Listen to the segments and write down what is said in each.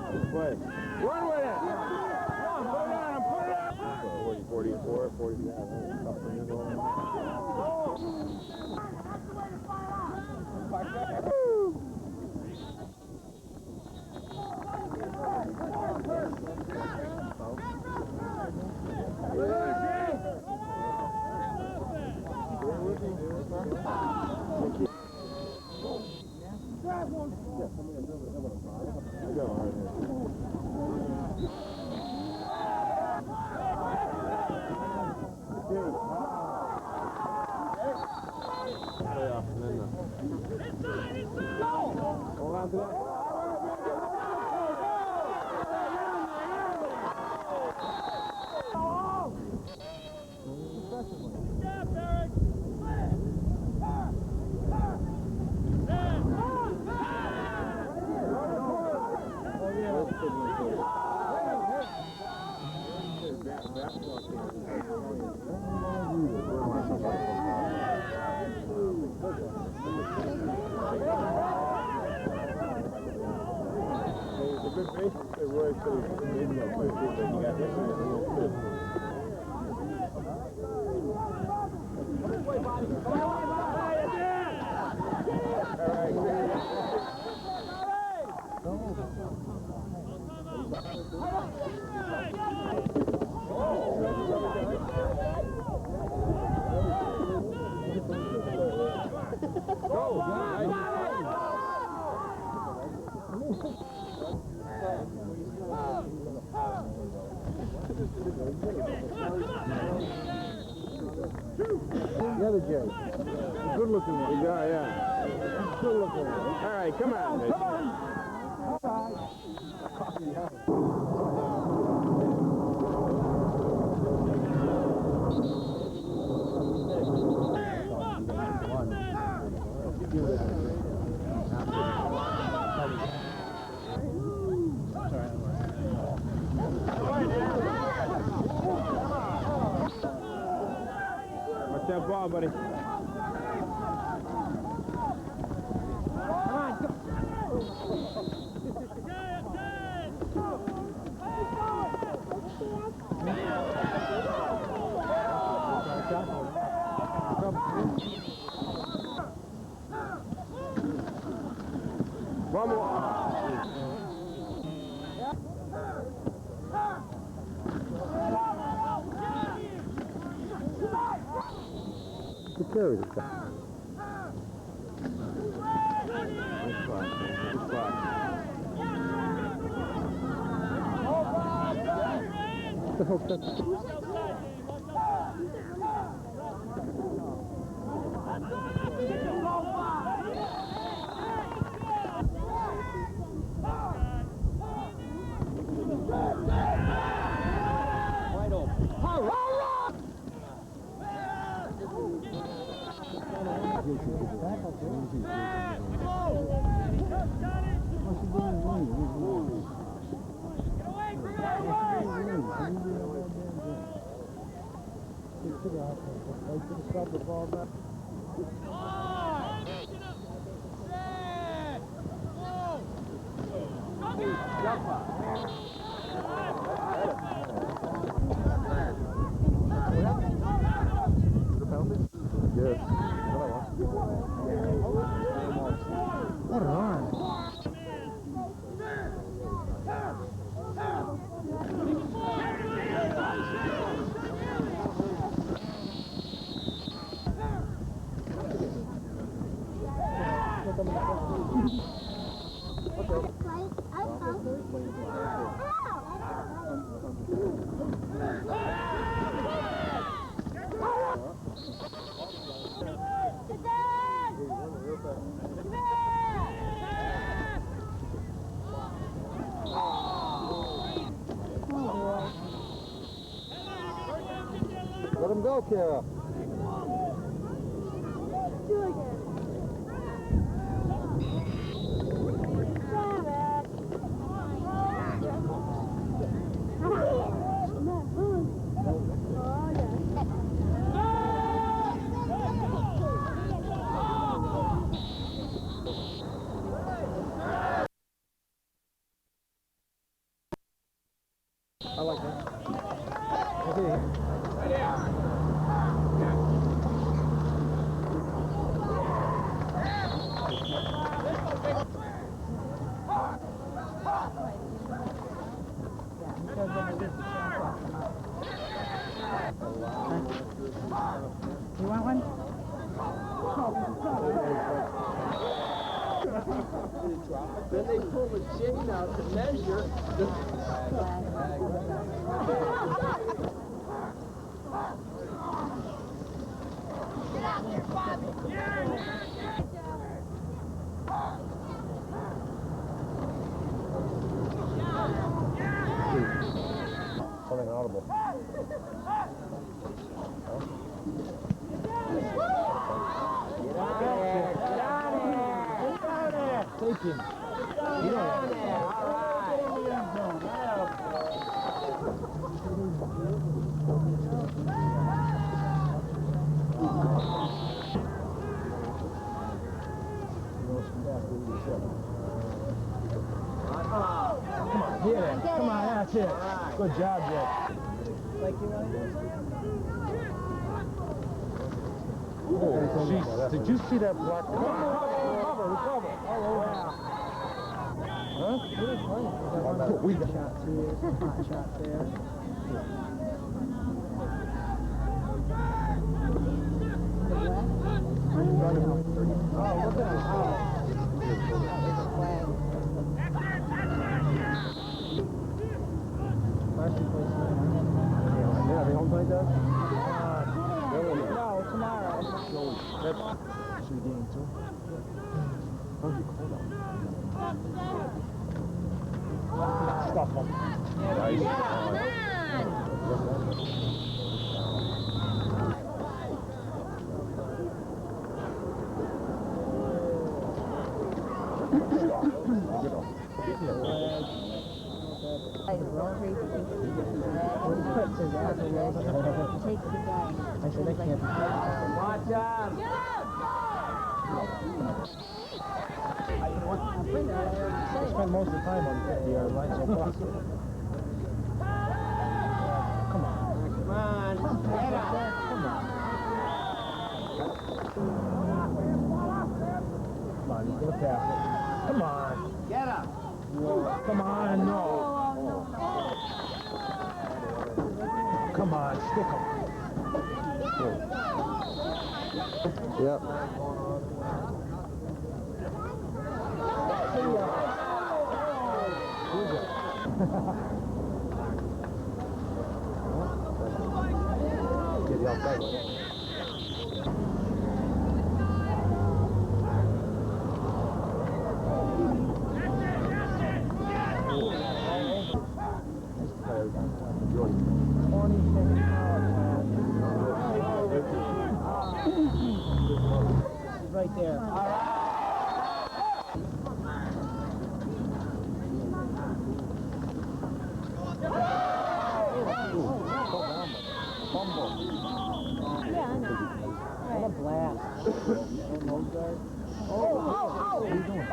Play. Run with it. Put it on him. Put it on. 44, 40. Yeah, that's tough for you going. Hold on to that. The other Jerry. Good looking one. Yeah. Good looking one. All right, come on, Mitch. Watch that ball, buddy. One more. The carry is back. Good spot. Good spot. The hook, that's... Wide open. Stop the ball back. Yes. What an arm. Let him go, Kara. You want one? Then they pull the chain out to measure. Get out here, Bobby! Something audible. Take him. Get on there. All right. Come on, get it. Come on, that's it. Good job, Jeff. Like you want to do Oh, did you see that black? Recover. Huh? We got shots here, some hot shots there. Yeah, they don't play that? No, tomorrow. Should we game too? How's it cold out? Stuff them. Nice. I said I can't. Watch out! I spend most of the time on the line so far. Come on. Come on! Get up! Come on, he's gonna pass it. Come on. Get up! Come on, no. Come on, stick him. Yep. Get the outside. Right there. What a blast. What are you doing?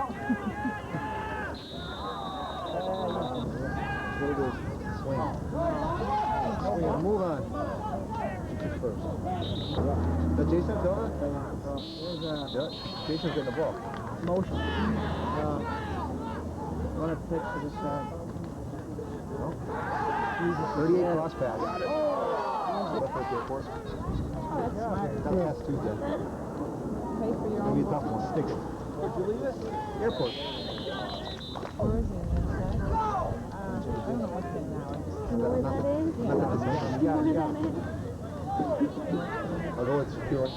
Swing. Swing. Move on. First. That Jason going? Jason's getting the ball. Motion. Run a pitch to the side. 38 cross pass. Oh, Left right there for us. That pass Tuesday. pay for your Maybe a own. tough one. Stick it. Where'd you leave it? Airport. Where is it? I don't know what's in now. Yeah. Although it's pure.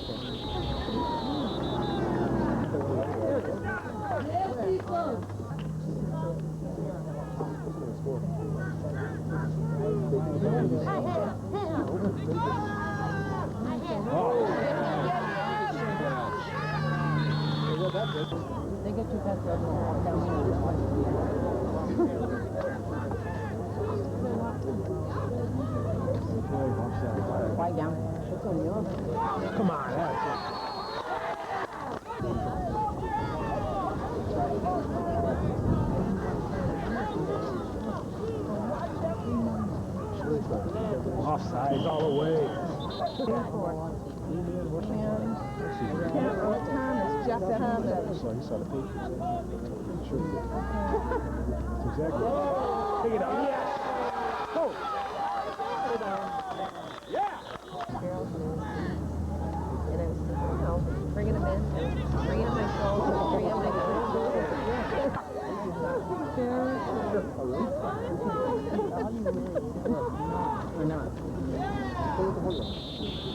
They get too fast. Why down? Come on, that's it. Offsides all the way. Thomas, Jeff Thomas. That's why he saw the Patriots. Sure. That's exactly. Pick it up. Yes! Go! Yeah! And I was, bringing them in, 3 on my shoulders, 3 on my Or not?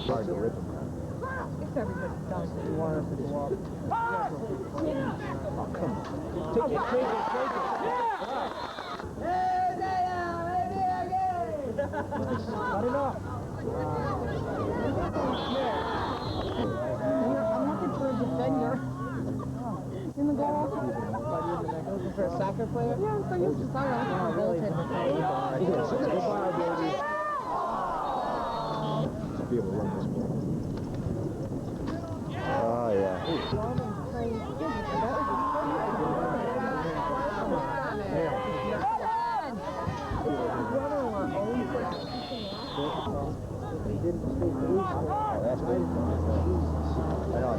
Hard to rip them. It's everybody does. You want us to walk? Oh, come on. Take it. Cut it off. I'm looking for a defender. In the goal. Looking for a soccer player? Yeah, I'm so used to soccer. I'm a goaltender. Goodbye, baby. To be able to run this ball. Oh, yeah. That's good. I know,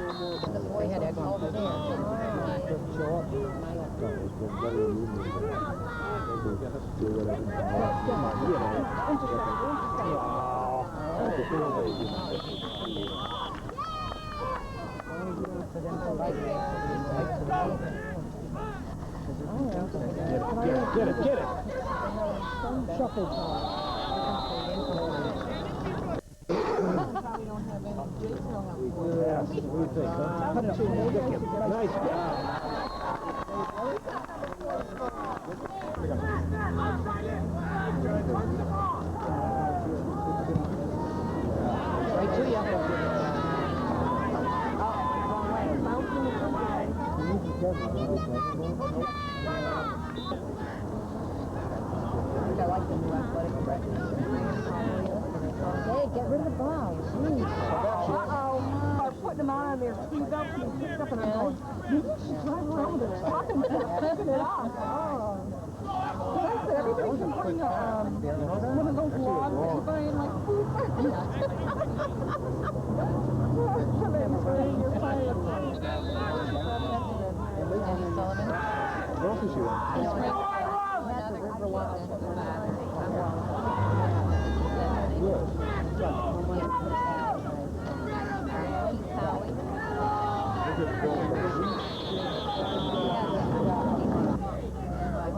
The boy had Agawam there. Get it. Shuffle time. Yes, what do you think, huh? Nice guy. Right to you. I like the new athletic director. Hey, get rid of the ball. Jeez. Uh-oh. Are putting them on their skis up and picked up and I'm going, you should drive around with it. Talking about taking it off. Oh. I said, everybody can bring one of those logs that you buy in like food. Grocery shooting. I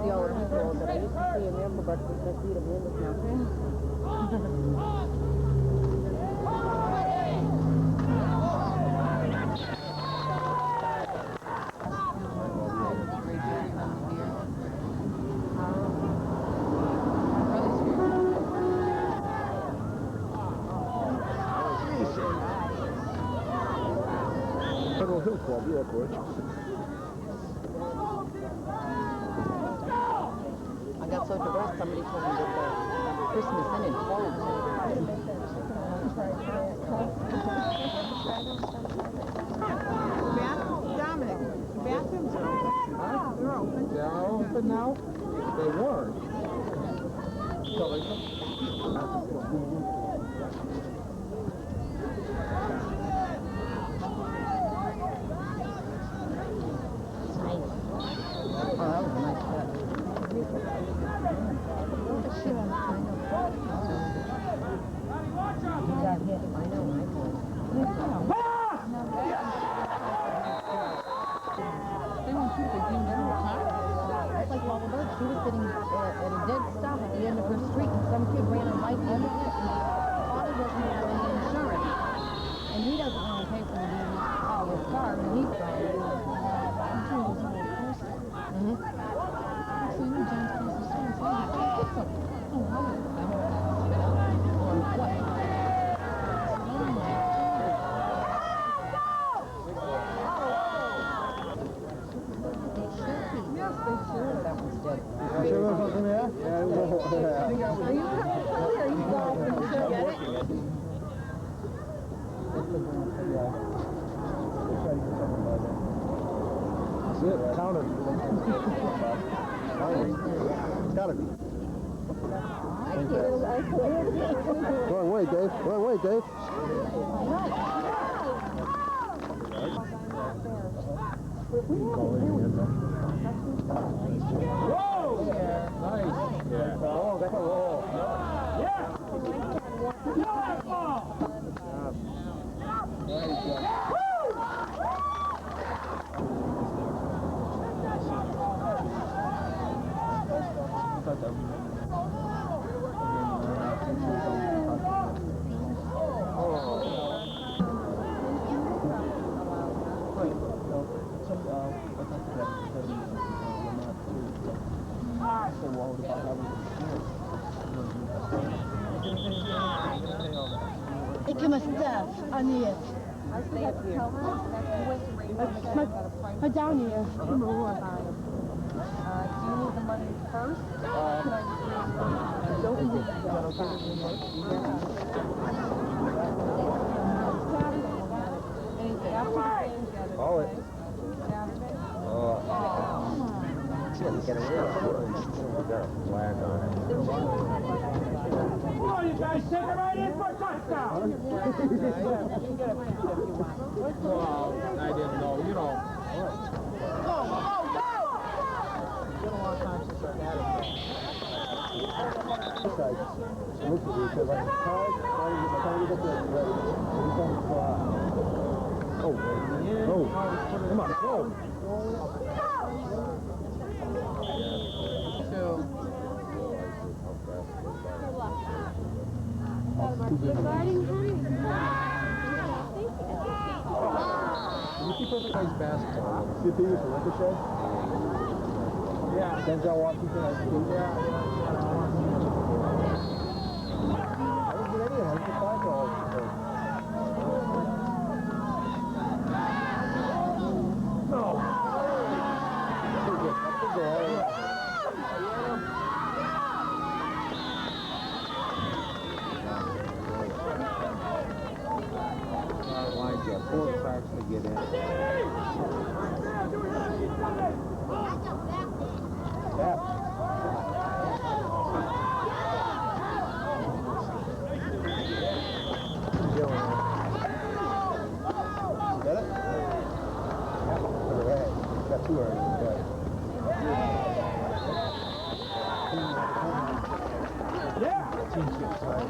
see all the people that I used to see in there for breakfast. I see them in this now. Federal Hill Club, you up, Rich? I got so depressed, somebody told me that the Christmas Inn in Florida. Dominic, the bathrooms are open. They're open. They're open now? They weren't. She was sitting at a dead stop at the end of her street, and some kid ran a bike into it, and father doesn't have any insurance, and he doesn't want to pay for his car, and he's driving. So you know John's place is so That's it. Count it. It's gotta be. Wrong way, Dave. Wrong way, Dave. Whoa! Nice. Yeah. Oh, that's a roll. Yeah. Kill that ball. Ik heb mijn stuff aan hier. Maar down here. Do you need the money first? Anything after the game's got it. Call it. Saturday? She doesn't get away with it. Got a flag on it. Come on, you guys, take it right in for a touchdown. You can get a picture if you want. Well, I didn't know, you know. Go! It's been a long time since I've had it. Look at me, because like, trying to get this ready. Oh, come on, go. Regarding hurry. Did you see Perfect Plays basketball? See if he was a ricochet? Yeah. Denzel Washington as the Yeah. I didn't get any of them. I just find all of them. No. Line got 4 cracks to get in. Yeah. Got it? Yeah. Got 2 already. Yeah. Team 6, right?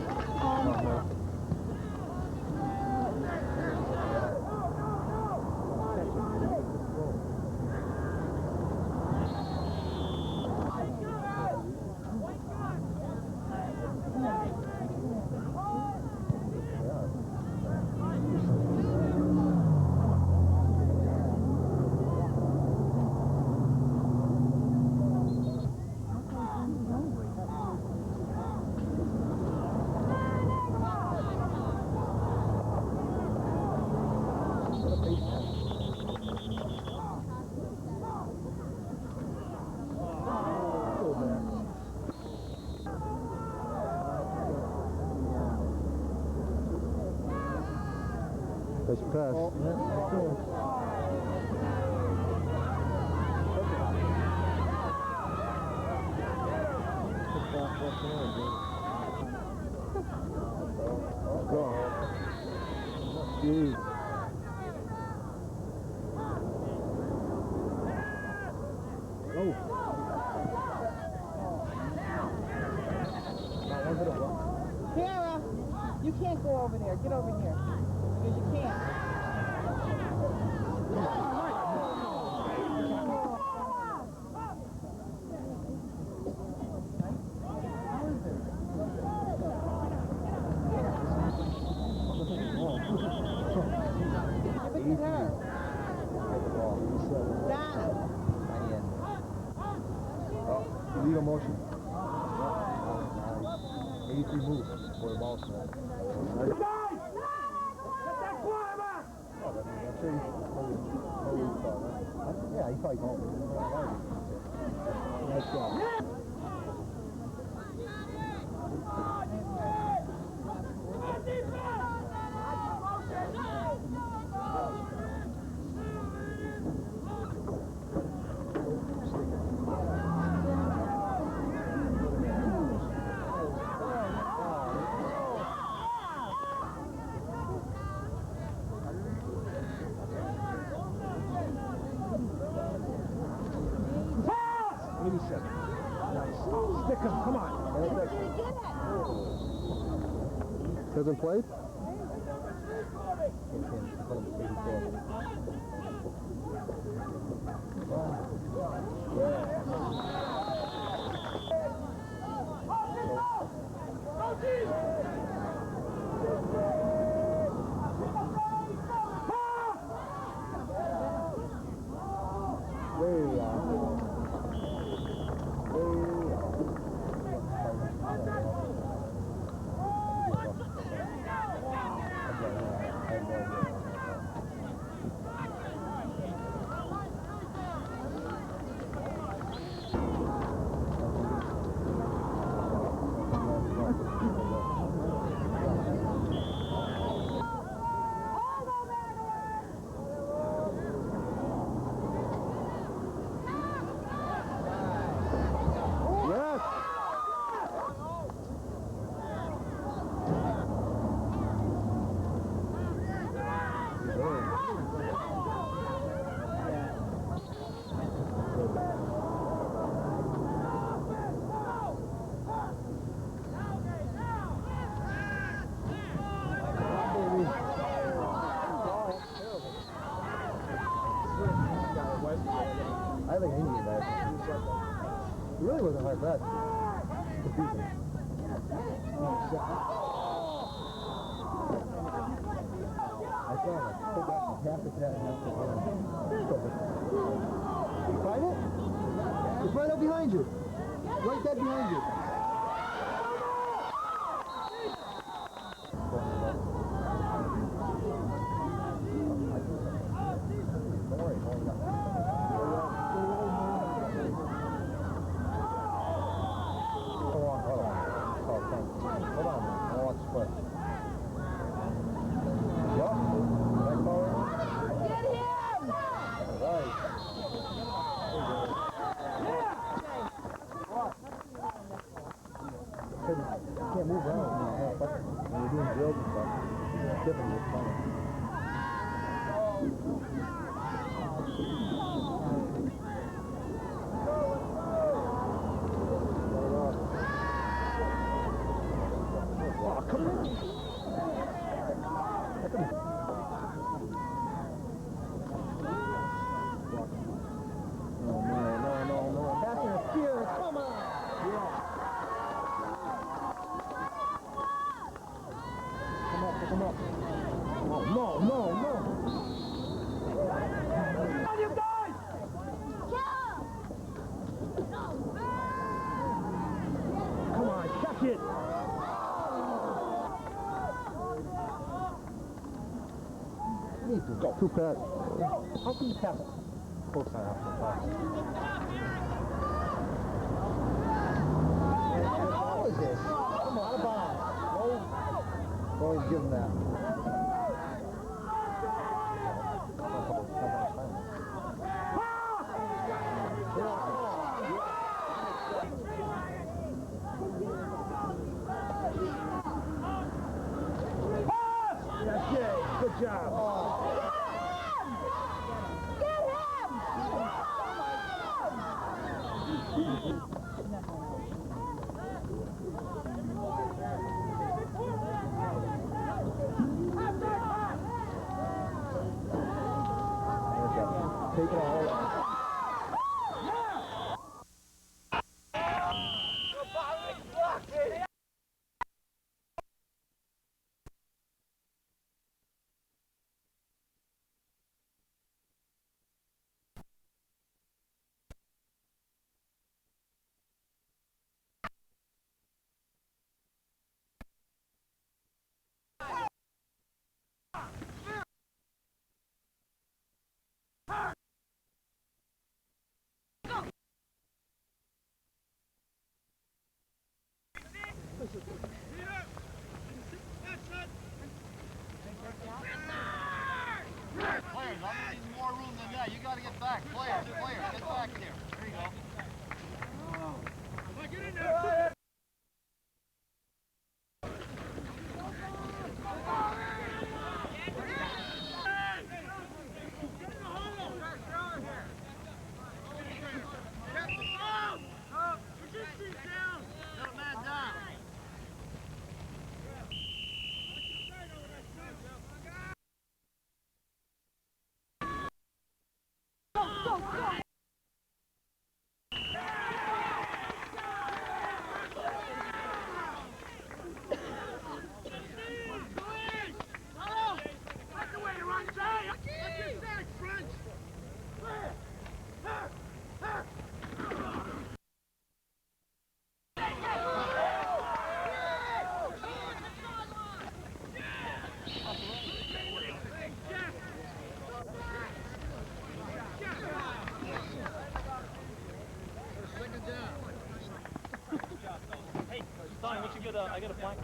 Nice pass. Jeez. Oh. Kara, you can't go over there. Get over here. Because you can't. Give it to her. Donna. Illegal motion. 83 moves for the ball snap. Guys! Get that quarterback! Yeah, he probably called it. Nice job. Kick him, come on. Hasn't played? I think he knew that. It really wasn't like that. Confusing. I saw him pull back from half his head and half his arm. You find it? It's right up behind you. Right dead behind you. Can't move around when you're doing drills and stuff. It's different with fun. Oh, come on. No. That's interference. Come on. Yeah. Come up. No. On you guys! Come on, catch it! Need to go. Too fat. How can you pass it? Both sides have to pass. What is this? Come on, out of bounds. No. Always give him that. That's it. Good job. Take it all. I got a flank.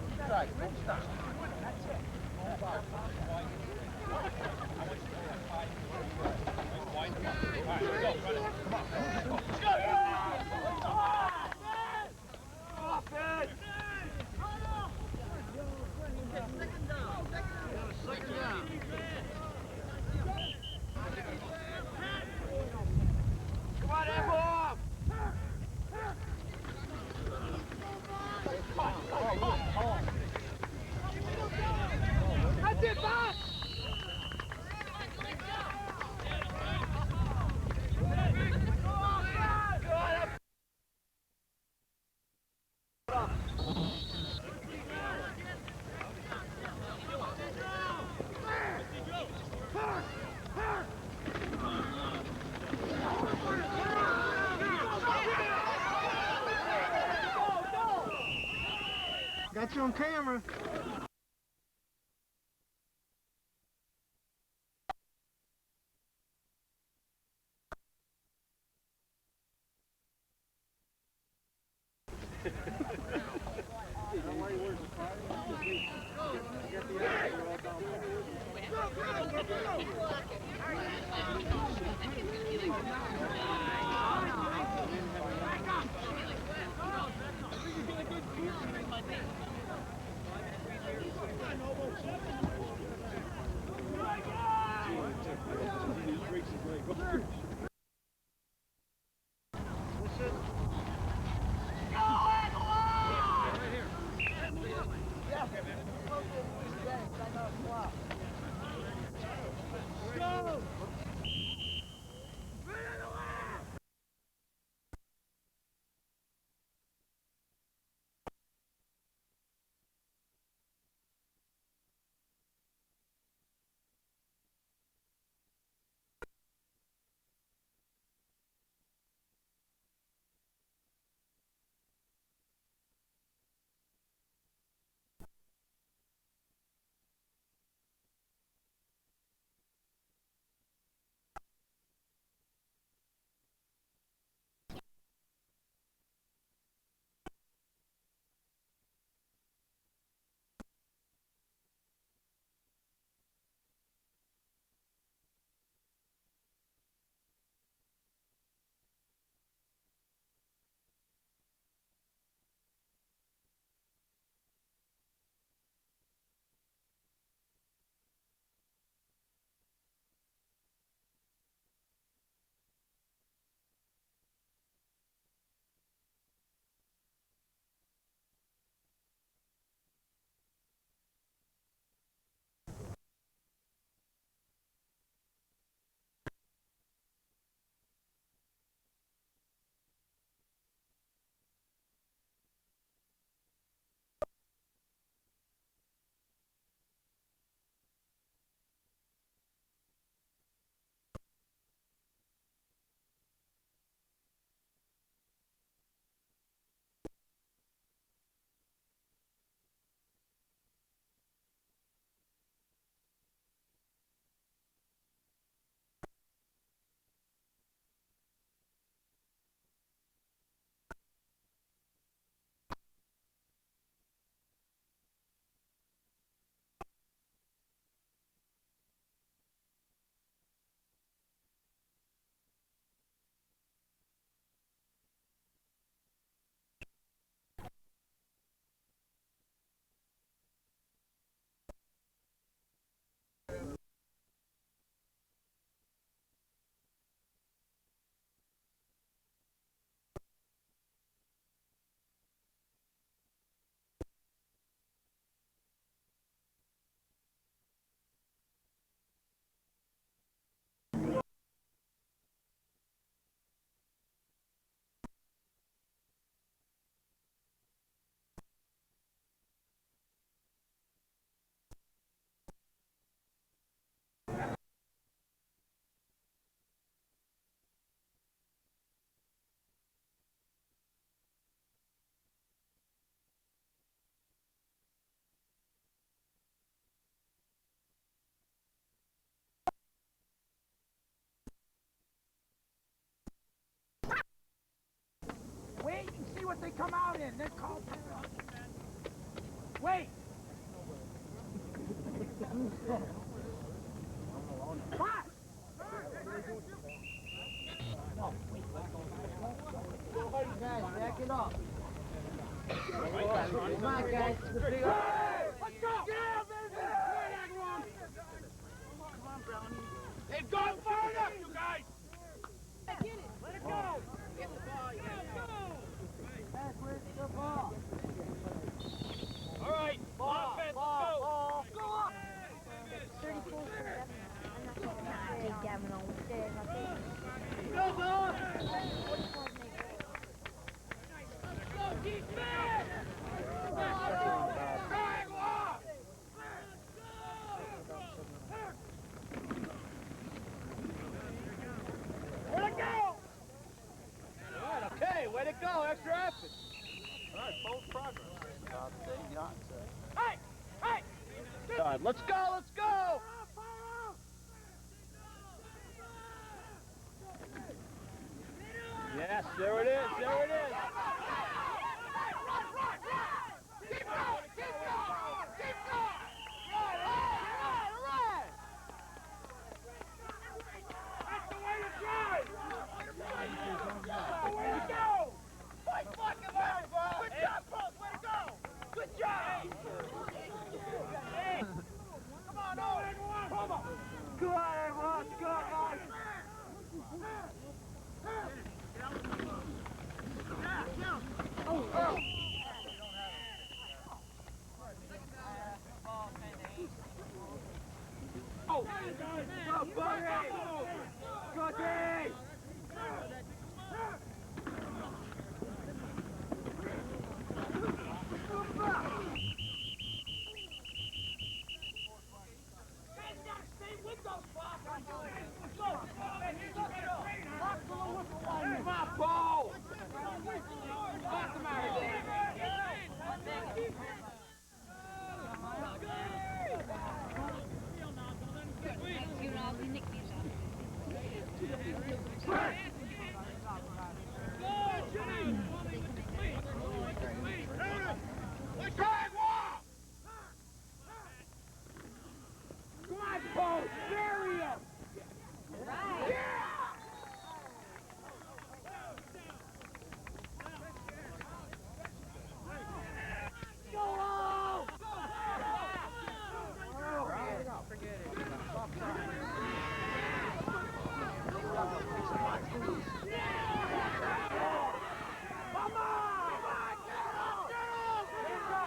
Got you on camera. Go! spot they come out in, then call. Wait! What? Guys, back it up. Come on, guys. Let's go! Yeah, baby! Come on, Brownies. They've gone far enough, you guys! Get it! Let it go! Get the ball, you guys. Pass with the ball. All right, offense, Ball. Go up. 34 for 7. I'm not going to take Gavin on there. go, ball! Go, defense! Where'd it go? All right, okay, way to go, extra effort. All right, both progress. Hey! Hey! God, let's go, let's go! Yes, there it is, there it is. Keep going! Keep going! Keep going! That's the way to drive! That's the way to go! Fight fucking well, bro! Good job, Post! Way to go! Good job! Come on, everyone! Come on! Go on, everyone! Go on! Oh! Go, Buddy! Go, Dave! Come on, Paul! Knock him out of there! Come on, Paul! Bury him!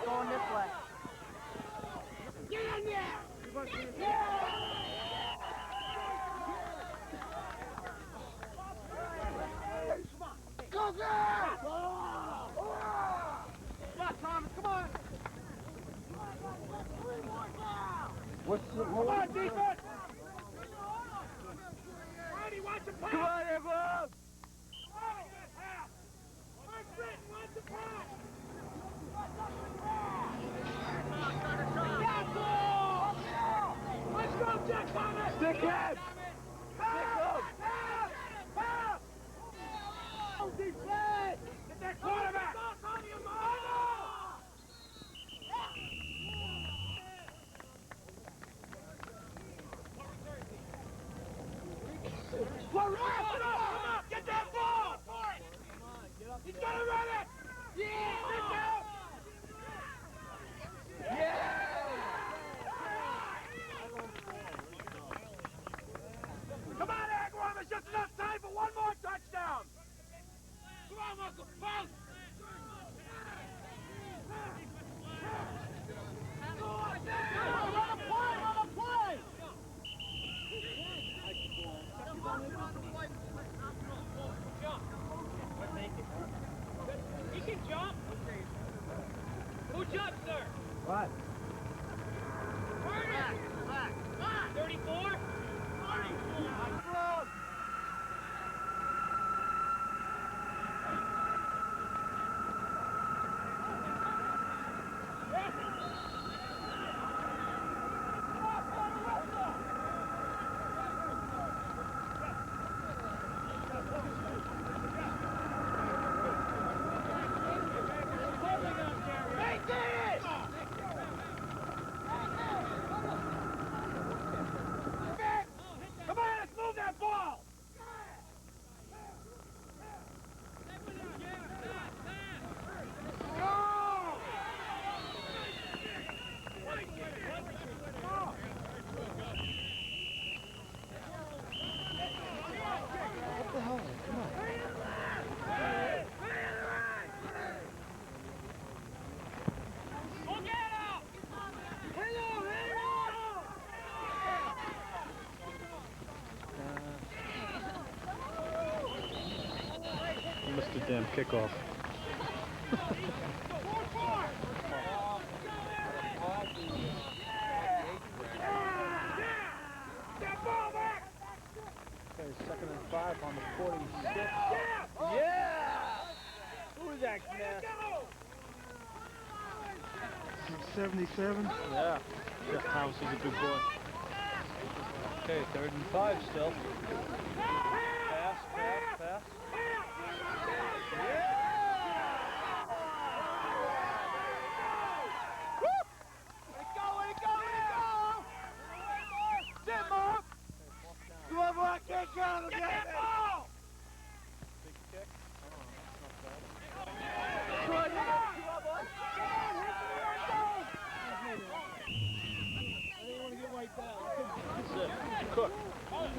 Going this way. Get in there! Go, girl! Come on, Thomas, come on! Come on, defense! Ready, watch the pass! Come on, everyone! Watch the pass! Let's go, Jack Thomas! Stick him! Get that quarterback! Come on! Get that ball! He's gonna run it! Yeah! Come on, Agawam! There's just enough time for one more touchdown! Come on, Muscle! Bounce! Run a play! He can jump! Who jumped, sir? What? 34? 34! Damn kickoff. Okay, 2nd and 5 on the 46. Yeah! Who's that, Smith? 77. Yeah. Jeff Thomas is a big boy. Okay, 3rd and 5 still. Pass. Get down again! Get that ball! Big kick. That's it. Cook. Come on,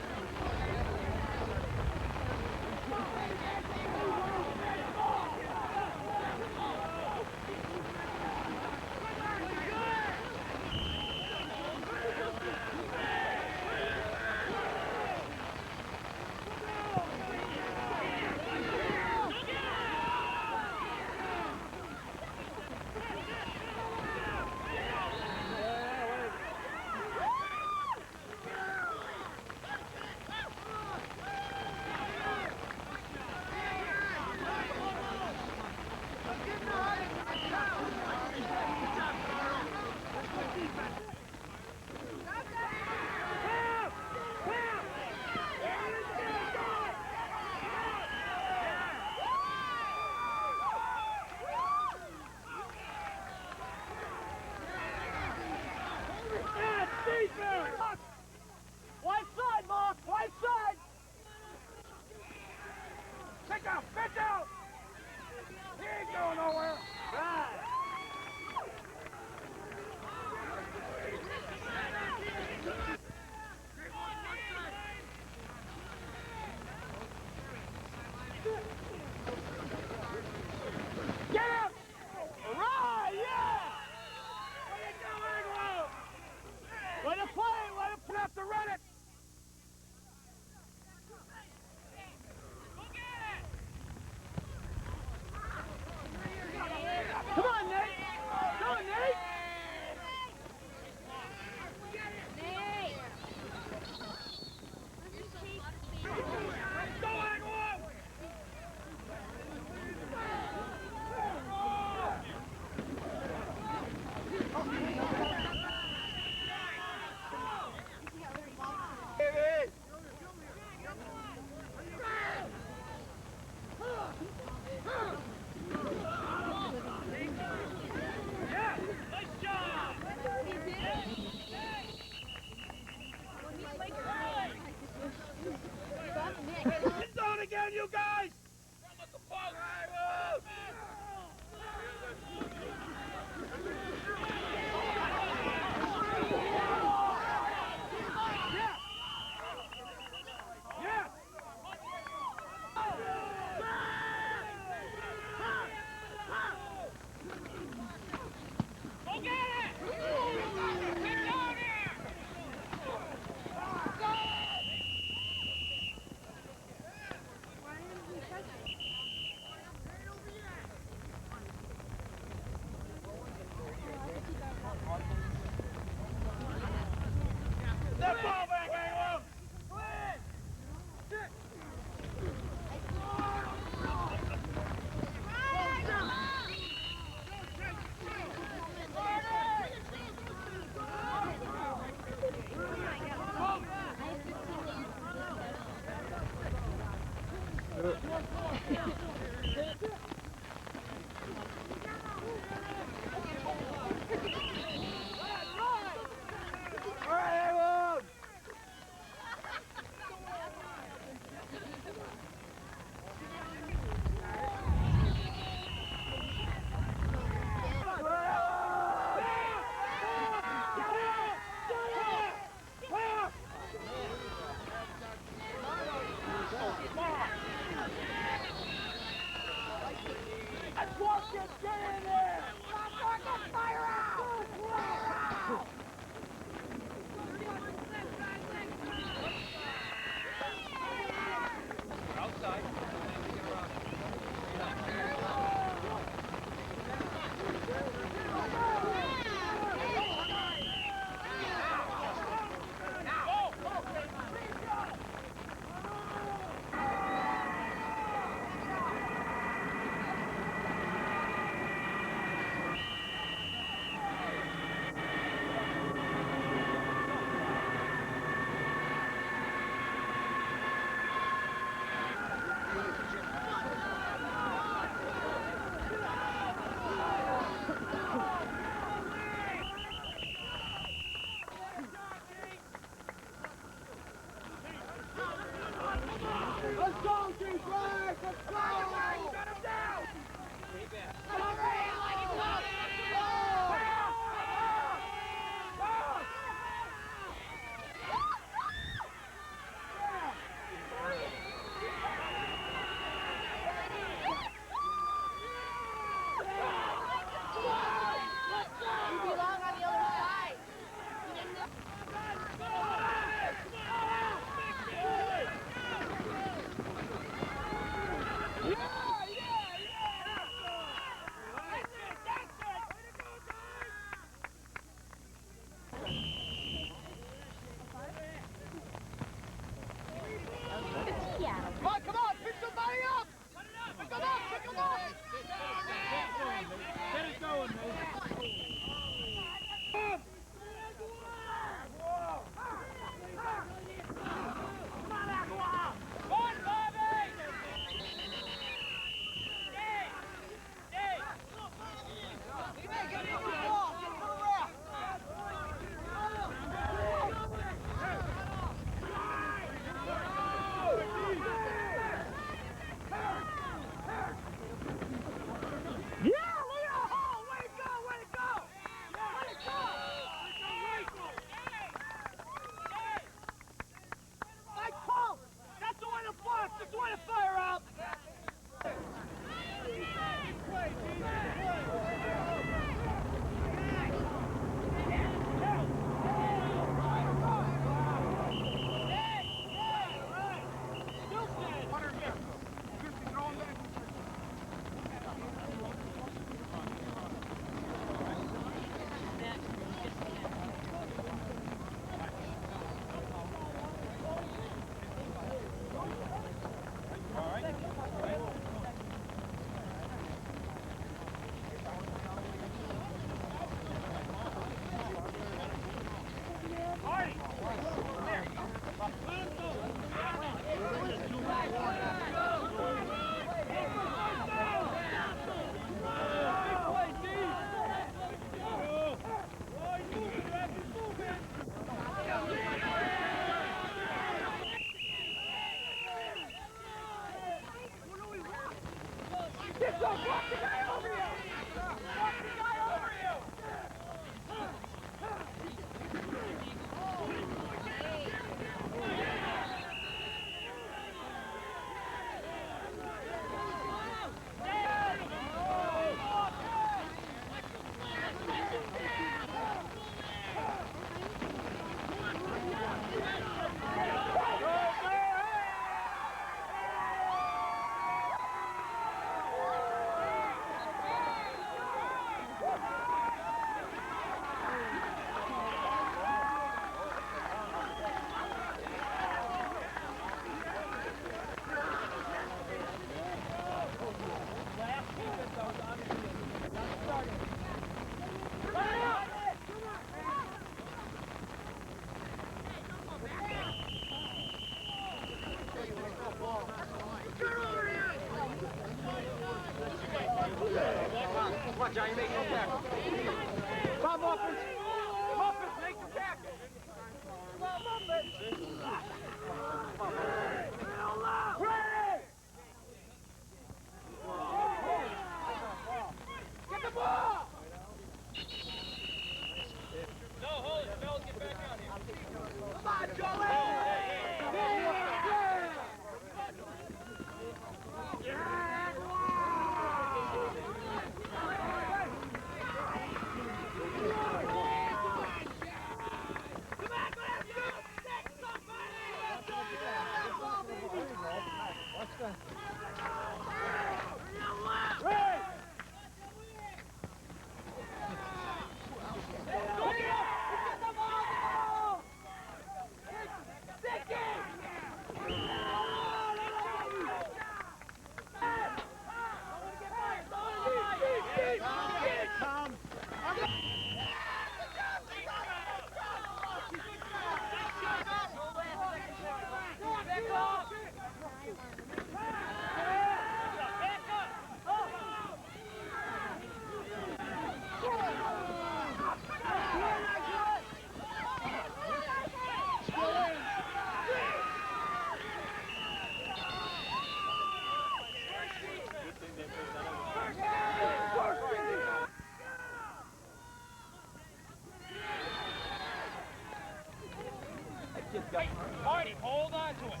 Marty, hold on to it.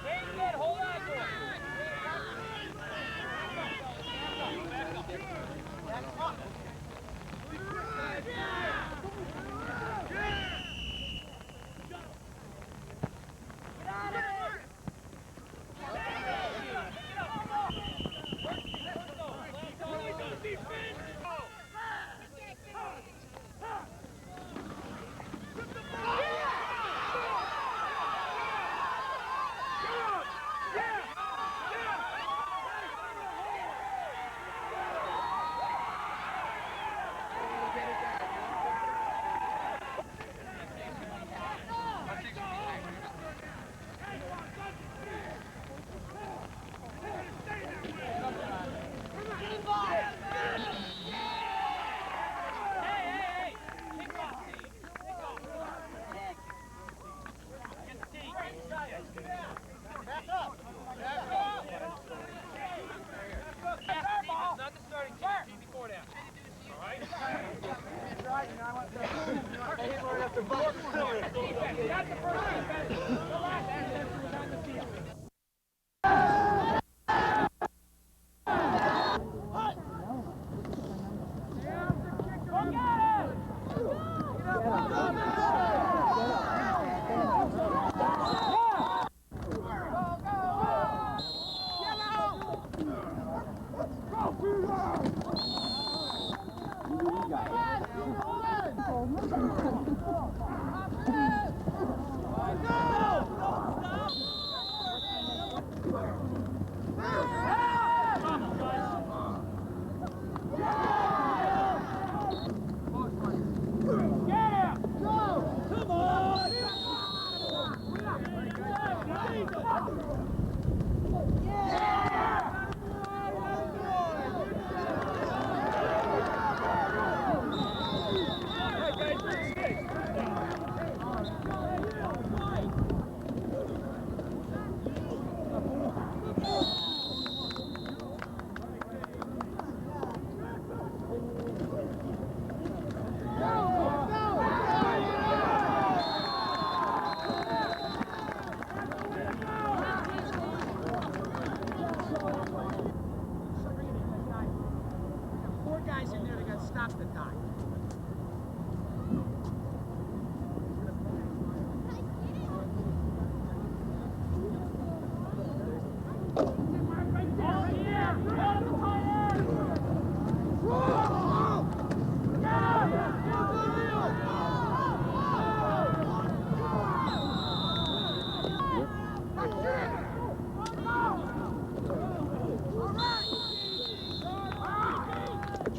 David, hold on to it.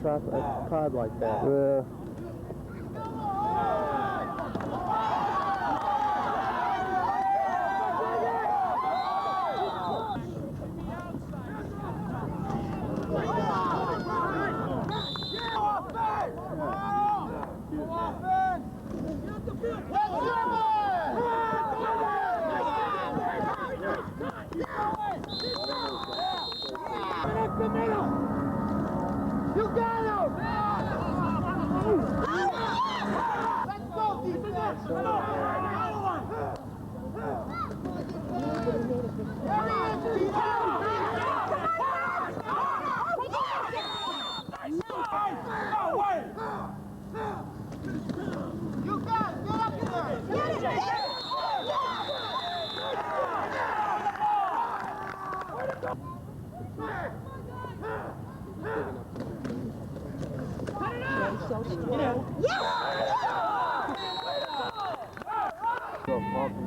A cod like that. Yeah. Let's go, defense!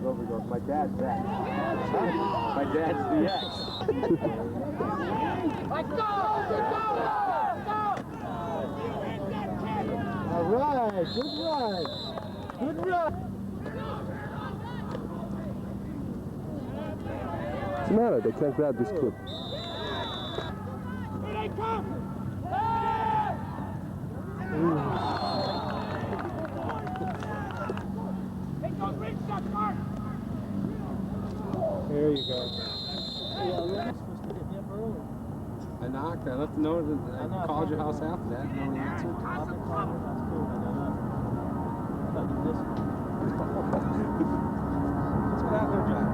over and goes, my dad's X. My dad's the X. Let's go! Let's go! All right, good run. Good run. What's the matter? They can't grab this kid. Here they come! Hey, go reach that mark! There you go. I knocked. I left a note. I called your house after that. No one answered. What's what happened, John?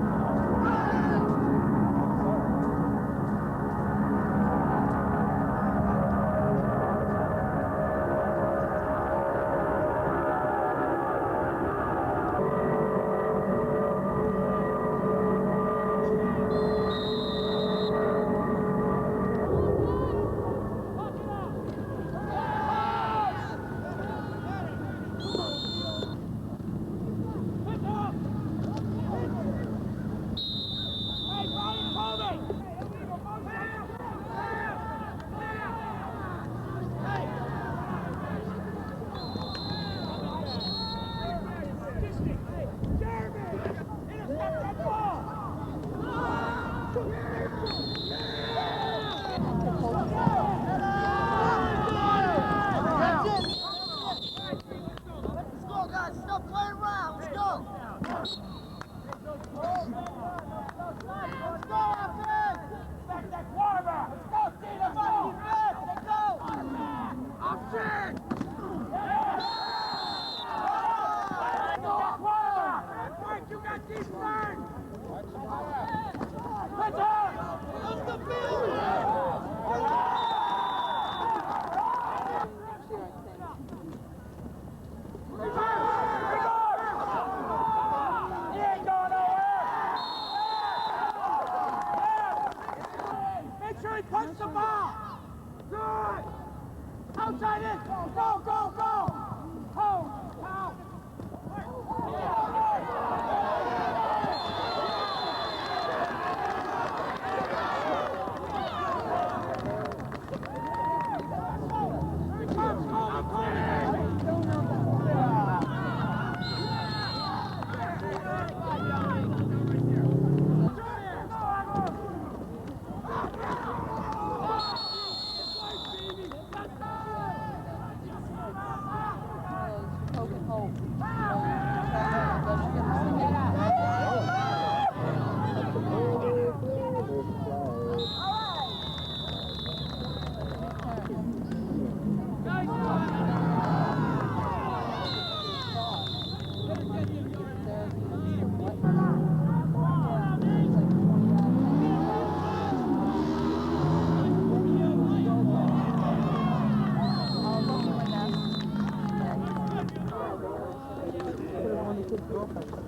Punch the ball! Good! Outside it! Go, go, go! Hold! Out!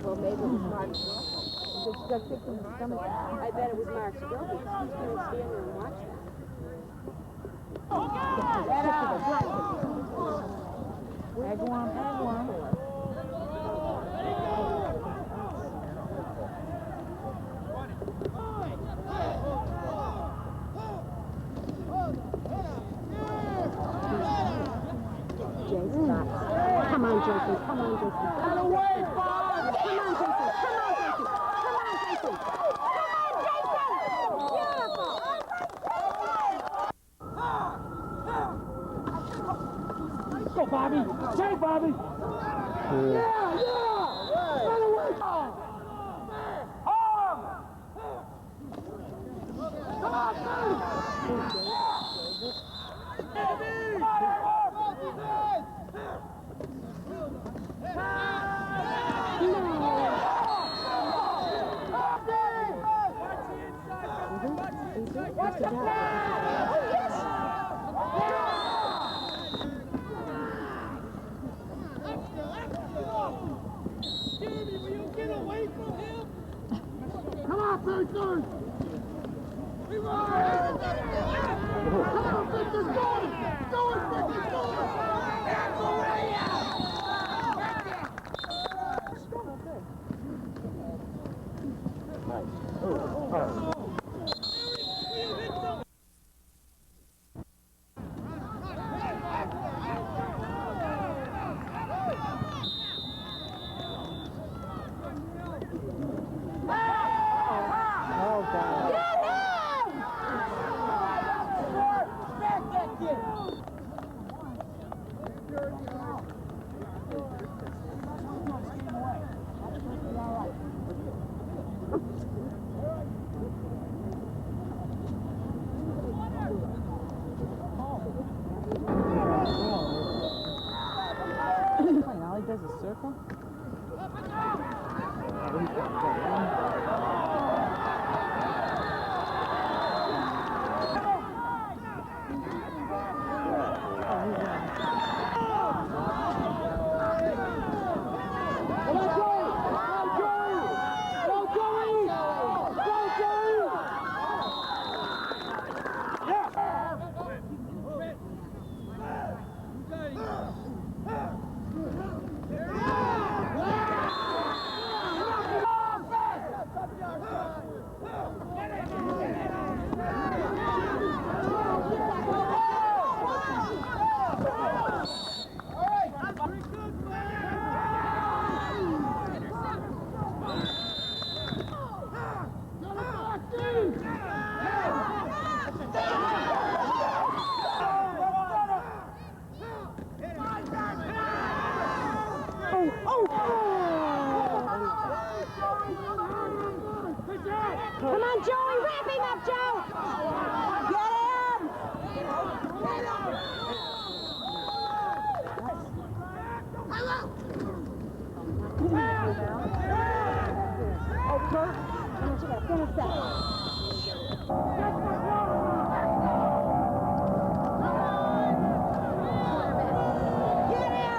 Well, maybe it was Mark's girlfriend. She got kicked in the stomach. I bet it was Mark's girlfriend. He's going to stand there and watch that. Agawam, Agawam. Jason. Come on, Jason. Come on, Jason. Come away, Bob! Come on, Jason. Come on, Jason. Come on, Jason. Come on, Jason! Beautiful! Go, Bobby! Say, Bobby! Yeah! Run away! Arm! Come on, dude! What's the matter? Oh, yes! Jamie, will you get away from him? Come on, Pearson! Come on, Pearson, go! Go, Pearson, go! All he does is circle? Come on, Joey, wrap him up, Joe! Get him! Oh, Kurt, I want you to finish that. Get him! Get him!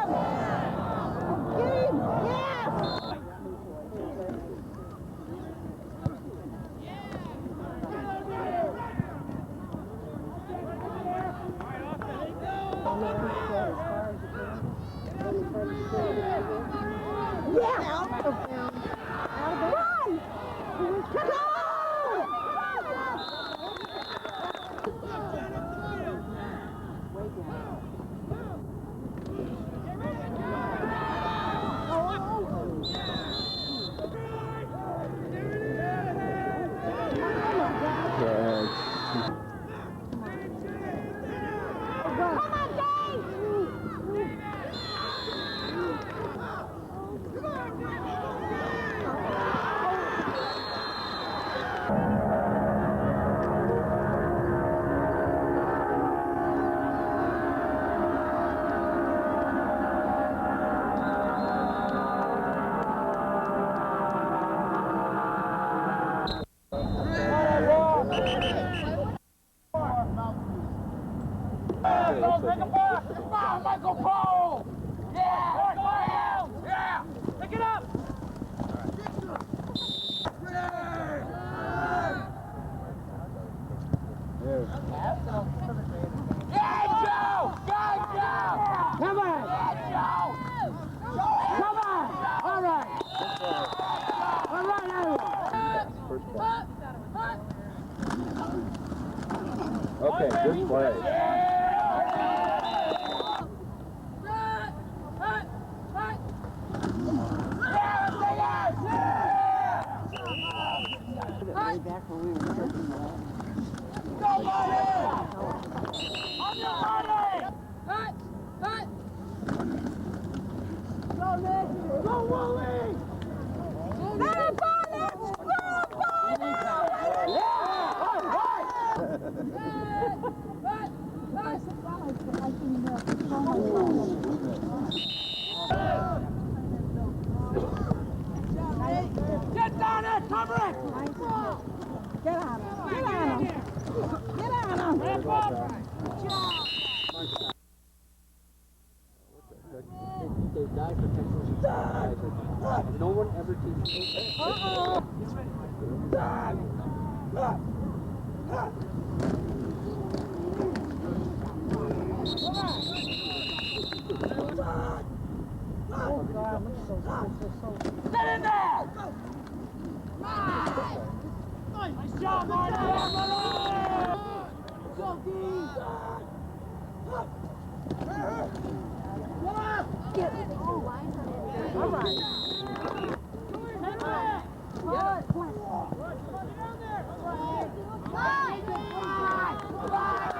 Yes! Okay, good play. Way back when we were working there. Go, buddy! On your body! Go, Nick! Go, Wooly! Let him fall, let's go, Get down there, cover it! Get on him. Get on him. Get on him. Ramp up! They die for Texas. No one ever teaches. Get in there! Nice job, Marty! Go, D! All right.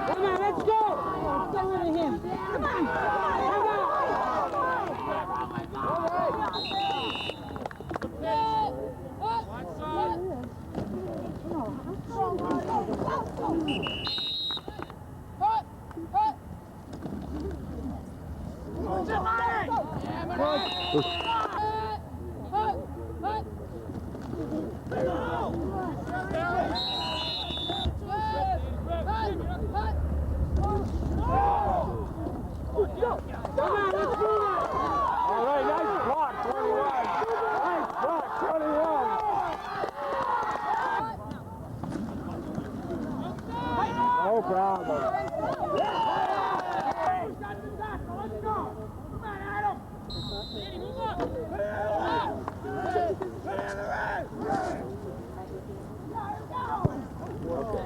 Come on, let's go! Let's go into him. Come on. Good, All right, nice block, 21. Nice block, 21. Oh, bravo. Let's go. Come on, Adam. Move up.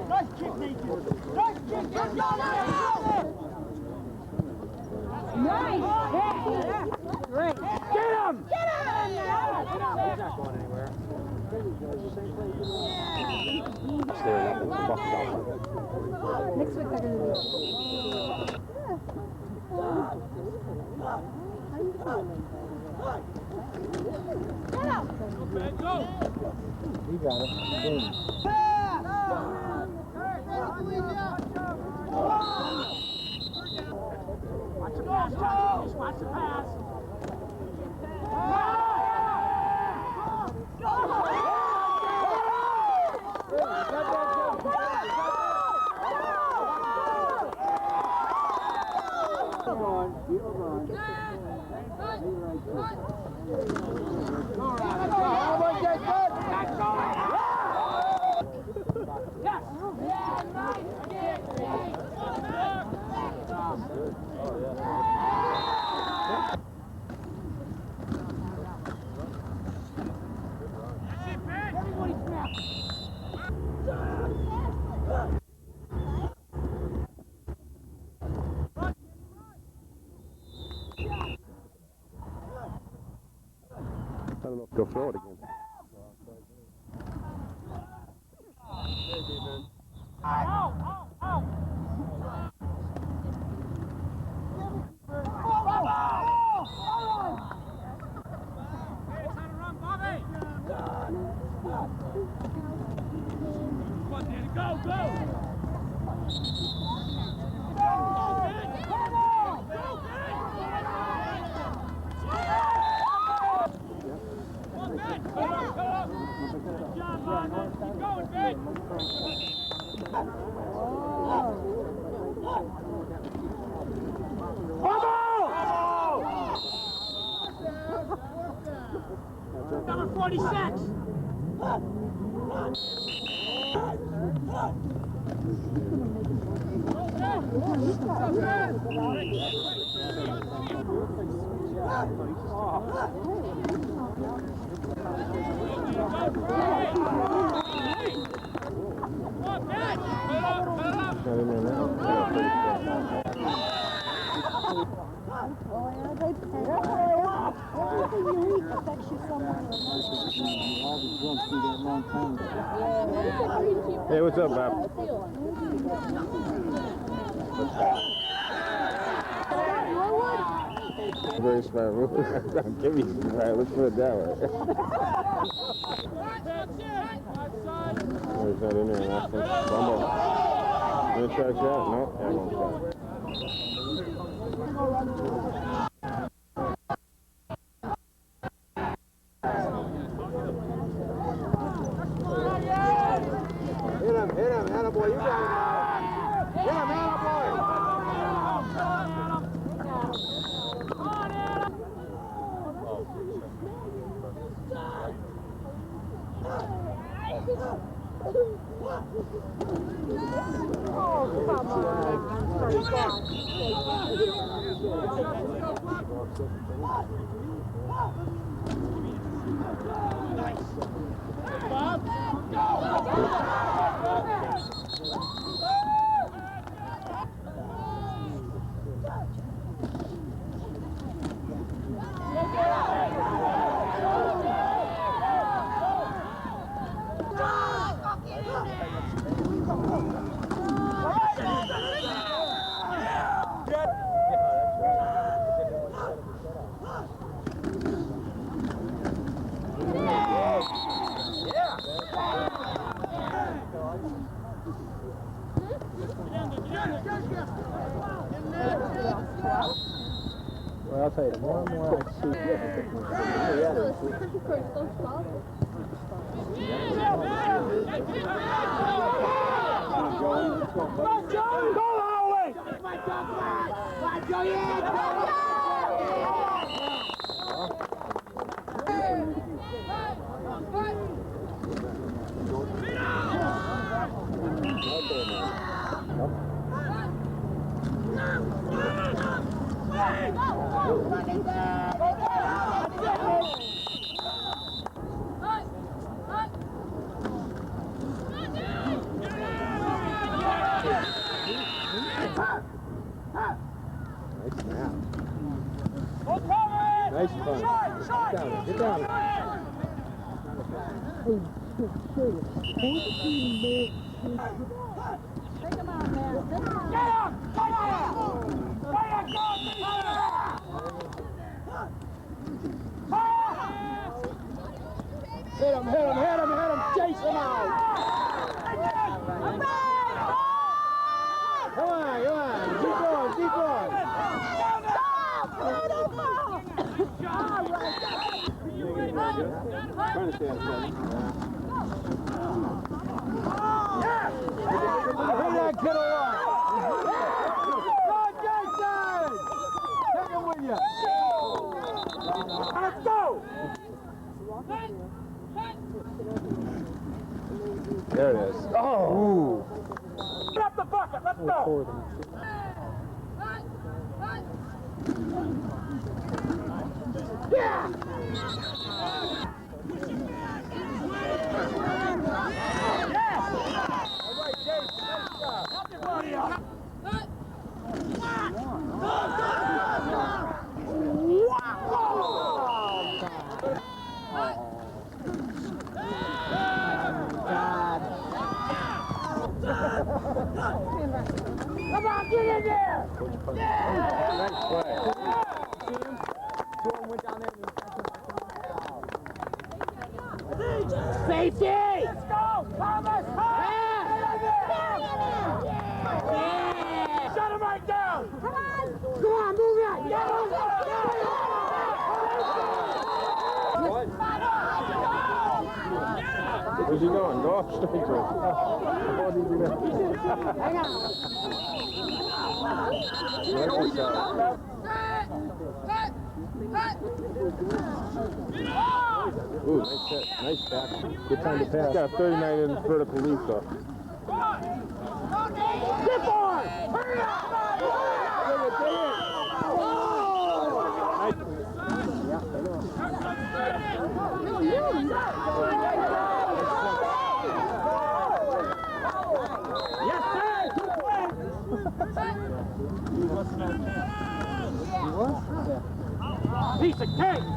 Nice kick, Nathan. Nice kick. Let's go. Nice kick. Great. Get him. Get him! He's not going anywhere. Next week they're going to be. He got it. Boom. Watch the pass, Josh. Watch the pass. I don't know if they'll throw it again. Number 46. Hey, what's up, Bob? Very smart. Give me some right. Let's put it that way. He's not in there. Nothing. Bumble. Gonna try a shot? No, I won't try. Hit him, attaboy, you got it. Hit him, attaboy. Oh, come I'll tell you, the more and more I see. Nice punch. Get down. Hit him, chase him out. Come on, keep going. Trying to stay out of bring that kid along. Go, Jason! Take him with you. Let's go! There it is. Oh! Ooh. Get up the bucket, let's go! Yeah! Come on, get in there! Yeah! Nice play. Went down there and safety! Let's go! Thomas! Yeah! Shut him right down! Come on! Go on, move it! Where's he going? Go up straight to him. Hang on. Ooh, nice set. Nice tackle. Good time to pass. He's got 39 in vertical leap, though. Get board! Hurry up! Yes, sir! He was? Yeah. Piece of cake!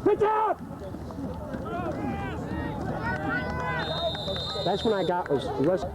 Pitch out! That's when I got was West.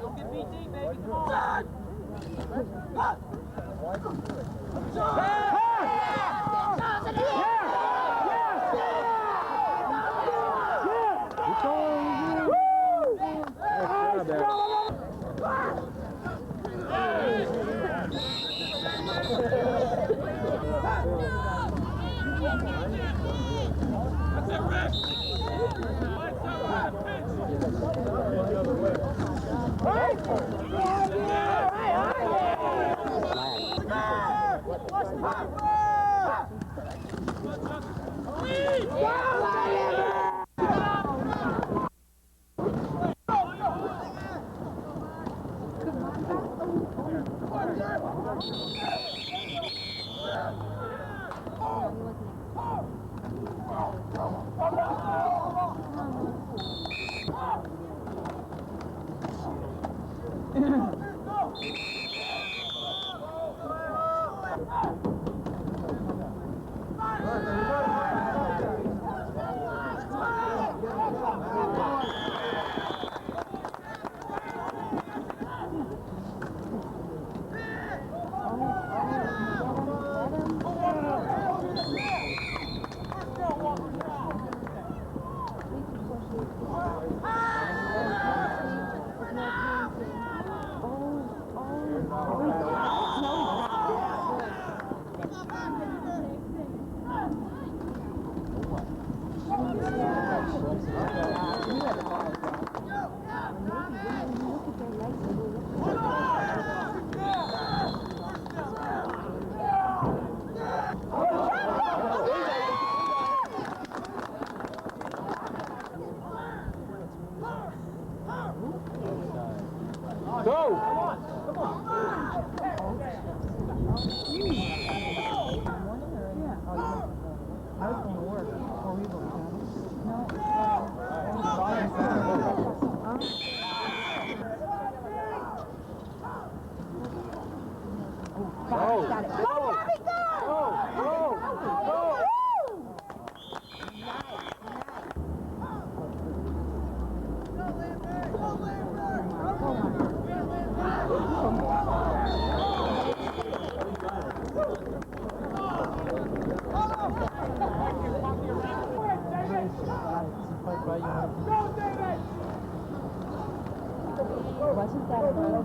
Wasn't that a road?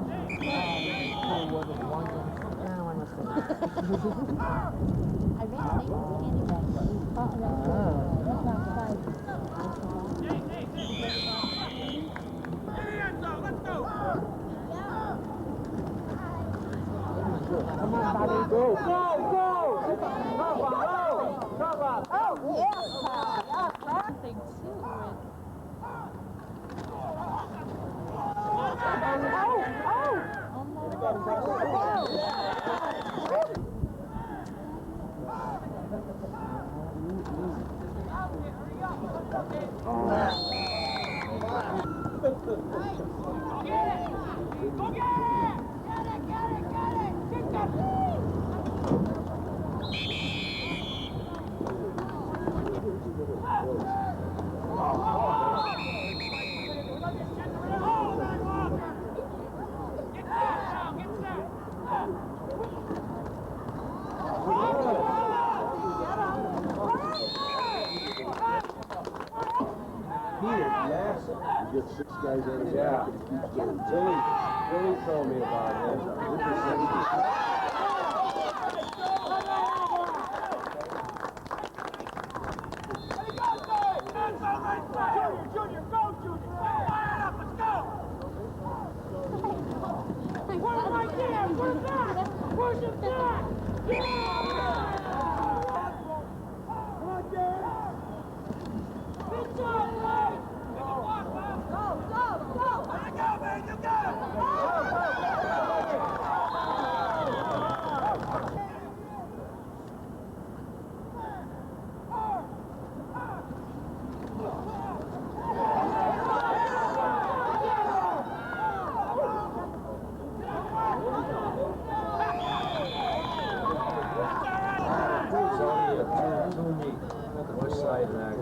I ran late with candy bags. That's not exciting. Come on, Bobby. Go. Go! Cover! Oh, yeah. Thing too. You get 6 guys out of the back and keeps going. Billy told me about it. Junior, go, Junior! Line up, let's go! Put him right there! Put him back! Push him back! Yeah! Come on, Jay! Good job, Ray! Go, man, you got it! West side of that.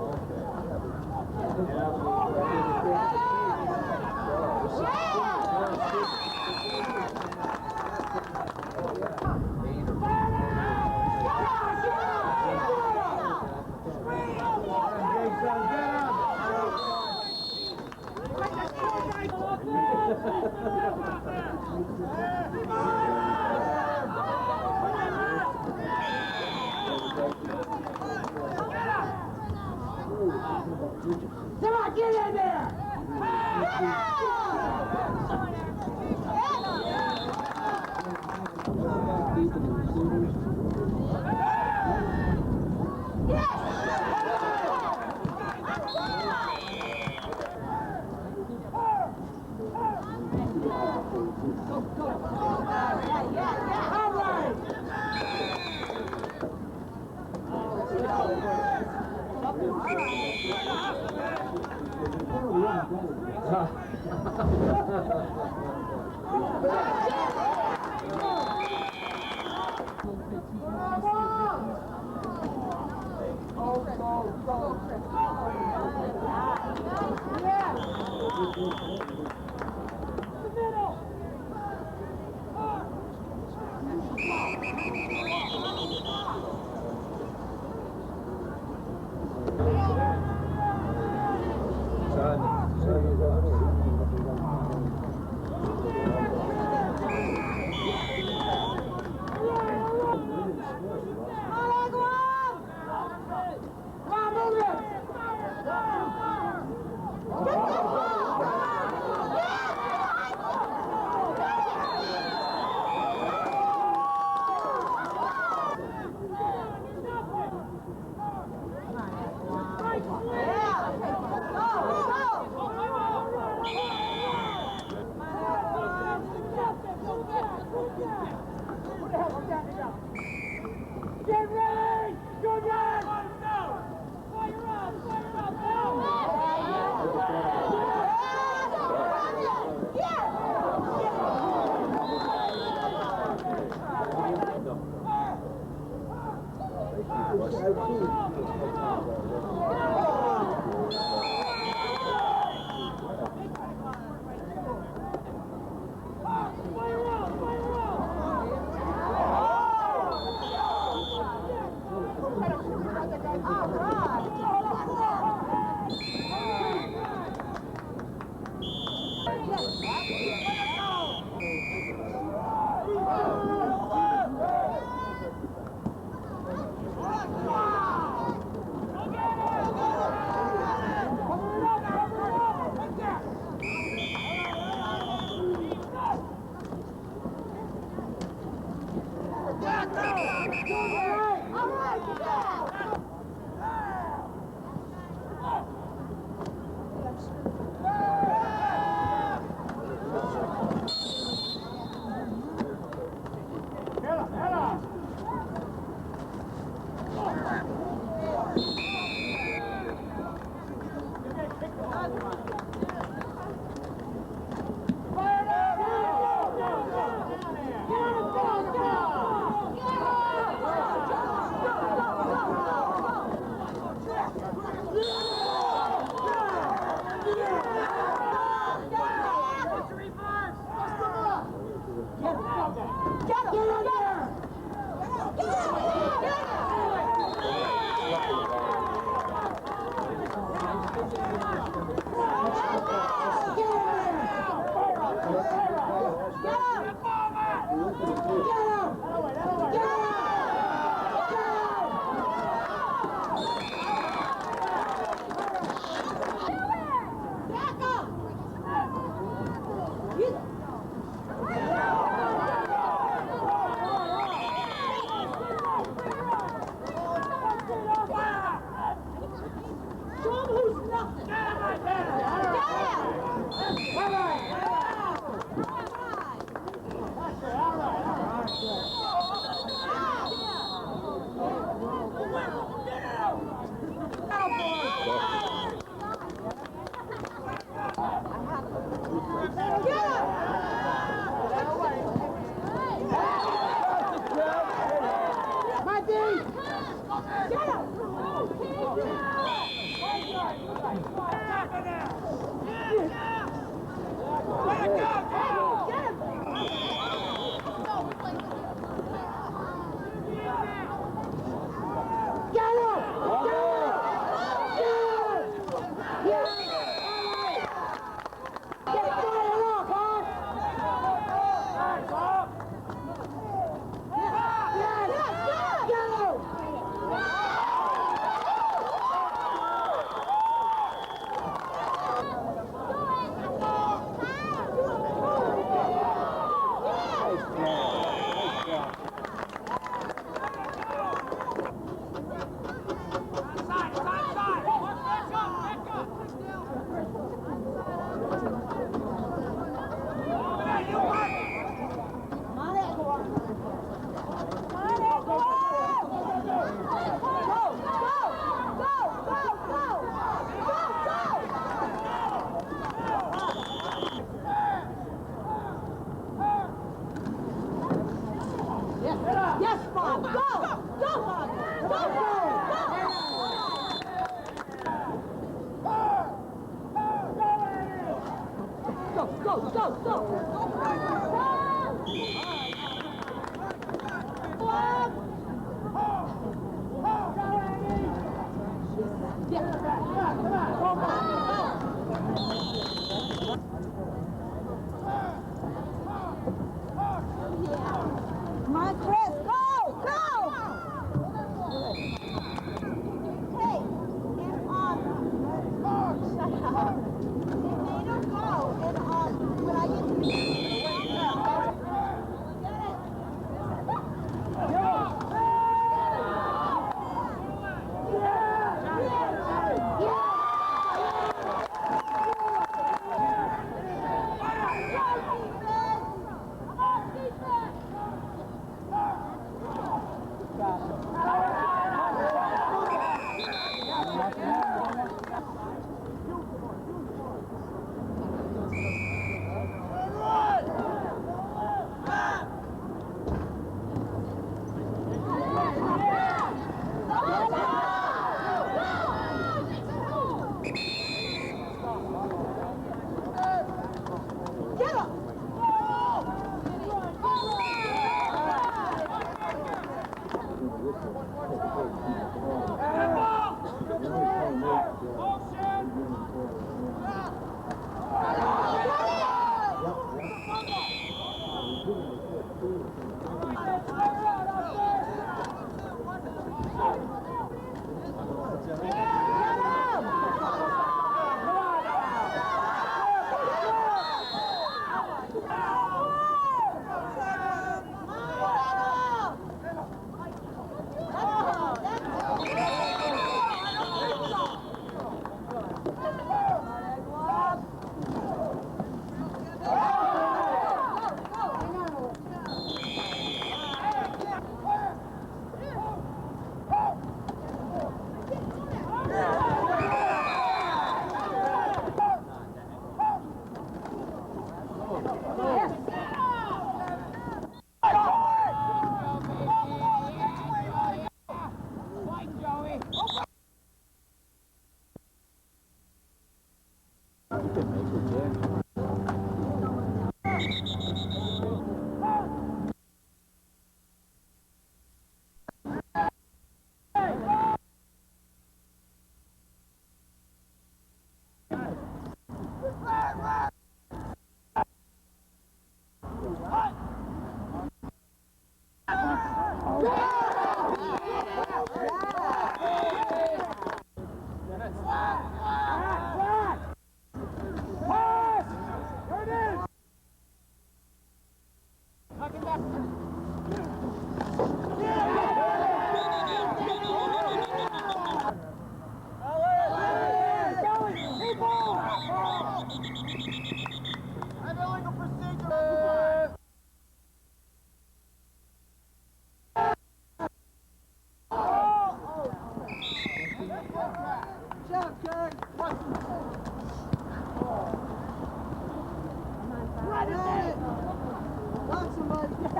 Come on, get in there! Get ready! Go down! Fire up! Fire up!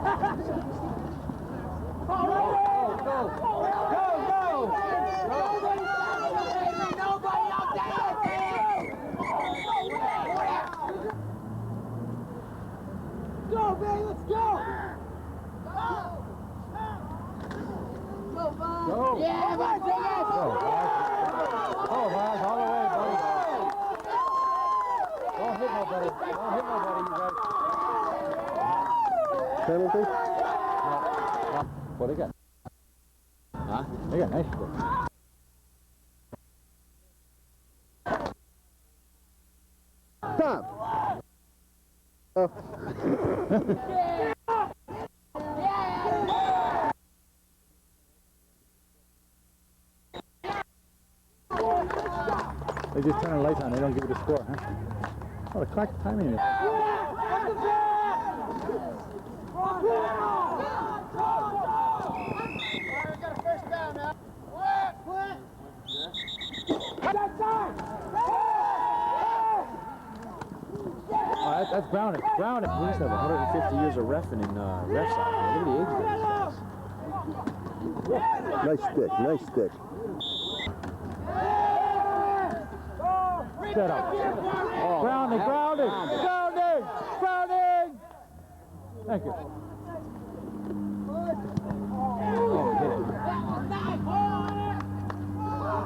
Go, baby, let's go! Go. Yeah, come on, take it! Go, Vaz. Go, Vaz, all the way, buddy. Don't hit nobody. Don't hit nobody, you guys. Penalty? No. What they got? Huh? They got nice shit. Stop! Oh. They just turn the lights on, they don't give it a score, huh? Oh, the clock timing is. Oh, that's Brownies. Brownies. We used to have 150 years of reffing in refs out there. Look at the age of these guys. Nice stick, nice stick. Set up. Oh, grounding, grounding, grounding, grounding. Thank you. Oh, hit it.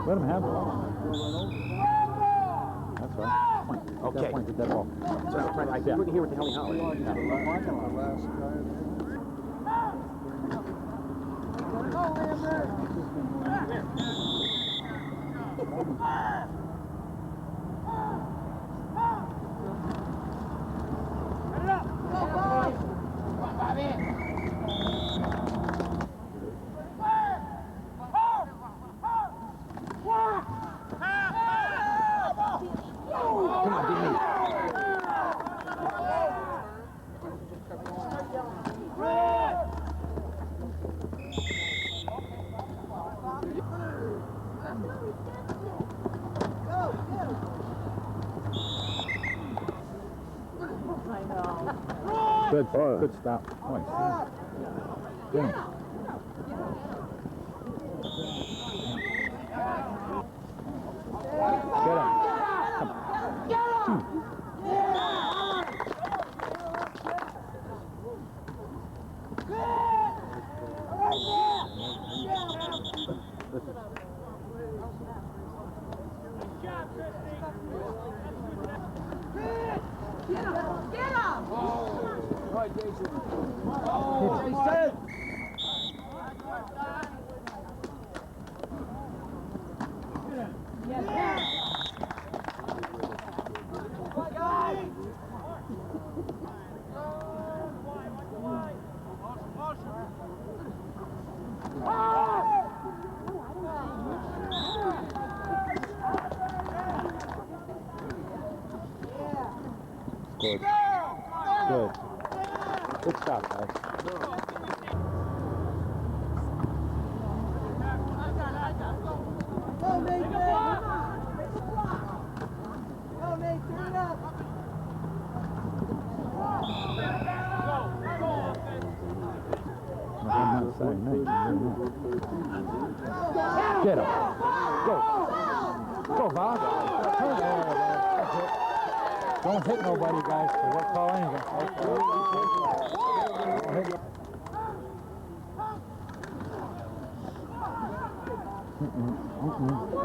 Let him have it. That's right. Point. Okay. That point, get that ball. So I couldn't hear what the hell he hollered. Good, good stop. Nice. Get him. Get him. Come on. Good. Good. Good stop, guys. Go, Nate! Go, Nate, turn it up! I'm not saying no. Get him. Go. Go, Bob. Don't hit nobody, guys. We'll call anything. Don't hit.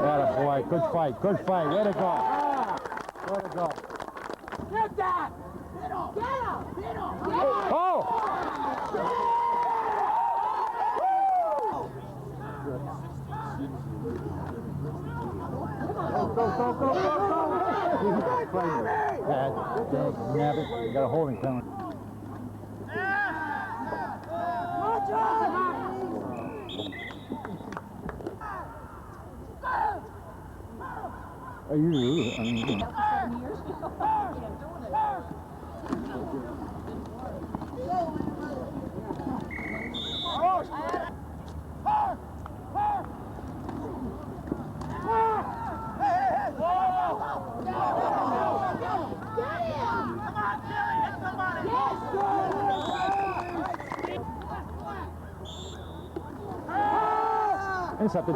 Atta boy. Good fight. Good fight. Way to go. Way to go. Get that! Hit him! Get him! Hit him! Oh! Go. Nab it. You got a holding penalty. Are you? I mean, Intercepted.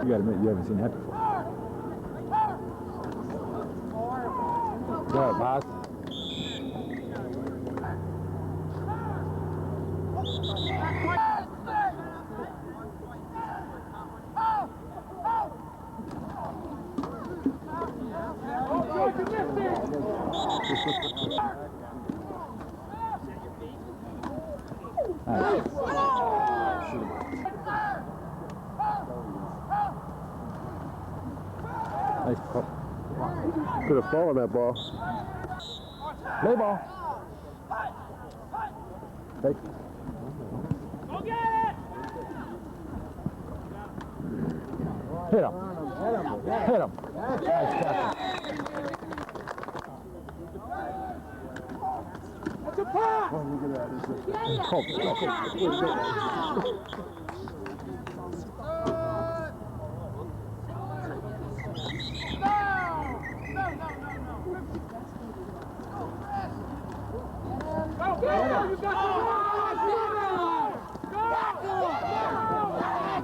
You gotta admit, you haven't seen that before. Go ahead, Boz. Nice pull. Could have fallen that ball. Play ball. Take. Go get it! Hit him. Hit him. Nice catch. That's a pass!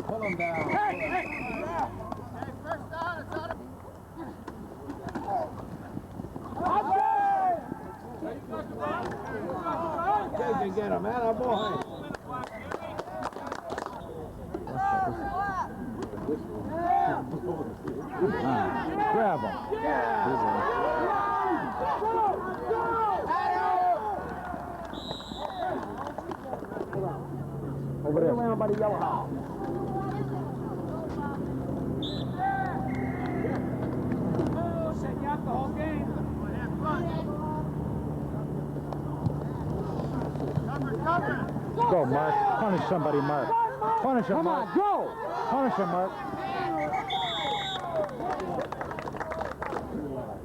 Pull him down. First down, it's out of... You can get him, man, oh boy. Grab him. Over there. Around by the yellow house. Set you up the whole game. Go, Mark. Punish somebody, Mark. Punish him, Mark. Come on, go! Punish him, Mark.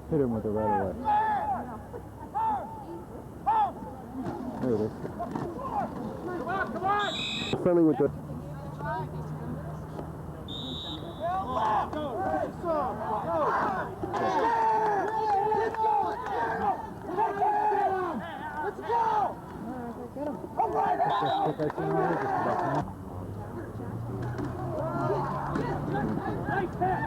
Hit him with the right away. There it is. Come on! Friendly with the... Let's go! All right! Nice pass!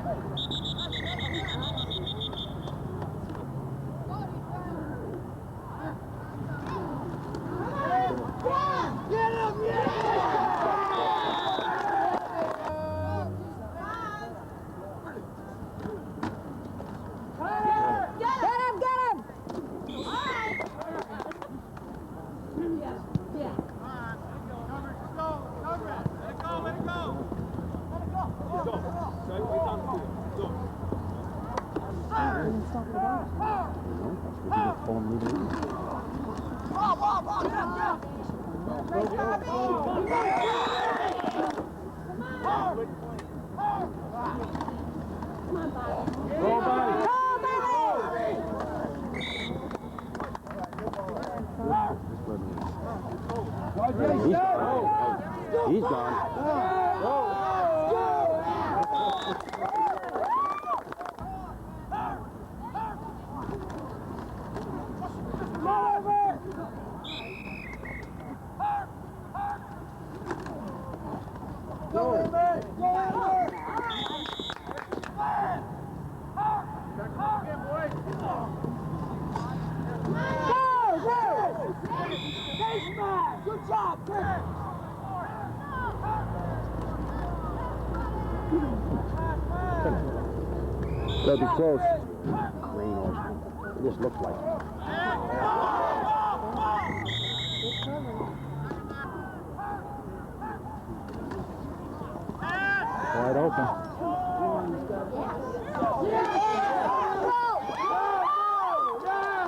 Get him! He's gone. Good job, Chris! That'd be close. Green or it just looks like it. Wide open.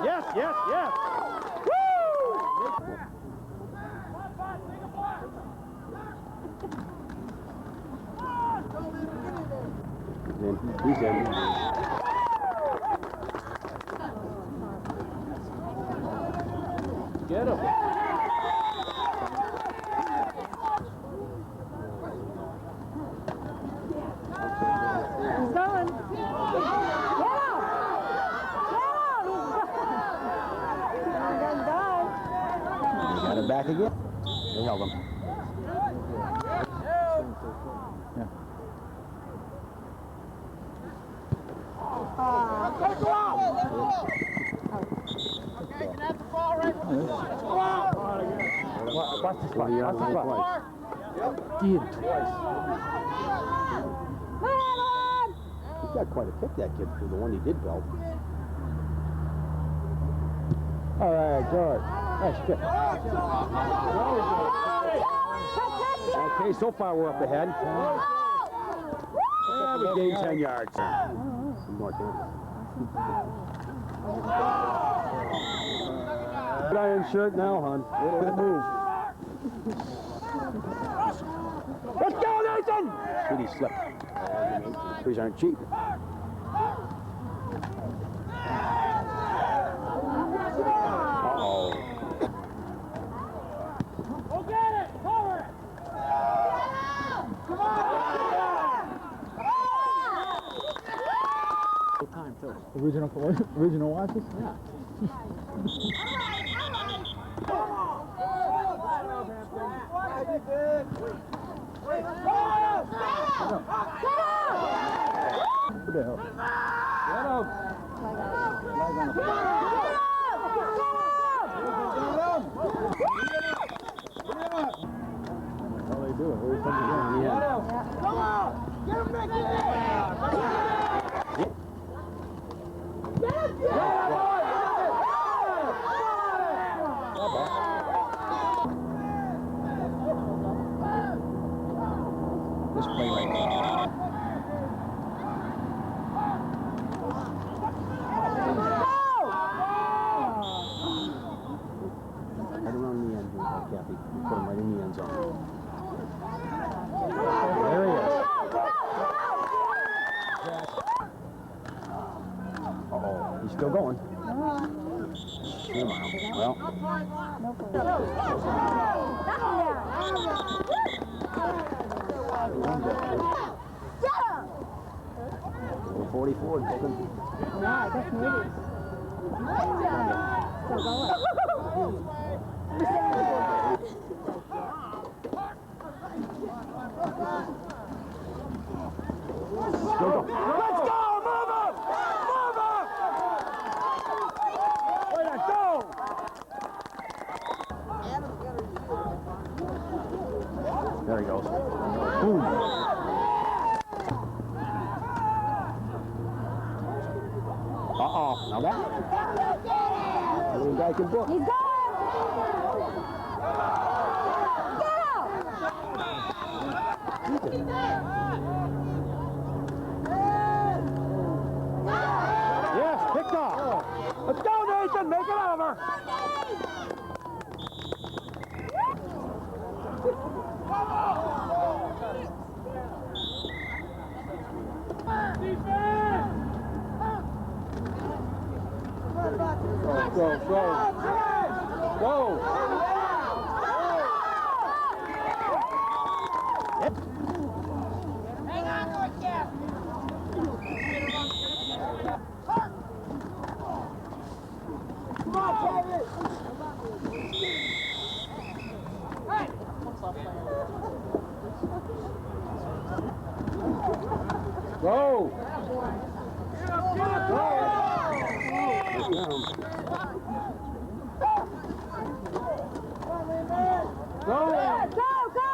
Yes, yes, yes. He's in. Get him. He's going. Get him! He got it back again. They held him. Watch this spot. Watch this spot. Did twice. He's got quite a kick, that kid, for the one he did belt. All right, George. Nice kick. Okay, so far we're up ahead. Yeah, we gained 10 yards. More Good iron shirt now, hon. Good move. Let's go, Nathan! Sweetie slipped. These aren't cheap. Uh-oh. Go get it! Forward! Come on! Time too. Original watches? Yeah. What the hell? That's all they do. Always comes again. Yeah. Come on! Get him, Mickey! This play right now. Right around the end zone, Kathy. You put him right in the end zone. There he is. Uh-oh, he's still going. Shoot him out. Well. 44, Golden. Yeah, that's movies. Still going. Still go. Let's go! Move him! Move him! Way to go! There he goes. Boom. Uh-oh. Now that little guy can book. He's going! Yes, picked off. Let's go, Nathan. Make it over. Go, go, go. Go. Hang on to it, Jeff! Come on, Travis! Hey! Go. Go. Go, go!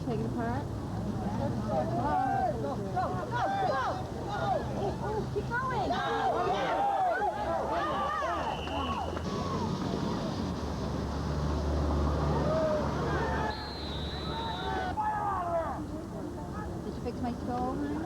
take it apart. Keep going. Did you fix my stove, honey?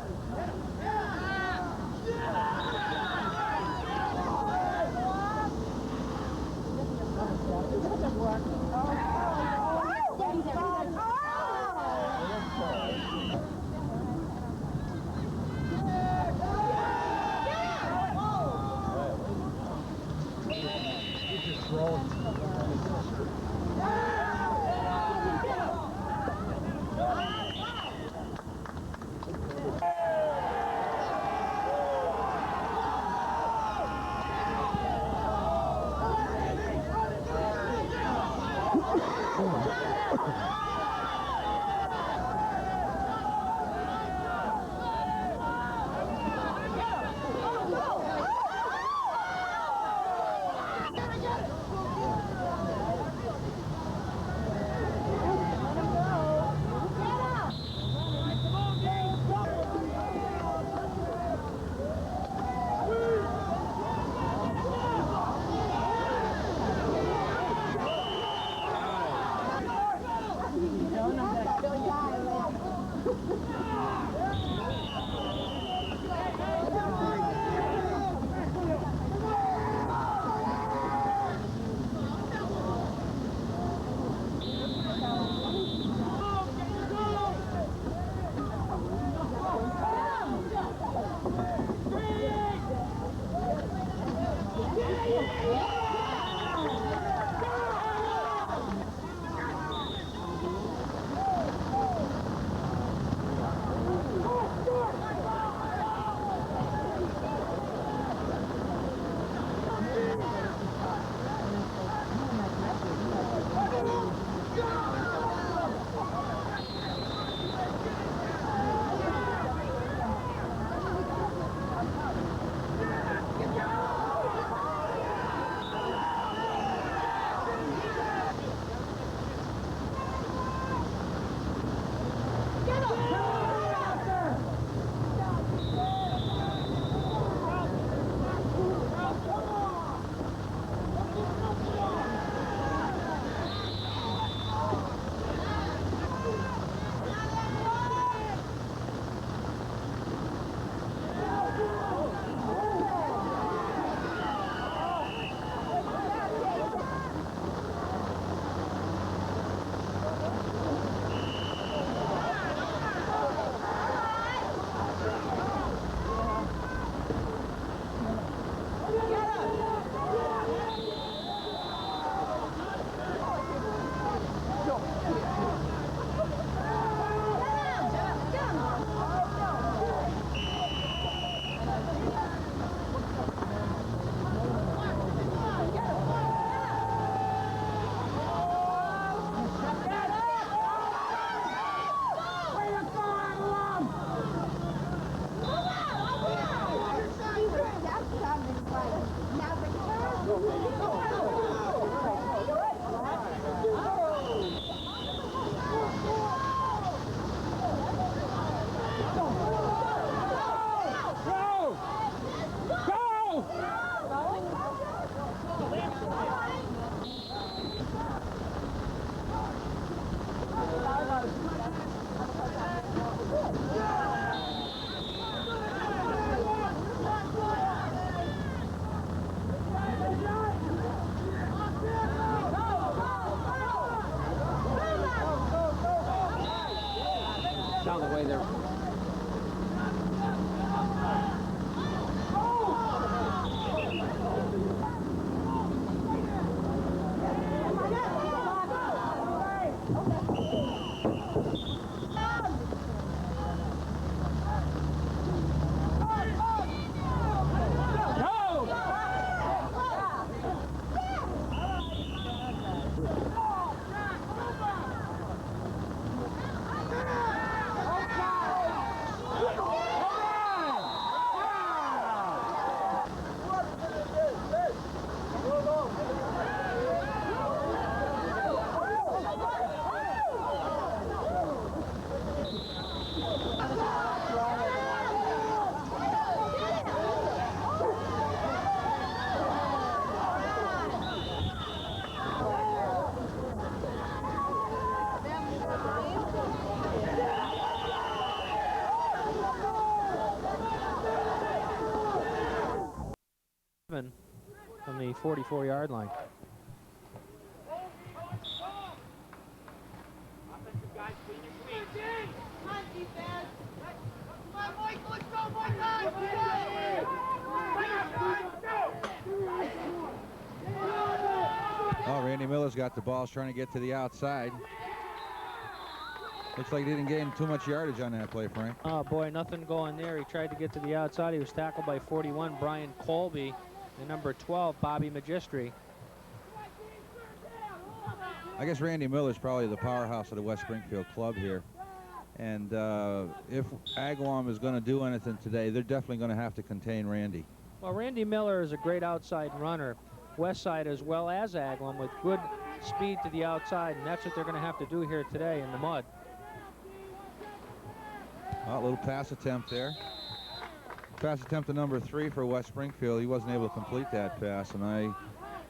Down the way there. Go! 44-yard line. Oh, Randy Miller's got the ball. He's trying to get to the outside. Looks like he didn't gain too much yardage on that play, Frank. Oh, boy, nothing going there. He tried to get to the outside. He was tackled by 41, Brian Colby, and number 12, Bobby Magistri. I guess Randy Miller's probably the powerhouse of the West Springfield club here. And if Agawam is going to do anything today, they're definitely going to have to contain Randy. Well, Randy Miller is a great outside runner, west side as well as Agawam, with good speed to the outside, and that's what they're going to have to do here today in the mud. A little pass attempt there. Pass attempt to number 3 for West Springfield. He wasn't able to complete that pass, and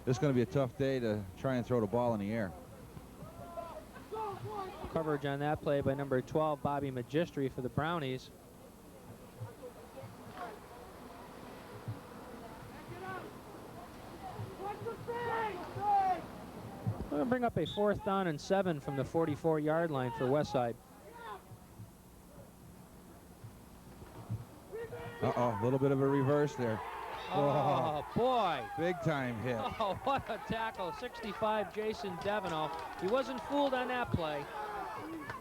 this is going to be a tough day to try and throw the ball in the air. Coverage on that play by number 12, Bobby Magistri for the Brownies. We're going to bring up a 4th down and 7 from the 44-yard line for Westside. Uh-oh, a little bit of a reverse there. Oh, boy. Big time hit. Oh, what a tackle. 65, Jason Devino. He wasn't fooled on that play.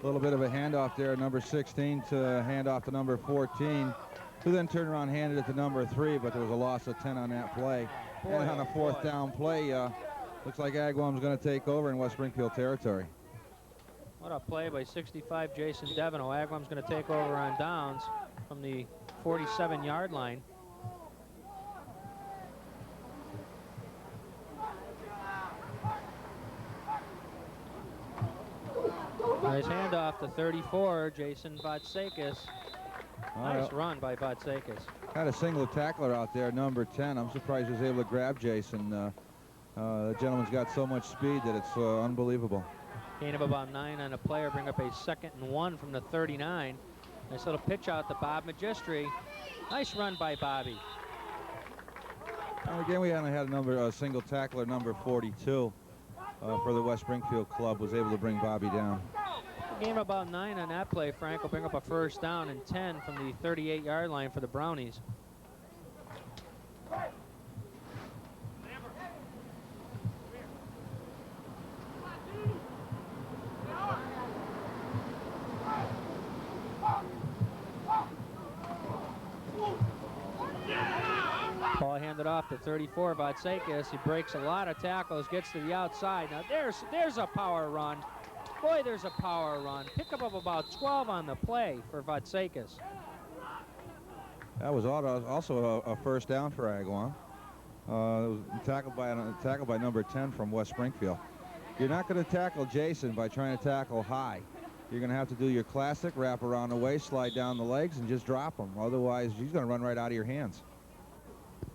A little bit of a handoff there, number 16 to hand off to number 14, who then turned around and handed it to number 3, but there was a loss of 10 on that play. Boy, and on a 4th down play, looks like Agawam's going to take over in West Springfield territory. What a play by 65, Jason Devino. Agawam's going to take over on downs from the 47-yard line. Nice handoff to 34, Jason Vatsekis. Nice run by Vatsekis. Had a single tackler out there, number 10. I'm surprised he was able to grab Jason. The gentleman's got so much speed that it's unbelievable. Gain of about 9 on a player, bring up a 2nd and 1 from the 39. Nice little pitch out to Bob Magistri. Nice run by Bobby. And again, we only had a single tackler, number 42, for the West Springfield club, was able to bring Bobby down. Gain of about 9 on that play. Frank will bring up a 1st down and 10 from the 38-yard line for the Brownies. Ball handed off to 34, Vatsekis. He breaks a lot of tackles, gets to the outside. Now there's a power run. Boy, there's a power run. Pickup of about 12 on the play for Vatsekis. That was also a 1st down for Agawam. It was tackled by number 10 from West Springfield. You're not going to tackle Jason by trying to tackle high. You're going to have to do your classic wrap around the waist, slide down the legs, and just drop him. Otherwise, he's going to run right out of your hands.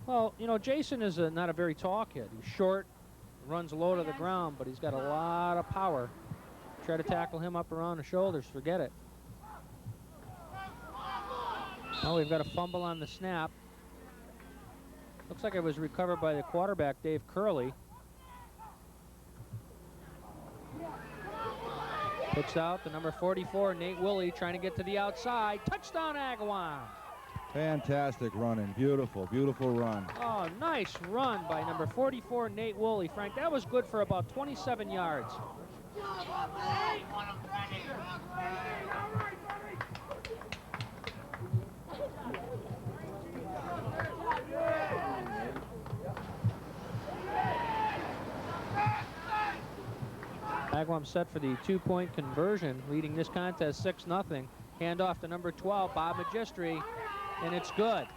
Well, you know, Jason is not a very tall kid. He's short, runs low to the ground, but he's got a lot of power. Try to tackle him up around the shoulders, forget it. Oh, we've got a fumble on the snap. Looks like it was recovered by the quarterback, Dave Curley. Pitched out to number 44, Nate Woolley, trying to get to the outside. Touchdown, Agawam. Fantastic running. Beautiful, beautiful run. Oh, nice run by number 44, Nate Woolley. Frank, that was good for about 27 yards. Agawam set for the 2-point conversion, leading this contest 6-0. Handoff to number 12, Bob Magistri, and it's good.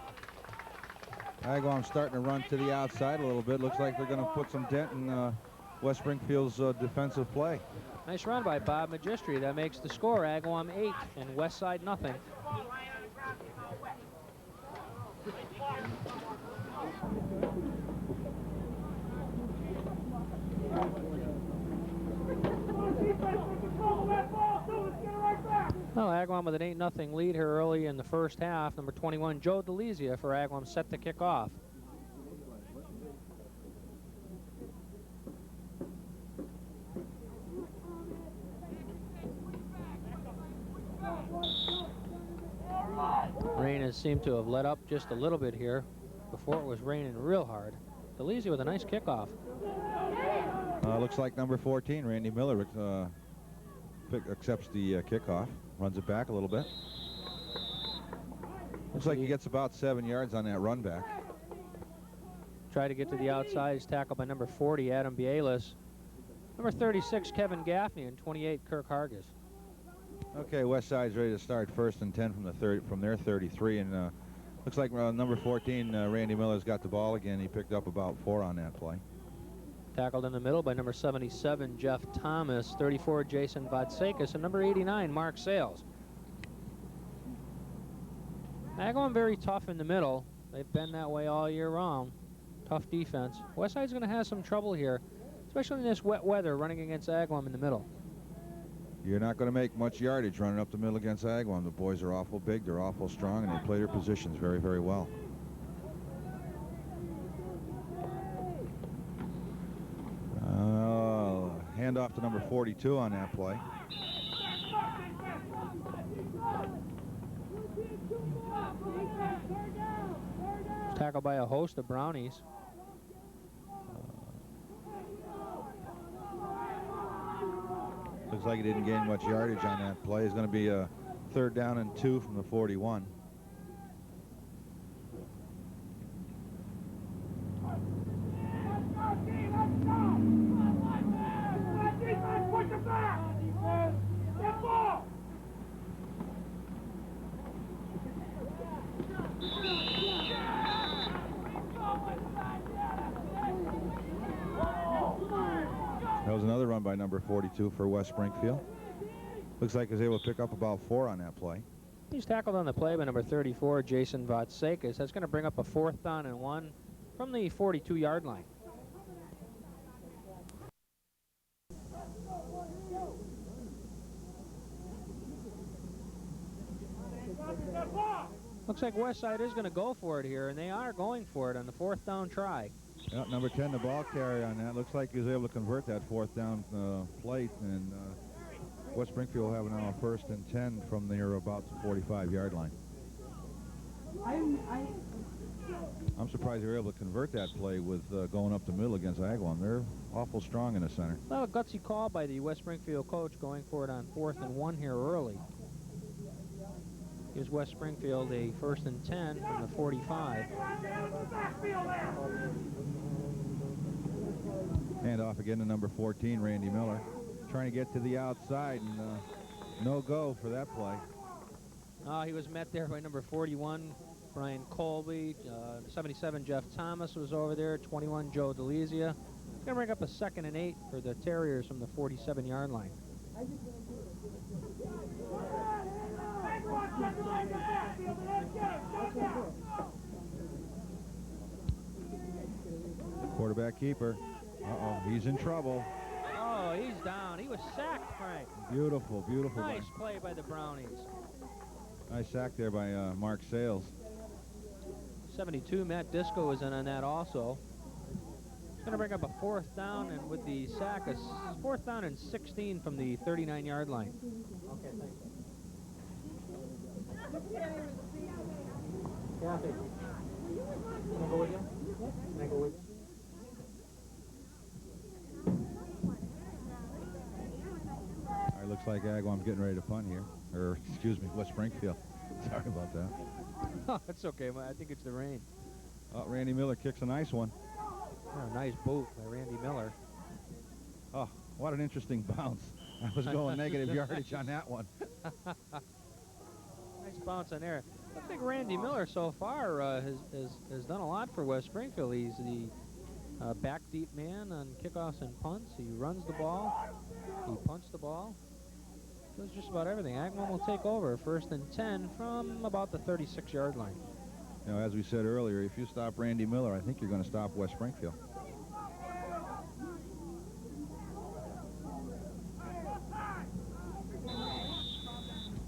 Agawam starting to run to the outside a little bit. Looks like they're going to put some dent in West Springfield's defensive play. Nice run by Bob Magistri. That makes the score Agawam 8 and Westside nothing. Well, Agawam with an 8-0 lead here early in the first half. Number 21, Joe DeLizia for Agawam set to kick off. seem to have let up just a little bit here before it was raining real hard. Delizia with a nice kickoff. Looks like number 14, Randy Miller, accepts the kickoff, runs it back a little bit. Looks like he gets about 7 yards on that run back. Try to get to the outside. He's tackled by number 40, Adam Bielis. Number 36, Kevin Gaffney, and 28, Kirk Hargis. Okay, West Side's ready to start 1st and 10 from their 33, and looks like number 14, Randy Miller's got the ball again. He picked up about 4 on that play. Tackled in the middle by number 77, Jeff Thomas, 34, Jason Vatsekis, and number 89, Mark Sales. Agawam very tough in the middle. They've been that way all year round. Tough defense. Westside's going to have some trouble here, especially in this wet weather, running against Agawam in the middle. You're not going to make much yardage running up the middle against Agawam. The boys are awful big, they're awful strong, and they play their positions very, very well. Hand off to number 42 on that play. Tackled by a host of Brownies. Looks like he didn't gain much yardage on that play. It's going to be a 3rd down and 2 from the 41. That was another run by number 42 for West Springfield. Looks like he was able to pick up about 4 on that play. He's tackled on the play by number 34, Jason Vatsekis. That's going to bring up a 4th down and 1 from the 42-yard line. Looks like Westside is going to go for it here, and they are going for it on the 4th down try. Yeah, number 10, the ball carrier on that. Looks like he was able to convert that 4th down plate, and West Springfield will have now a 1st and 10 from their about the 45-yard line. I'm surprised they were able to convert that play with going up the middle against Agawam. They're awful strong in the center. Well, a gutsy call by the West Springfield coach going for it on 4th and 1 here early. Gives West Springfield a 1st and 10 from the 45. Hand off again to number 14, Randy Miller. Trying to get to the outside, and no go for that play. He was met there by number 41, Brian Colby. 77, Jeff Thomas was over there. 21, Joe Delizia. Going to bring up a 2nd and 8 for the Terriers from the 47-yard line. Quarterback keeper. Uh-oh, he's in trouble. Oh, he's down. He was sacked, Frank. Beautiful, beautiful. Nice play by the Brownies. Nice sack there by Mark Sales. 72, Matt Disco was in on that also. He's going to bring up a 4th down, and with the sack, a 4th down and 16 from the 39-yard line. Okay, thanks. Kathy, can I go with you? Can I go with you? All right, looks like Agawam's getting ready to punt here. Or, excuse me, West Springfield. Sorry about that. Oh, that's okay. I think it's the rain. Oh, Randy Miller kicks a nice one. Oh, nice boot by Randy Miller. Oh, what an interesting bounce. I was going negative yardage on that one. Nice bounce on there. I think Randy Miller so far has done a lot for West Springfield. He's the back deep man on kickoffs and punts. He runs the ball. He punts the ball. Does just about everything. Agawam will take over 1st and 10 from about the 36-yard line. You know, as we said earlier, if you stop Randy Miller, I think you're going to stop West Springfield.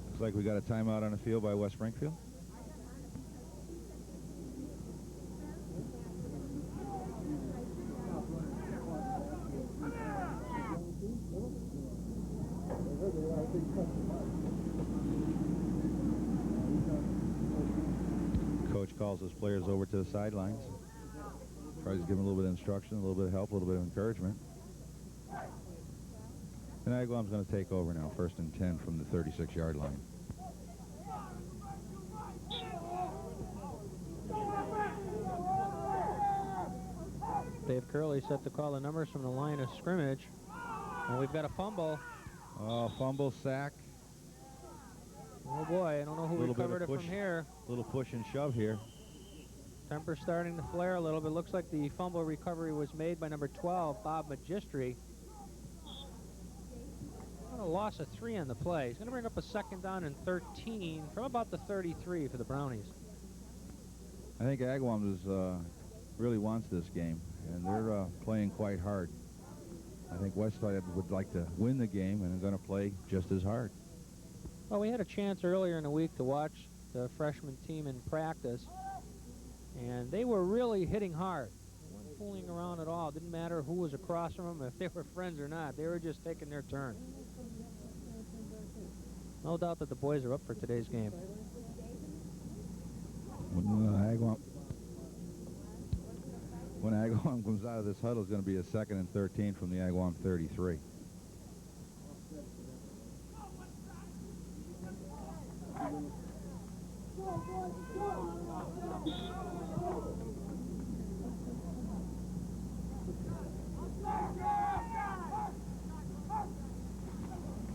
Looks like we got a timeout on the field by West Springfield. calls his players over to the sidelines. Tries to give them a little bit of instruction, a little bit of help, a little bit of encouragement. And Agawam's going to take over now, 1st and 10 from the 36-yard line. Dave Curley set to call the numbers from the line of scrimmage. And we've got a fumble. Oh, fumble, sack. Oh boy, I don't know who recovered it from here. A little push and shove here. Temper starting to flare a little bit. Looks like the fumble recovery was made by number 12, Bob Magistri. A loss of 3 on the play. He's going to bring up a 2nd down and 13 from about the 33 for the Brownies. I think Agawam really wants this game, and they're playing quite hard. I think Westside would like to win the game, and they're going to play just as hard. Well, we had a chance earlier in the week to watch the freshman team in practice, and they were really hitting hard. They weren't fooling around at all. It didn't matter who was across from them, if they were friends or not. They were just taking their turn. No doubt that the boys are up for today's game. When Agawam comes out of this huddle, it's going to be a 2nd and 13 from the Agawam 33.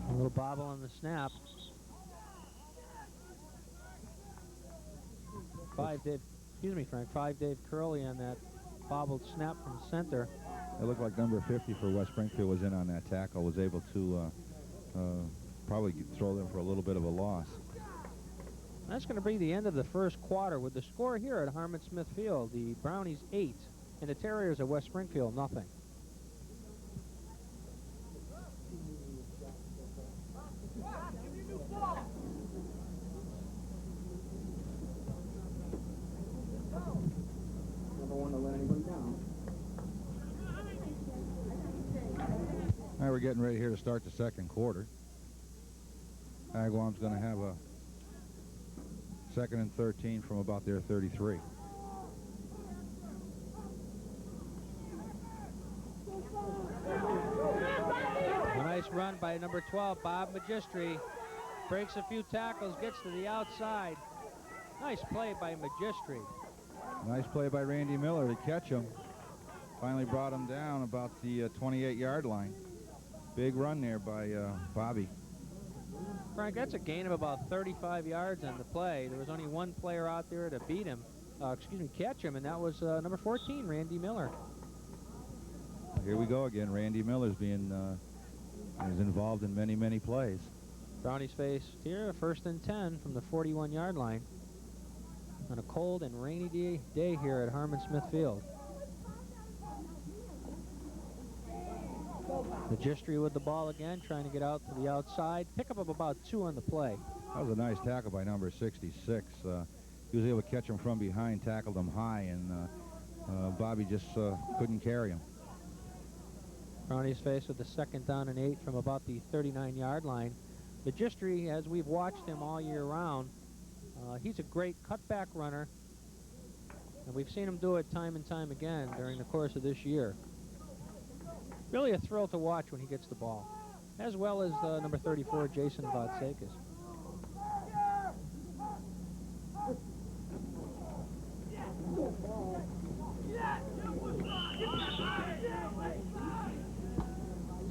A little bobble on the snap. 5 Dave Curley on that bobbled snap from center. It looked like number 50 for West Springfield was in on that tackle, was able to probably throw them for a little bit of a loss. That's going to be the end of the first quarter with the score here at Harmon Smith Field. The Brownies 8 and the Terriers of West Springfield nothing. All right, we're getting ready here to start the 2nd quarter. Agawam's going to have a 2nd and 13 from about their 33. A nice run by number 12, Bob Magistri. Breaks a few tackles, gets to the outside. Nice play by Magistri. Nice play by Randy Miller to catch him. Finally brought him down about the 28-yard line. Big run there by Bobby. Frank, that's a gain of about 35 yards on the play. There was only one player out there to beat him, catch him, and that was number 14, Randy Miller. Here we go again. Randy Miller's being is involved in many, many plays. Brownies face here, 1st and 10 from the 41-yard line on a cold and rainy day here at Harmon Smith Field. Magistri with the ball again, trying to get out to the outside. Pickup of about 2 on the play. That was a nice tackle by number 66. He was able to catch him from behind, tackled him high, and Bobby just couldn't carry him. Brownies faced with the 2nd down and 8 from about the 39-yard line. Magistri, as we've watched him all year round, he's a great cutback runner, and we've seen him do it time and time again during the course of this year. Really a thrill to watch when he gets the ball, as well as number 34, Jason Vatsekis.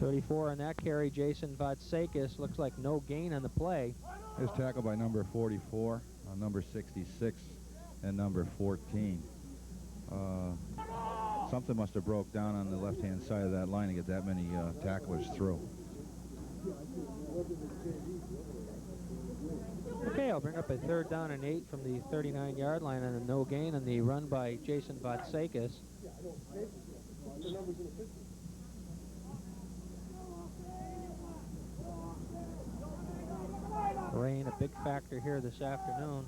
.34 on that carry, Jason Vatsekis. Looks like no gain on the play. His tackle by number 44, number 66, and number 14. Something must have broke down on the left-hand side of that line to get that many tacklers through. Okay, I'll bring up a 3rd down and 8 from the 39-yard line and a no gain on the run by Jason Vatsekis. Rain, a big factor here this afternoon.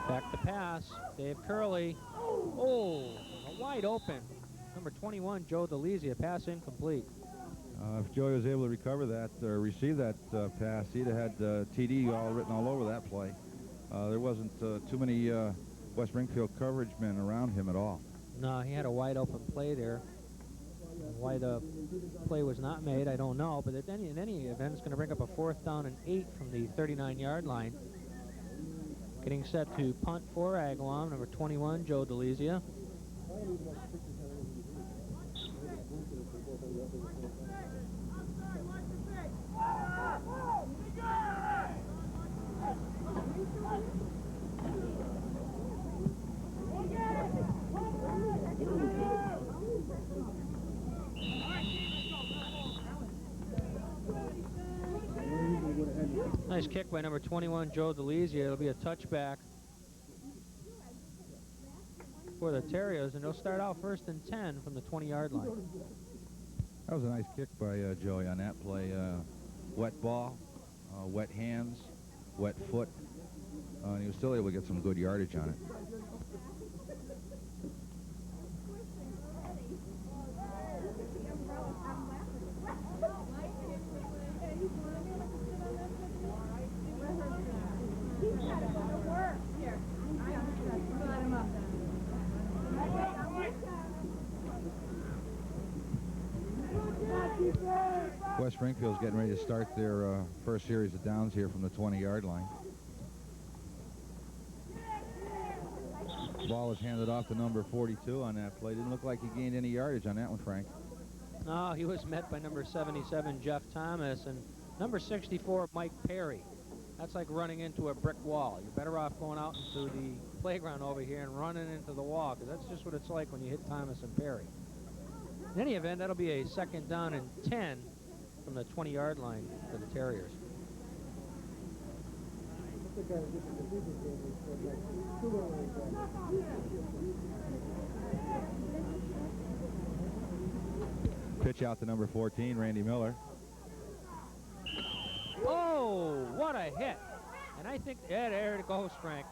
Back to pass, Dave Curley. Oh, wide open. Number 21, Joe DeLizia, pass incomplete. If Joey was able to recover that or receive that pass, he'd have had TD written all over that play. There wasn't too many West Springfield coverage men around him at all. No, he had a wide open play there. Why the play was not made, I don't know. But in any event, it's going to bring up a 4th down and 8 from the 39-yard line. Getting set to punt for Agawam, number 21, Joe DeLizia. Nice kick by number 21, Joe DeLizia. It'll be a touchback for the Terriers, and they'll start out 1st and 10 from the 20-yard line. That was a nice kick by Joey on that play. Wet ball, wet hands, wet foot, and he was still able to get some good yardage on it. West Springfield's getting ready to start their first series of downs here from the 20-yard line. Ball was handed off to number 42 on that play. Didn't look like he gained any yardage on that one, Frank. No, he was met by number 77, Jeff Thomas, and number 64, Mike Perry. That's like running into a brick wall. You're better off going out into the playground over here and running into the wall, because that's just what it's like when you hit Thomas and Perry. In any event, that'll be a 2nd down and 10 from the 20-yard line for the Terriers. Pitch out to number 14, Randy Miller. Oh, what a hit. And I think, yeah, there it goes, Frank.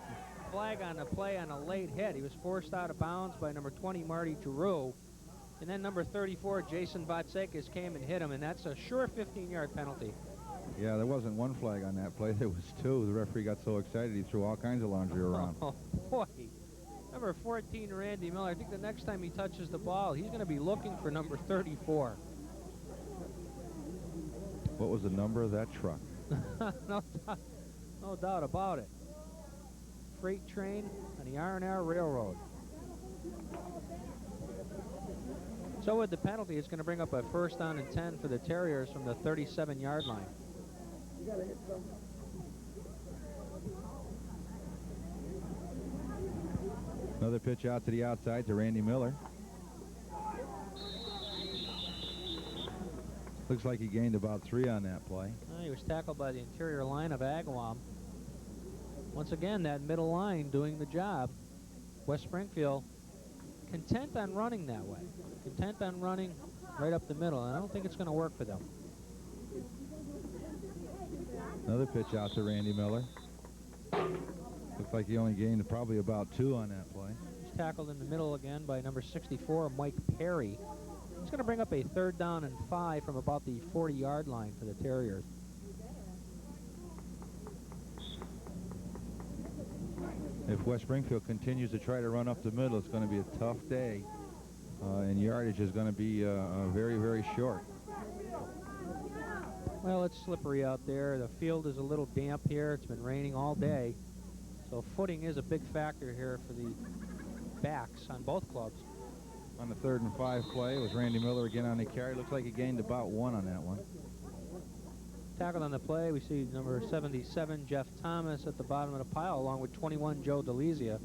Flag on the play on a late hit. He was forced out of bounds by number 20, Marty Giroux. And then number 34, Jason Vatsekis, came and hit him, and that's a sure 15-yard penalty. Yeah, there wasn't one flag on that play. There was 2. The referee got so excited he threw all kinds of laundry around. Oh, boy. Number 14, Randy Miller. I think the next time he touches the ball, he's going to be looking for number 34. What was the number of that truck? No doubt about it. Freight train on the R&R Railroad. So with the penalty, it's going to bring up a 1st down and 10 for the Terriers from the 37-yard line. Another pitch out to the outside to Randy Miller. Looks like he gained about 3 on that play. He was tackled by the interior line of Agawam. Once again, that middle line doing the job. West Springfield content on running that way. Content on running right up the middle, and I don't think it's going to work for them. Another pitch out to Randy Miller. Looks like he only gained probably about 2 on that play. He's tackled in the middle again by number 64, Mike Perry. It's going to bring up a 3rd down and 5 from about the 40-yard line for the Terriers. If West Springfield continues to try to run up the middle, it's going to be a tough day, and yardage is going to be very, very short. Well, it's slippery out there. The field is a little damp here. It's been raining all day, so footing is a big factor here for the backs on both clubs. On the 3rd and 5 play, it was Randy Miller again on the carry. Looks like he gained about 1 on that one. Tackled on the play, we see number 77, Jeff Thomas, at the bottom of the pile, along with 21, Joe DeLizia.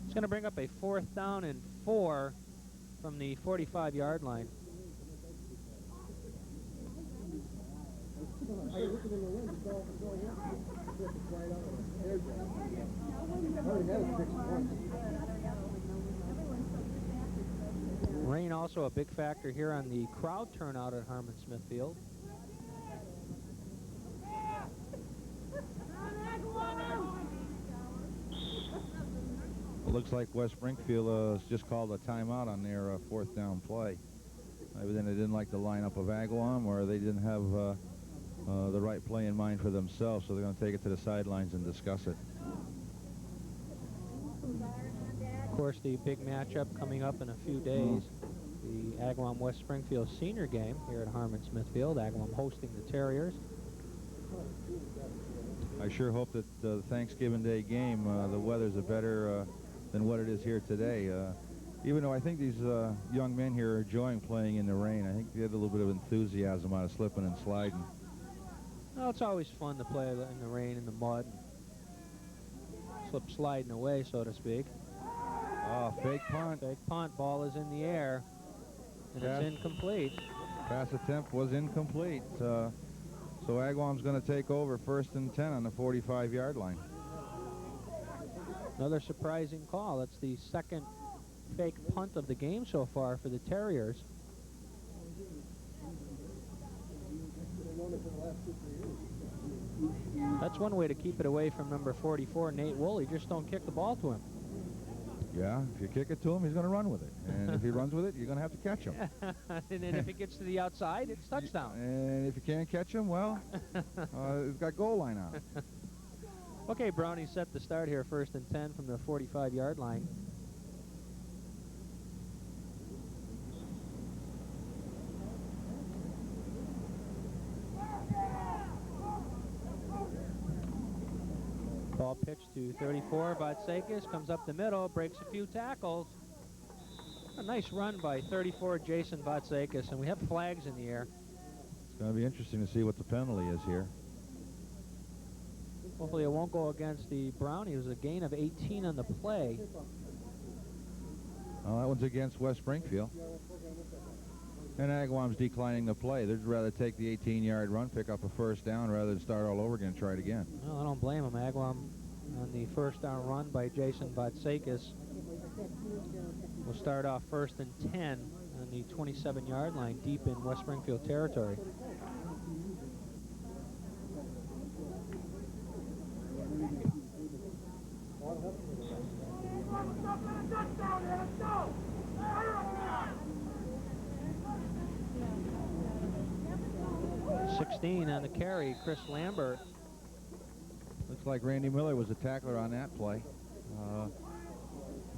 It's going to bring up a 4th down and 4 from the 45-yard line. Rain also a big factor here on the crowd turnout at Harmon Smith Field. It looks like West Springfield has just called a timeout on their 4th down play. Maybe then they didn't like the lineup of Agawam, or they didn't have the right play in mind for themselves, so they're going to take it to the sidelines and discuss it. Of course, the big matchup coming up in a few days, the Agawam West Springfield senior game here at Harmon Smith Field. Agawam hosting the Terriers. I sure hope that the Thanksgiving Day game, the weather's better than what it is here today. Even though I think these young men here are enjoying playing in the rain, I think they had a little bit of enthusiasm out of slipping and sliding. Well, it's always fun to play in the rain, in the mud. Slip sliding away, so to speak. Oh, fake punt. Fake punt. Ball is in the air, and it's incomplete. Pass attempt was incomplete. So Agawam's going to take over 1st and 10 on the 45-yard line. Another surprising call. That's the second fake punt of the game so far for the Terriers. That's one way to keep it away from number 44, Nate Woolley. Just don't kick the ball to him. Yeah, if you kick it to him, he's going to run with it. And if he runs with it, you're going to have to catch him. And then if it gets to the outside, it's touchdown. And if you can't catch him, well, it's got goal line on it. Okay, Brownies set to start here, 1st and 10 from the 45-yard line. Ball pitched to 34, Vatsekis comes up the middle, breaks a few tackles. A nice run by 34, Jason Vatsekis, and we have flags in the air. It's going to be interesting to see what the penalty is here. Hopefully it won't go against the Brownies. It was a gain of 18 on the play. Well, that one's against West Springfield. And Agawam's declining the play. They'd rather take the 18-yard run, pick up a 1st down, rather than start all over again and try it again. Well, I don't blame him. Agawam on the 1st down run by Jason Vatsekis will start off 1st and 10 on the 27-yard line, deep in West Springfield territory. On the carry, Chris Lambert. Looks like Randy Miller was a tackler on that play. Looks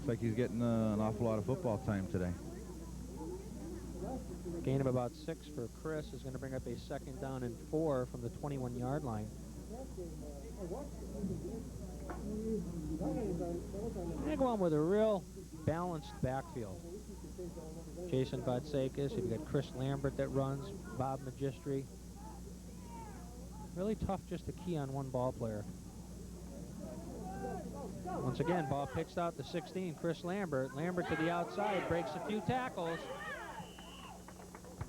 like he's getting an awful lot of football time today. Gain of about 6 for Chris is going to bring up a 2nd down and 4 from the 21-yard line. Agawam with a real balanced backfield. Jason Vatsekis, you've got Chris Lambert that runs, Bob Magistri. Really tough just to key on one ball player. Once again, ball pitched out to 16, Chris Lambert. Lambert to the outside, breaks a few tackles.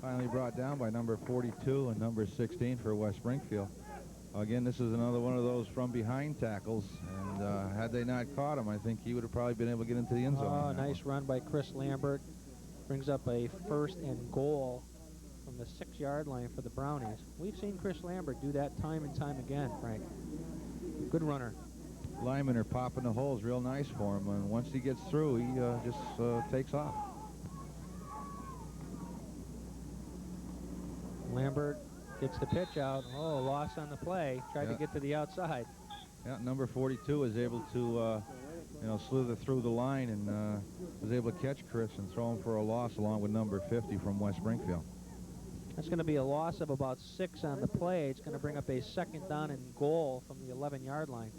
Finally brought down by number 42 and number 16 for West Springfield. Again, this is another one of those from behind tackles, and had they not caught him, I think he would have probably been able to get into the end zone. Oh, nice run by Chris Lambert. Brings up a 1st and goal from the 6-yard line for the Brownies. We've seen Chris Lambert do that time and time again, Frank. Good runner. Linemen are popping the holes real nice for him, and once he gets through, he just takes off. Lambert gets the pitch out. Oh, loss on the play. Tried to get to the outside. Yeah, number 42 is able to slither through the line and was able to catch Chris and throw him for a loss along with number 50 from West Springfield. That's going to be a loss of about 6 on the play. It's going to bring up a 2nd down and goal from the 11-yard line.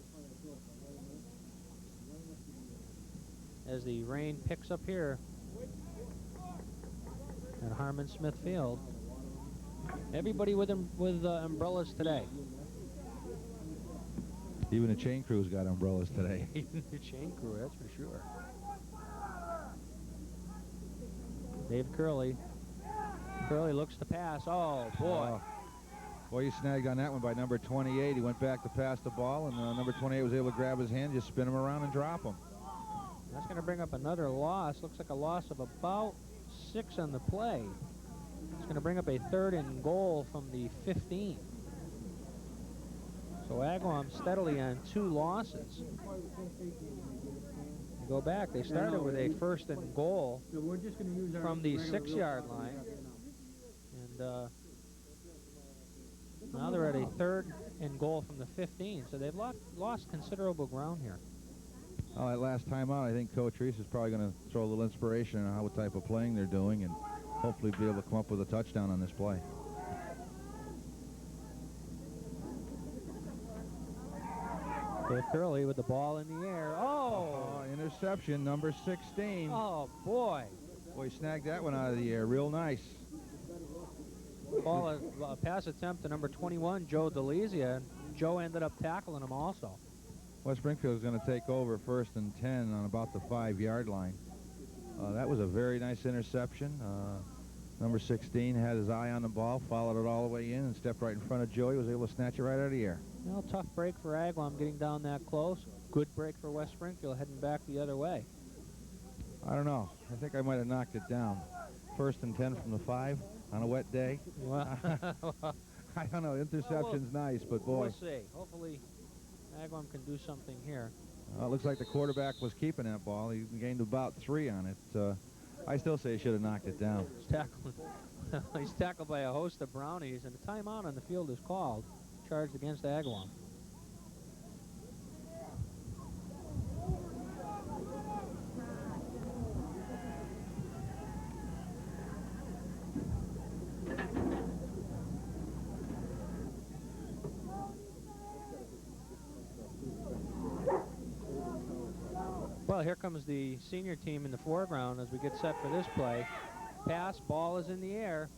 As the rain picks up here at Harmon Smith Field. Everybody with umbrellas today. Even the chain crew's got umbrellas today. Even the chain crew, that's for sure. Dave Curley. Curley looks to pass. Oh, boy. Boy, he snagged on that one by number 28. He went back to pass the ball, and number 28 was able to grab his hand, just spin him around and drop him. That's going to bring up another loss. Looks like a loss of about 6 on the play. It's going to bring up a 3rd and goal from the 15. So Agawam steadily on 2 losses. Go back. They started with a 1st and goal from the 6-yard line. and now they're at a 3rd and goal from the 15, so they've lost considerable ground here. Well, that last time out, I think Coach Reese is probably going to throw a little inspiration on what type of playing they're doing and hopefully be able to come up with a touchdown on this play. Dave Curley with the ball in the air. Oh! Interception, number 16. Oh, boy. Boy, snagged that one out of the air. Real nice. Ball, a pass attempt to number 21, Joe DeLizia. Joe ended up tackling him also. West Springfield is going to take over 1st and 10 on about the 5-yard line. That was a very nice interception. Number 16 had his eye on the ball, followed it all the way in, and stepped right in front of Joey. Was able to snatch it right out of the air. Well, tough break for Agawam getting down that close. Good break for West Springfield heading back the other way. I don't know. I think I might have knocked it down. 1st and 10 from the 5 on a wet day. Well, I don't know. Interception's nice, but boy. We'll see. Hopefully, Agawam can do something here. It looks like the quarterback was keeping that ball. He gained about 3 on it. I still say he should have knocked it down. He's tackled by a host of Brownies, and a timeout on the field is called. Charged against Agawam. Well, here comes the senior team in the foreground as we get set for this play. Pass, ball is in the air.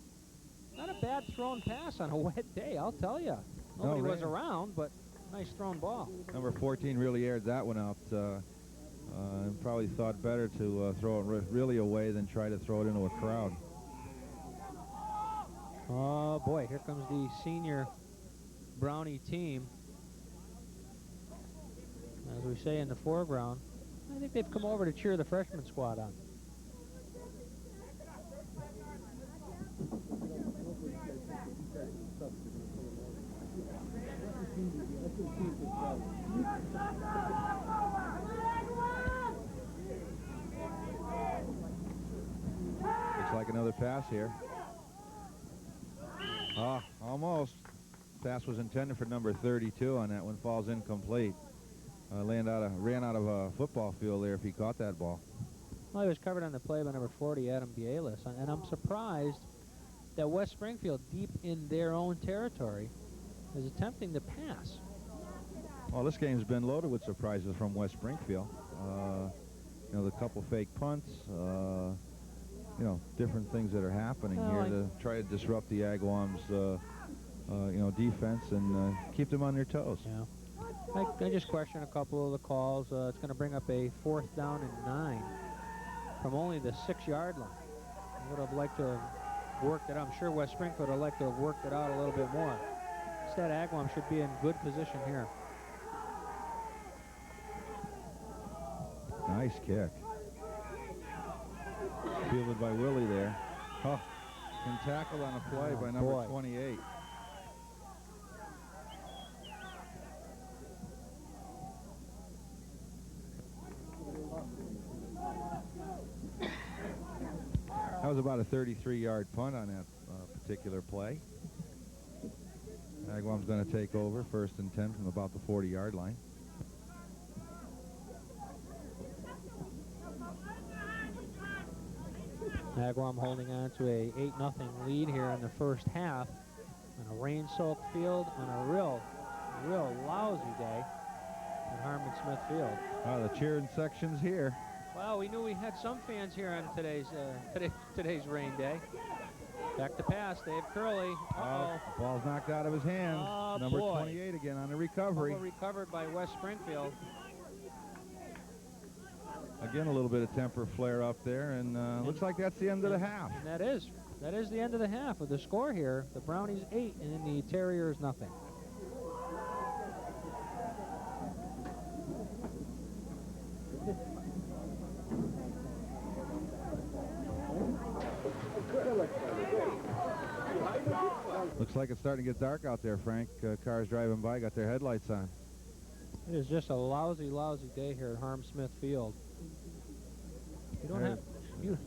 Not a bad thrown pass on a wet day, I'll tell you. Nobody was around, but nice thrown ball. Number 14 really aired that one out. And probably thought better to throw it really away than try to throw it into a crowd. Oh, boy, here comes the senior Brownie team. As we say in the foreground, I think they've come over to cheer the freshman squad on. Looks like another pass here. Almost. Pass was intended for number 32 on that one. Falls incomplete. Ran out of a football field there if he caught that ball. Well, he was covered on the play by number 40, Adam Bielis. And I'm surprised that West Springfield, deep in their own territory, is attempting to pass. Well, this game's been loaded with surprises from West Springfield. You know, the couple fake punts, you know, different things that are happening here to try to disrupt the Agawam's, you know, defense and keep them on their toes. Yeah. I just question a couple of the calls. It's going to bring up a 4th down and 9 from only the 6-yard line. I would have liked to have worked it out. I'm sure West Springfield would have liked to have worked it out a little bit more. Instead, Agawam should be in good position here. Nice kick. Fielded by Willie there. Oh, and tackled on a play by number 28. That was about a 33-yard punt on that particular play. Agawam's going to take over 1st and 10 from about the 40-yard line. Agawam holding on to a 8-0 lead here in the first half on a rain-soaked field on a real lousy day at Harmon Smith Field. Oh, the cheering section's here. Well, we knew we had some fans here on today's rain day. Back to pass, Dave Curley. The ball's knocked out of his hands. Number 28 again on the recovery. Recovered by West Springfield. Again, a little bit of temper flare up there, and looks like that's the end of the half. And that is the end of the half with the score here. The Brownies 8 and the Terriers nothing. Looks like it's starting to get dark out there, Frank. Cars driving by got their headlights on. It is just a lousy day here at Harm Smith Field. You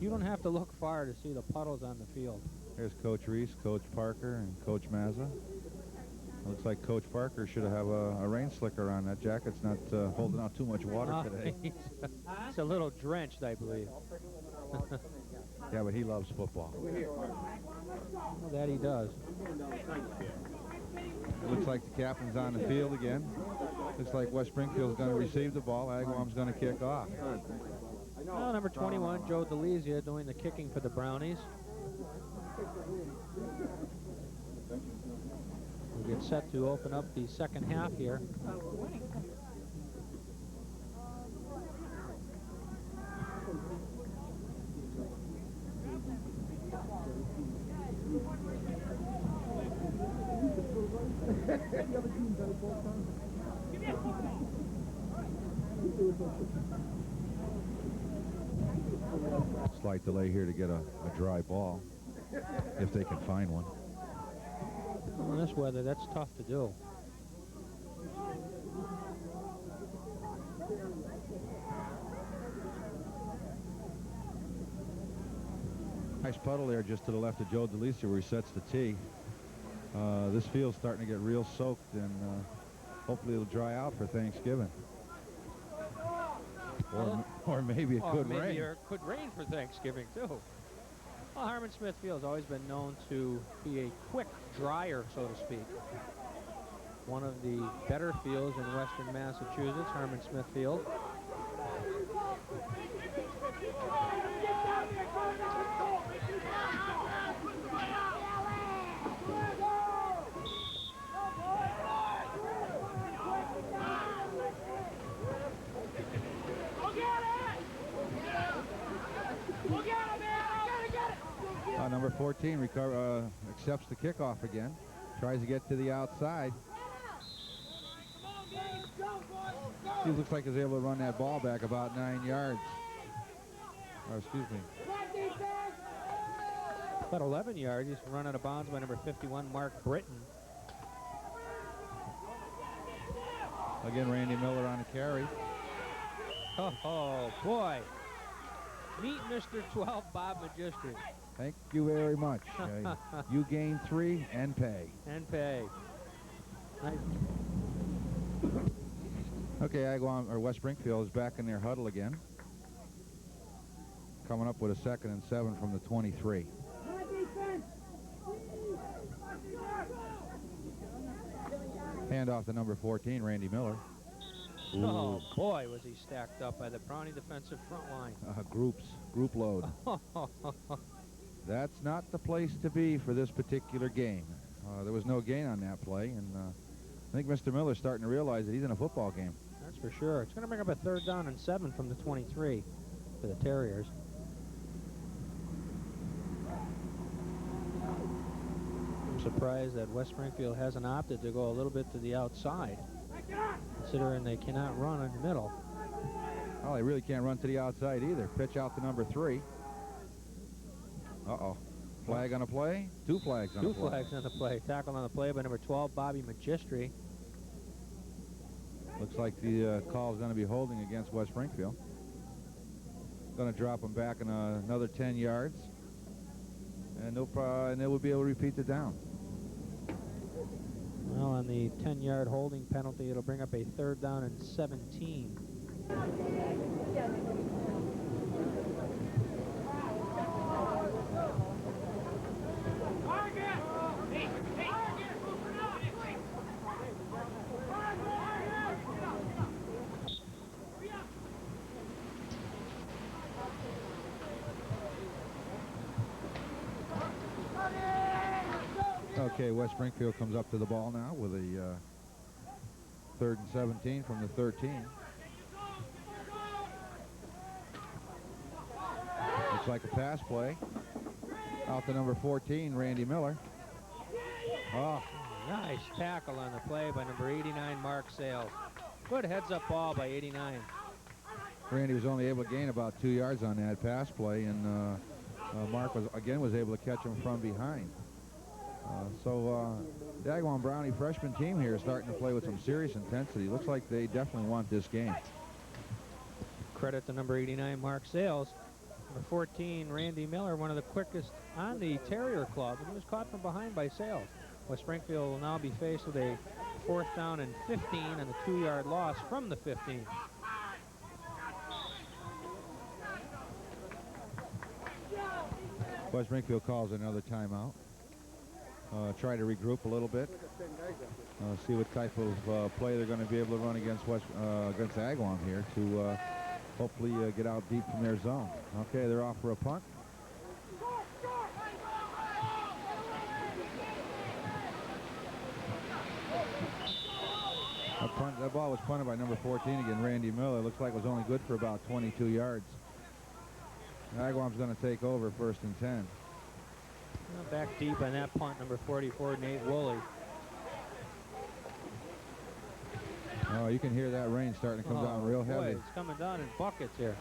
don't have to look far to see the puddles on the field. Here's Coach Reese, Coach Parker, and Coach Mazza. Looks like Coach Parker should have a rain slicker on. That jacket's not holding out too much water today. It's a little drenched, I believe. Yeah, but he loves football. Well, that he does. It looks like the captain's on the field again. Looks like West Springfield's going to receive the ball. Agawam's going to kick off. Well, number 21, Joe DeLizia, doing the kicking for the Brownies. We get set to open up the second half here. Slight delay here to get a dry ball, if they can find one. In this weather, that's tough to do. Nice puddle there just to the left of Joe DeLisa where he sets the tee. This field's starting to get real soaked, and hopefully it'll dry out for Thanksgiving. Or maybe it could rain. Maybe it could rain for Thanksgiving, too. Well, Harmon Smith Field has always been known to be a quick dryer, so to speak. One of the better fields in western Massachusetts, Harmon Smith Field. Number 14 accepts the kickoff again. Tries to get to the outside. He looks like he's able to run that ball back about 9 yards. Or excuse me. About 11 yards. He's run out of bounds by number 51, Mark Britton. Again, Randy Miller on the carry. Oh, boy. Meet Mr. 12, Bob Magistri. Thank you very much. You gain 3 and pay. And pay. Nice. Okay, Agawam, or West Springfield is back in their huddle again. Coming up with a 2nd and 7 from the 23. Hand off to number 14, Randy Miller. Ooh. Oh, boy, was he stacked up by the Brownie defensive front line. Group load. That's not the place to be for this particular game. There was no gain on that play, and I think Mr. Miller's starting to realize that he's in a football game. That's for sure. It's going to bring up a 3rd down and 7 from the 23 for the Terriers. I'm surprised that West Springfield hasn't opted to go a little bit to the outside, considering they cannot run in the middle. Well, they really can't run to the outside either. Pitch out to number 3. Uh-oh. Flag on a play? 2 flags on the play. 2 flags on the play. Tackle on the play by number 12, Bobby Magistri. Looks like the call is going to be holding against West Springfield. Going to drop them back in another 10 yards. And they will be able to repeat the down. Well, on the 10-yard holding penalty, it'll bring up a 3rd down and 17. Okay, West Springfield comes up to the ball now with a 3rd and 17 from the 13. Looks like a pass play. Out to number 14, Randy Miller. Oh, nice tackle on the play by number 89, Mark Sales. Good heads-up ball by 89. Randy was only able to gain about 2 yards on that pass play, and Mark was able to catch him from behind. So the Agawam Brownie freshman team here is starting to play with some serious intensity. Looks like they definitely want this game. Credit to number 89, Mark Sales. Number 14, Randy Miller, one of the quickest on the Terrier Club, and he was caught from behind by Sales. West Springfield will now be faced with a 4th down and 15 and a 2-yard loss from the 15. West Springfield calls another timeout. Try to regroup a little bit. See what type of play they're going to be able to run against Agawam here to hopefully get out deep from their zone. Okay, they're off for a punt. That ball was punted by number 14 again, Randy Miller. Looks like it was only good for about 22 yards. Agawam's going to take over 1st and 10. Back deep on that punt, number 44, Nate Woolley. Oh, you can hear that rain starting to come down real heavy. It's coming down in buckets here.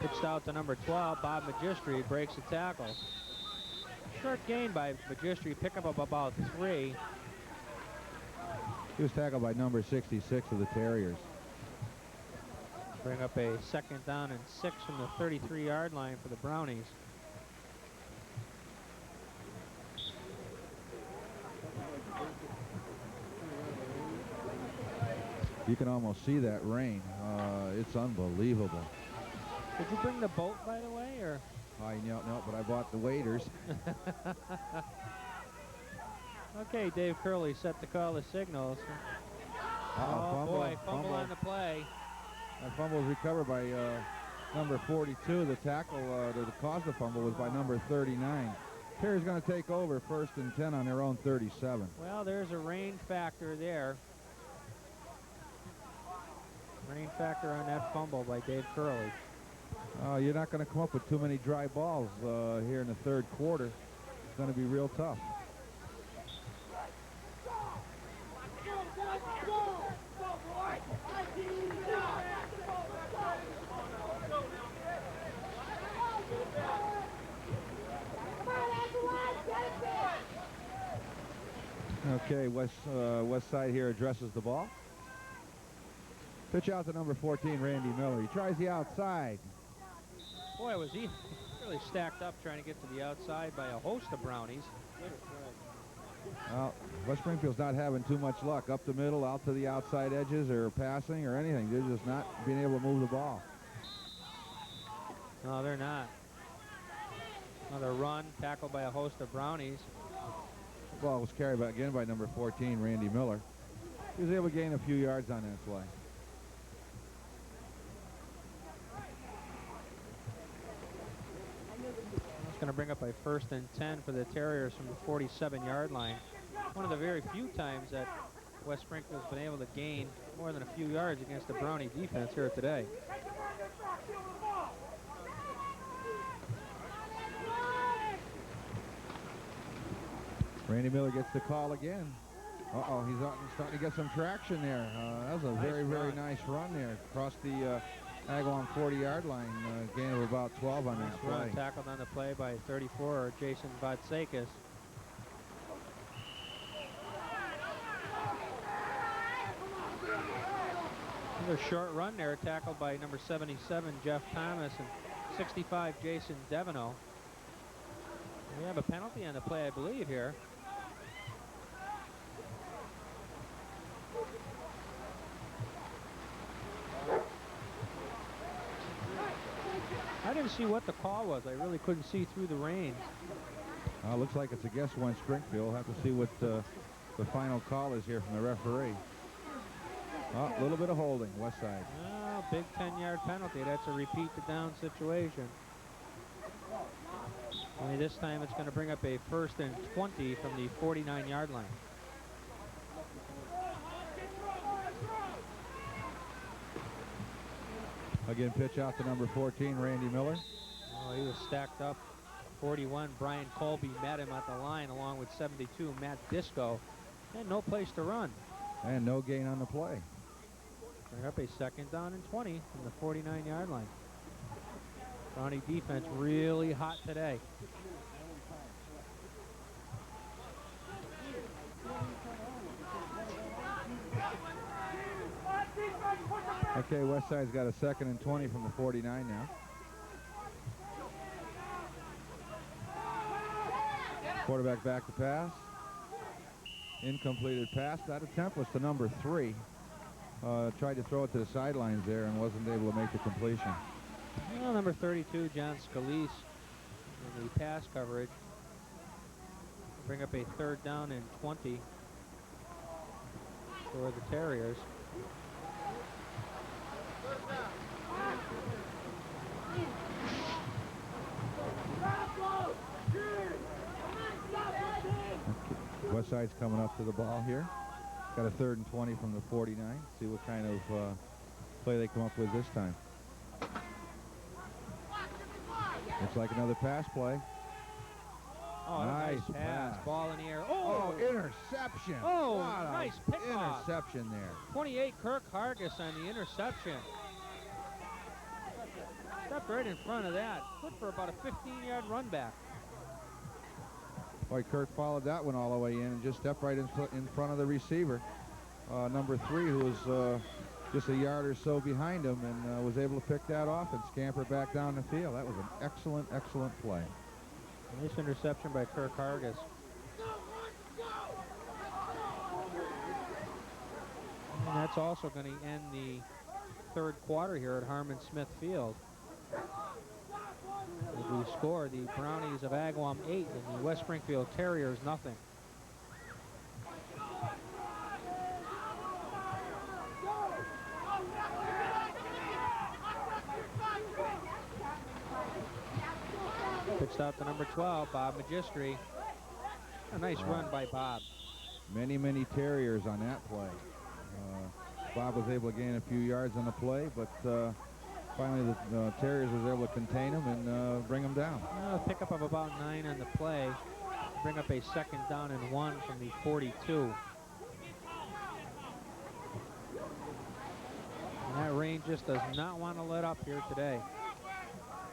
Pitched out to number 12, Bob Magistri, breaks the tackle. Short gain by Magistri, pick up about 3. He was tackled by number 66 of the Terriers. Bring up a 2nd down and 6 from the 33-yard line for the Brownies. You can almost see that rain. It's unbelievable. Did you bring the boat, by the way, or? No, but I bought the waders. Okay, Dave Curley set to call the signals. Fumble on the play. That fumble was recovered by number 42. The tackle that caused the fumble was by number 39. Terry's going to take over 1st and 10 on their own 37. Well, there's a rain factor there. Rain factor on that fumble by Dave Curley. You're not going to come up with too many dry balls here in the 3rd quarter. It's going to be real tough. Okay, West Side here addresses the ball. Pitch out to number 14, Randy Miller. He tries the outside. Boy, was he really stacked up trying to get to the outside by a host of Brownies. Well, West Springfield's not having too much luck. Up the middle, out to the outside edges, or passing, or anything. They're just not being able to move the ball. No, they're not. Another run, tackled by a host of Brownies. The ball was carried again by number 14, Randy Miller. He was able to gain a few yards on that play. It's going to bring up a 1st and 10 for the Terriers from the 47-yard line. One of the very few times that West Springfield's been able to gain more than a few yards against the Brownie defense here today. Randy Miller gets the call again. Uh-oh, he's starting to get some traction there. That was a very nice run there across the Agawam 40-yard line. Gain of about 12 on that play. Tackled on the play by 34, Jason Vatsekis. Another short run there, tackled by number 77, Jeff Thomas, and 65, Jason Devino. We have a penalty on the play, I believe, here. I didn't see what the call was. I really couldn't see through the rain. Looks like it's against West Springfield. We'll have to see what the final call is here from the referee. A little bit of holding, West Side. Oh, big 10-yard penalty. That's a repeat the down situation. Only this time it's going to bring up a 1st and 20 from the 49-yard line. Again, pitch out to number 14, Randy Miller. Oh, he was stacked up. 41, Brian Colby met him at the line along with 72, Matt Disco. And no place to run. And no gain on the play. Bring up a 2nd down and 20 from the 49-yard line. Brownie defense really hot today. Defense, put the Okay, Westside's got a 2nd and 20 from the 49 now. Quarterback back to pass. Incompleted pass. That attempt was to number 3. Tried to throw it to the sidelines there and wasn't able to make the completion. Well, number 32, John Scalise, in the pass coverage. Bring up a 3rd down and 20 for the Terriers. Westside's coming up to the ball here. Got a 3rd and 20 from the 49. See what kind of play they come up with this time. Looks like another pass play. Oh, nice pass. Ball in the air. Oh, interception. Oh, what nice pickoff. Interception there. 28, Kirk Hargis on the interception. Stepped right in front of that. Good for about a 15-yard run back. Boy, Kirk followed that one all the way in and just stepped right in front of the receiver. Number 3, who was just a yard or so behind him, and was able to pick that off and scamper back down the field. That was an excellent, excellent play. Nice interception by Kirk Hargis. And that's also going to end the 3rd quarter here at Harmon Smith Field. We score the Brownies of Agawam 8 and the West Springfield Terriers nothing. Pitched out to number 12, Bob Magistri. A nice run by Bob. Many, many Terriers on that play. Bob was able to gain a few yards on the play, but finally the Terriers was able to contain him and bring him down. A pickup of about 9 on the play. Bring up a 2nd down and 1 from the 42. And that rain just does not want to let up here today.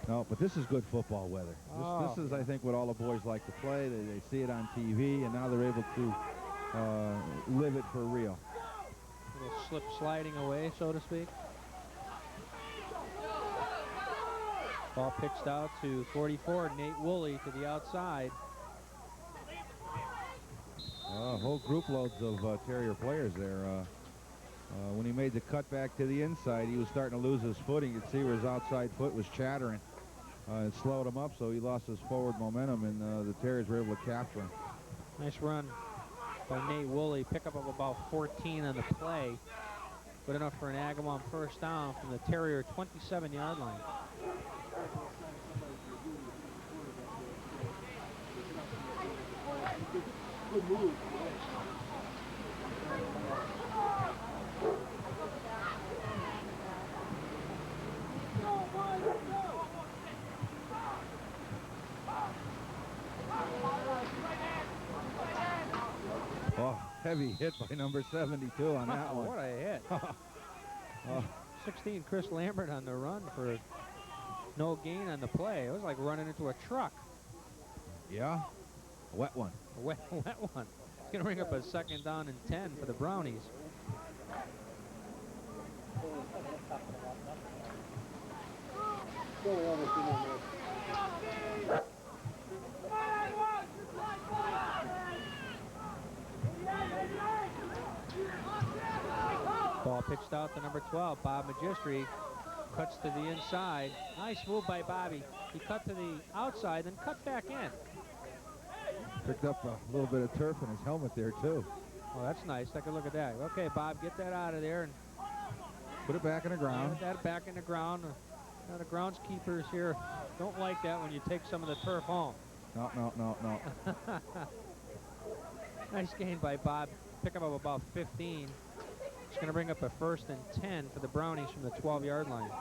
No, but this is good football weather. This is, I think, what all the boys like to play. They see it on TV, and now they're able to live it for real. A little slip sliding away, so to speak. Ball pitched out to 44, Nate Woolley to the outside. A whole group loads of Terrier players there. When he made the cut back to the inside, he was starting to lose his footing. You could see where his outside foot was chattering. It slowed him up, so he lost his forward momentum, and the Terriers were able to capture him. Nice run by Nate Woolley. Pickup of about 14 on the play. Good enough for an Agawam 1st down from the Terrier 27-yard line. Good move. Oh, heavy hit by number 72 on that one. What a hit. 16, Chris Lambert on the run for no gain on the play. It was like running into a truck. Yeah, a wet one. A wet one. It's going to bring up a 2nd down and 10 for the Brownies. Ball pitched out to number 12, Bob Magistri. Cuts to the inside. Nice move by Bobby. He cut to the outside, then cut back in. Picked up a little bit of turf in his helmet there, too. Oh, that's nice. Take a look at that. Okay, Bob, get that out of there and put it back in the ground. Put that back in the ground. Now the groundskeepers here don't like that when you take some of the turf home. No. Nice gain by Bob. Pickup of about 15. It's going to bring up a 1st and 10 for the Brownies from the 12-yard line.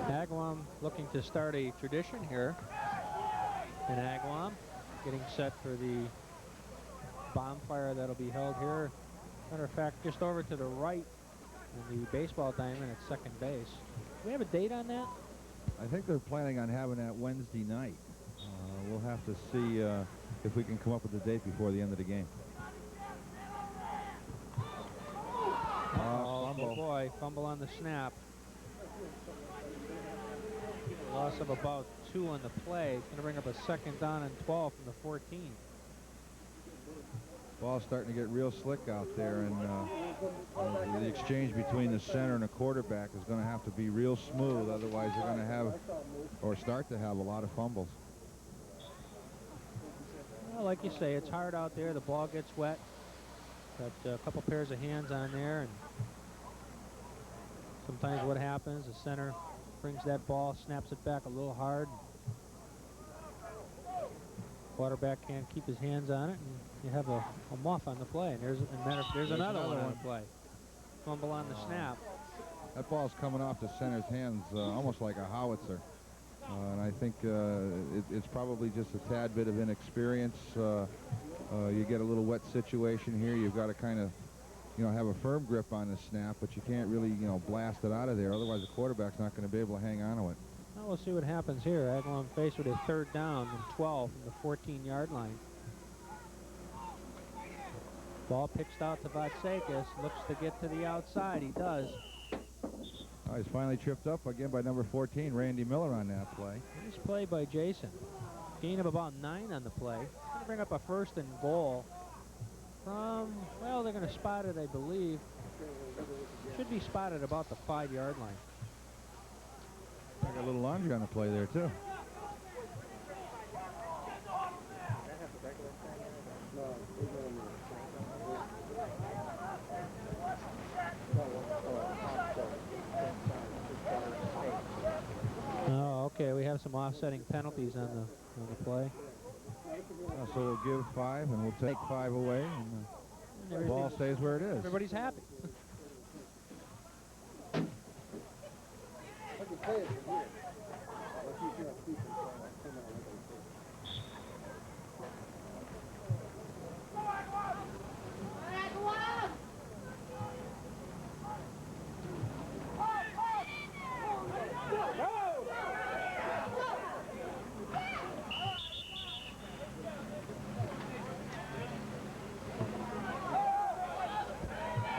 Agawam looking to start a tradition here in Agawam, getting set for the bonfire that'll be held here. Matter of fact, just over to the right in the baseball diamond at second base. Do we have a date on that? I think they're planning on having that Wednesday night. We'll have to see if we can come up with a date before the end of the game. Oh, boy, fumble on the snap. Loss of about 2 on the play. It's going to bring up a 2nd down and 12 from the 14. Ball's starting to get real slick out there, and the exchange between the center and the quarterback is going to have to be real smooth. Otherwise, they're going to have, or start to have, a lot of fumbles. Well, like you say, it's hard out there. The ball gets wet. Got a couple pairs of hands on there, and sometimes what happens, the center brings that ball, snaps it back a little hard. Quarterback can't keep his hands on it, and you have a muff on the play. And there's another one on the play. Fumble on the snap. That ball's coming off the center's hands almost like a howitzer. And I think it's probably just a tad bit of inexperience. You get a little wet situation here. You've got to kind of, have a firm grip on the snap, but you can't really, blast it out of there. Otherwise, the quarterback's not going to be able to hang on to it. Well, we'll see what happens here. Agawam faced with a 3rd down and 12 from the 14-yard line. Ball pitched out to Vatsekis. Looks to get to the outside. He does. Oh, he's finally tripped up again by number 14, Randy Miller, on that play. Nice play by Jason. Gain of about 9 on the play. Going to bring up a 1st and goal from, well, they're going to spot it, I believe. Should be spotted about the 5-yard line. I got a little laundry on the play there, too. Oh, okay. We have some offsetting penalties on the play. So we'll give 5, and we'll take 5 away, and the ball stays where it is. Everybody's happy.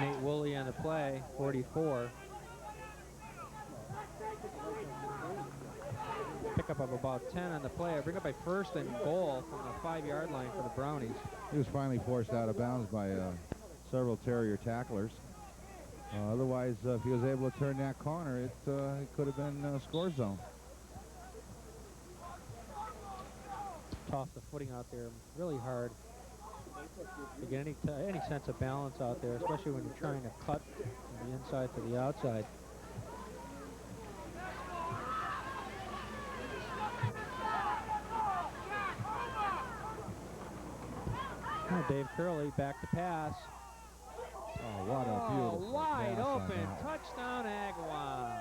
Nate Woolley on the play, 44. Pickup of about 10 on the play. I bring up a 1st and goal from the 5-yard line for the Brownies. He was finally forced out of bounds by several Terrier tacklers. Otherwise, if he was able to turn that corner, it could have been a score zone. Toss the footing out there really hard to get any sense of balance out there, especially when you're trying to cut from the inside to the outside. Oh, Dave Curley back to pass. Oh, what a beautiful wide pass on open that. touchdown, Agawam.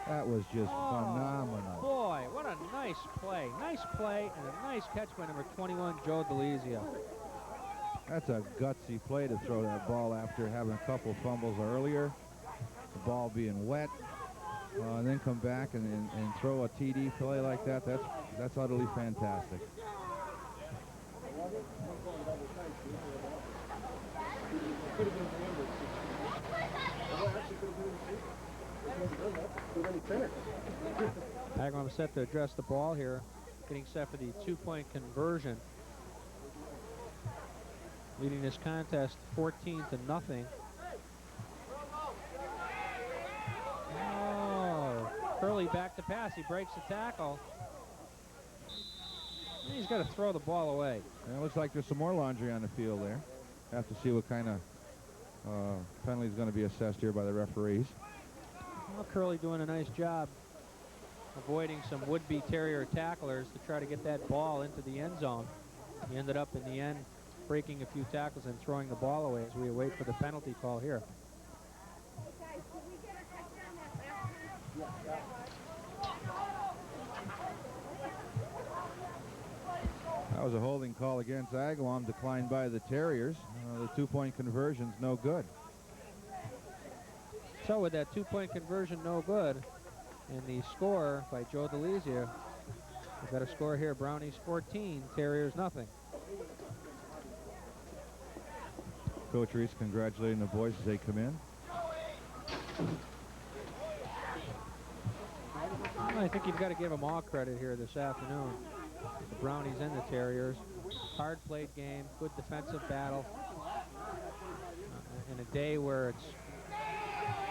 That was just phenomenal. Boy, what a nice play. Nice play and a nice catch by number 21, Joe DeLizio. That's a gutsy play to throw that ball after having a couple fumbles earlier. The ball being wet. And then come back and throw a TD play like that. That's utterly fantastic. Agawam set to address the ball here, getting set for the 2-point conversion. Leading this contest 14-0. Oh, Curley back to pass. He breaks the tackle. And he's got to throw the ball away. And it looks like there's some more laundry on the field there. Have to see what kind of penalty is going to be assessed here by the referees. Well, Curley doing a nice job avoiding some would-be Terrier tacklers to try to get that ball into the end zone. He ended up in the end breaking a few tackles and throwing the ball away as we await for the penalty call here. That was a holding call against Agawam, declined by the Terriers. The two-point conversion's no good. So with that two-point conversion no good, and the score by Joe DeLizia, we've got a score here, Brownies 14, Terriers nothing. Coach Reese congratulating the boys as they come in. Well, I think you've got to give them all credit here this afternoon. The Brownies and the Terriers. Hard played game, good defensive battle. In a day where it's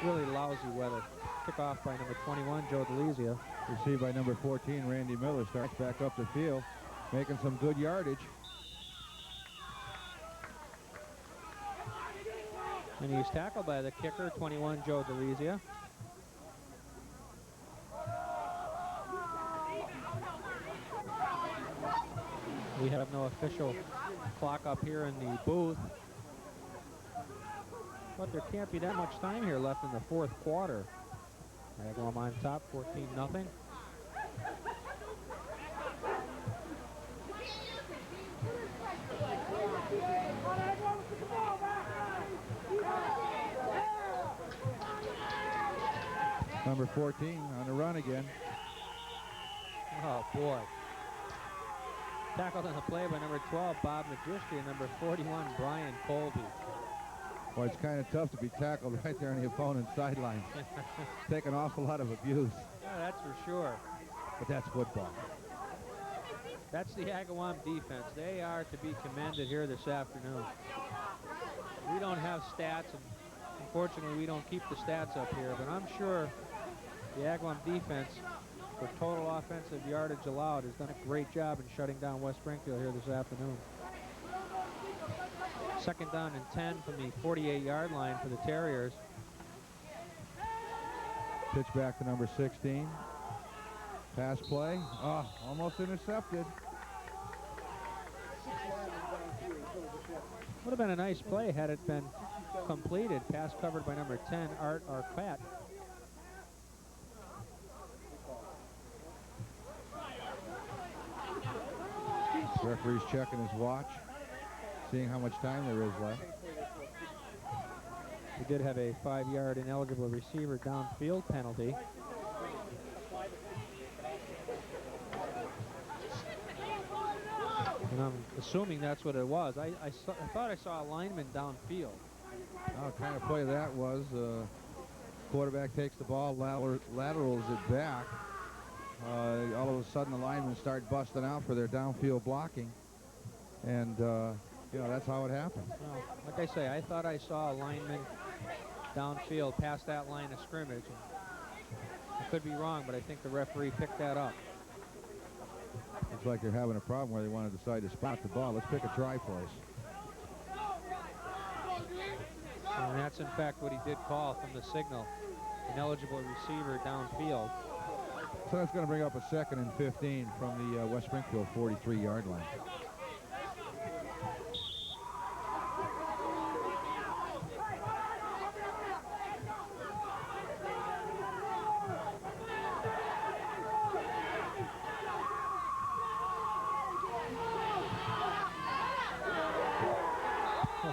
really lousy weather. Kickoff by number 21, Joe DeLizia. Received by number 14, Randy Miller. Starts back up the field, making some good yardage. And he's tackled by the kicker, 21, Joe DeLizia. We have no official clock up here in the booth. But there can't be that much time here left in the fourth quarter. Agawam on top, 14-0. Number 14 on the run again. Oh, boy. Tackled on the play by number 12, Bob Magistri, and number 41, Brian Colby. Well, it's kind of tough to be tackled right there on the opponent's sideline. Take an awful lot of abuse. Yeah, that's for sure. But that's football. That's the Agawam defense. They are to be commended here this afternoon. We don't have stats, and unfortunately we don't keep the stats up here, but I'm sure the Agawam defense, for total offensive yardage allowed, has done a great job in shutting down West Springfield here this afternoon. Second down and 10 from the 48-yard line for the Terriers. Pitch back to number 16. Pass play. Oh, almost intercepted. Would have been a nice play had it been completed. Pass covered by number 10, Art Arquette. Referee's checking his watch, seeing how much time there is left. We did have a 5-yard ineligible receiver downfield penalty. And I'm assuming that's what it was. I thought I saw a lineman downfield. What kind of play that was. Quarterback takes the ball, laterals it back. All of a sudden the linemen start busting out for their downfield blocking. And, you know, that's how it happened. Well, like I say, I thought I saw a lineman downfield past that line of scrimmage. I could be wrong, but I think the referee picked that up. Looks like they're having a problem where they want to decide to spot the ball. Let's pick a try place. And that's, in fact, what he did call from the signal. Ineligible receiver downfield. So that's going to bring up a 2nd and 15 from the West Springfield 43-yard line.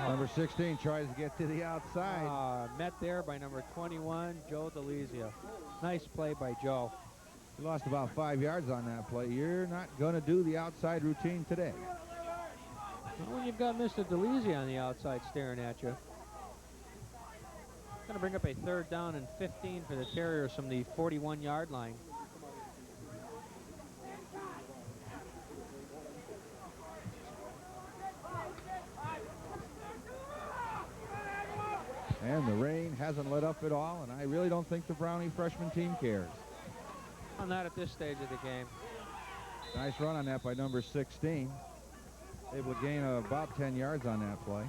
Number 16 tries to get to the outside. Met there by number 21, Joe DeLizia. Nice play by Joe. He lost about 5 yards on that play. You're not going to do the outside routine today. Well, when you've got Mr. DeLizia on the outside staring at you. Going to bring up a 3rd down and 15 for the Terriers from the 41-yard line. And the rain hasn't let up at all, and I really don't think the Brownie freshman team cares. Well, not at this stage of the game. Nice run on that by number 16. Able to gain about 10 yards on that play.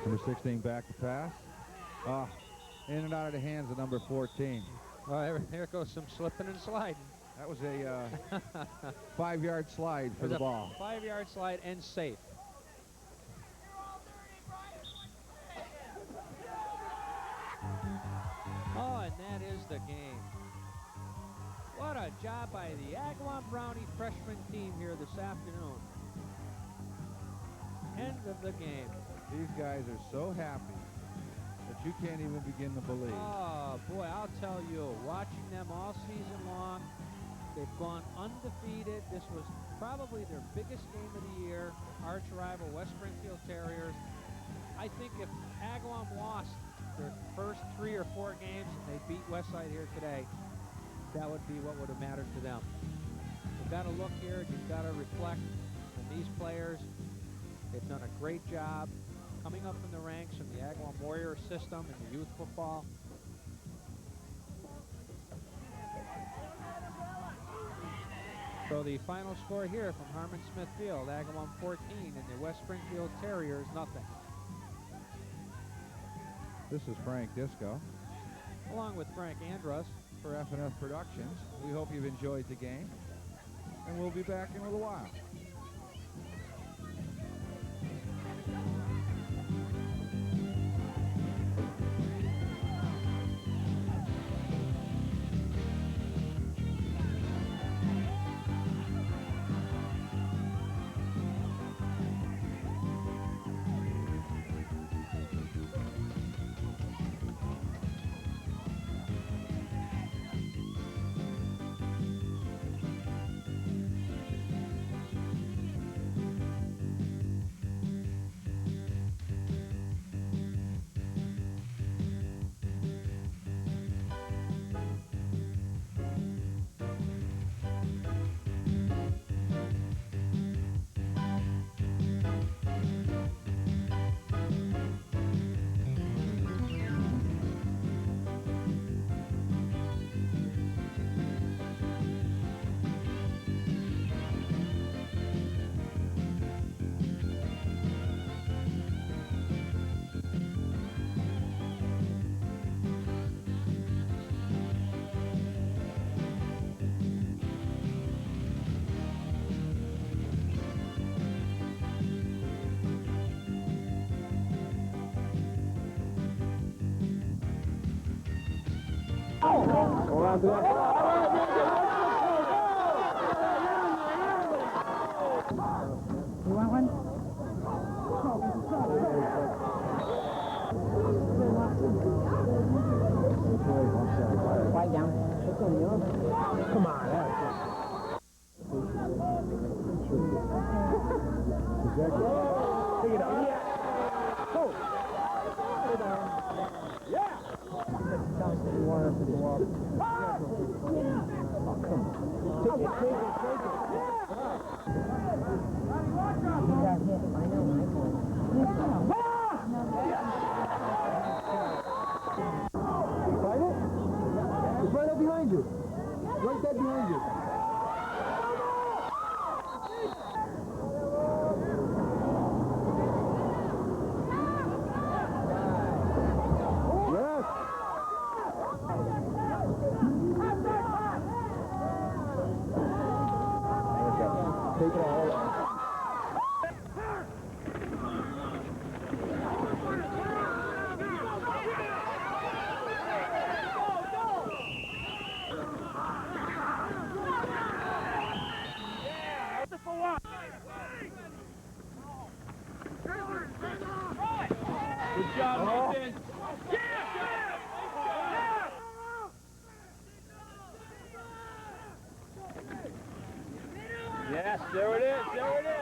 Number 16 back to pass. In and out of the hands of number 14. Well, here goes some slipping and sliding. That was a 5-yard slide for the ball. 5-yard slide and safe. Oh, and that is the game. What a job by the Agawam Brownie freshman team here this afternoon. End of the game. These guys are so happy that you can't even begin to believe. Oh, boy, I'll tell you, watching them all season long, they've gone undefeated. This was probably their biggest game of the year. Arch rival, West Springfield Terriers. I think if Agawam lost their first 3 or 4 games and they beat Westside here today, that would be what would have mattered to them. You've got to look here, you've got to reflect on these players. They've done a great job coming up from the ranks in the Agawam Warrior system in the youth football. So the final score here from Harmon Smith Field, Agawam 14 and the West Springfield Terriers, nothing. This is Frank Disco. Along with Frank Andrus. For F&F Productions. We hope you've enjoyed the game. And we'll be back in a little while. You want one? Quiet down. Come on. Take it out. Go. Yeah. You want to go up. Take it. You got hit. I know, Michael. Find it? It's right up behind you. Right there behind you. Yes. Take it all. Good job, Nathan. Yes, there it is, there it is.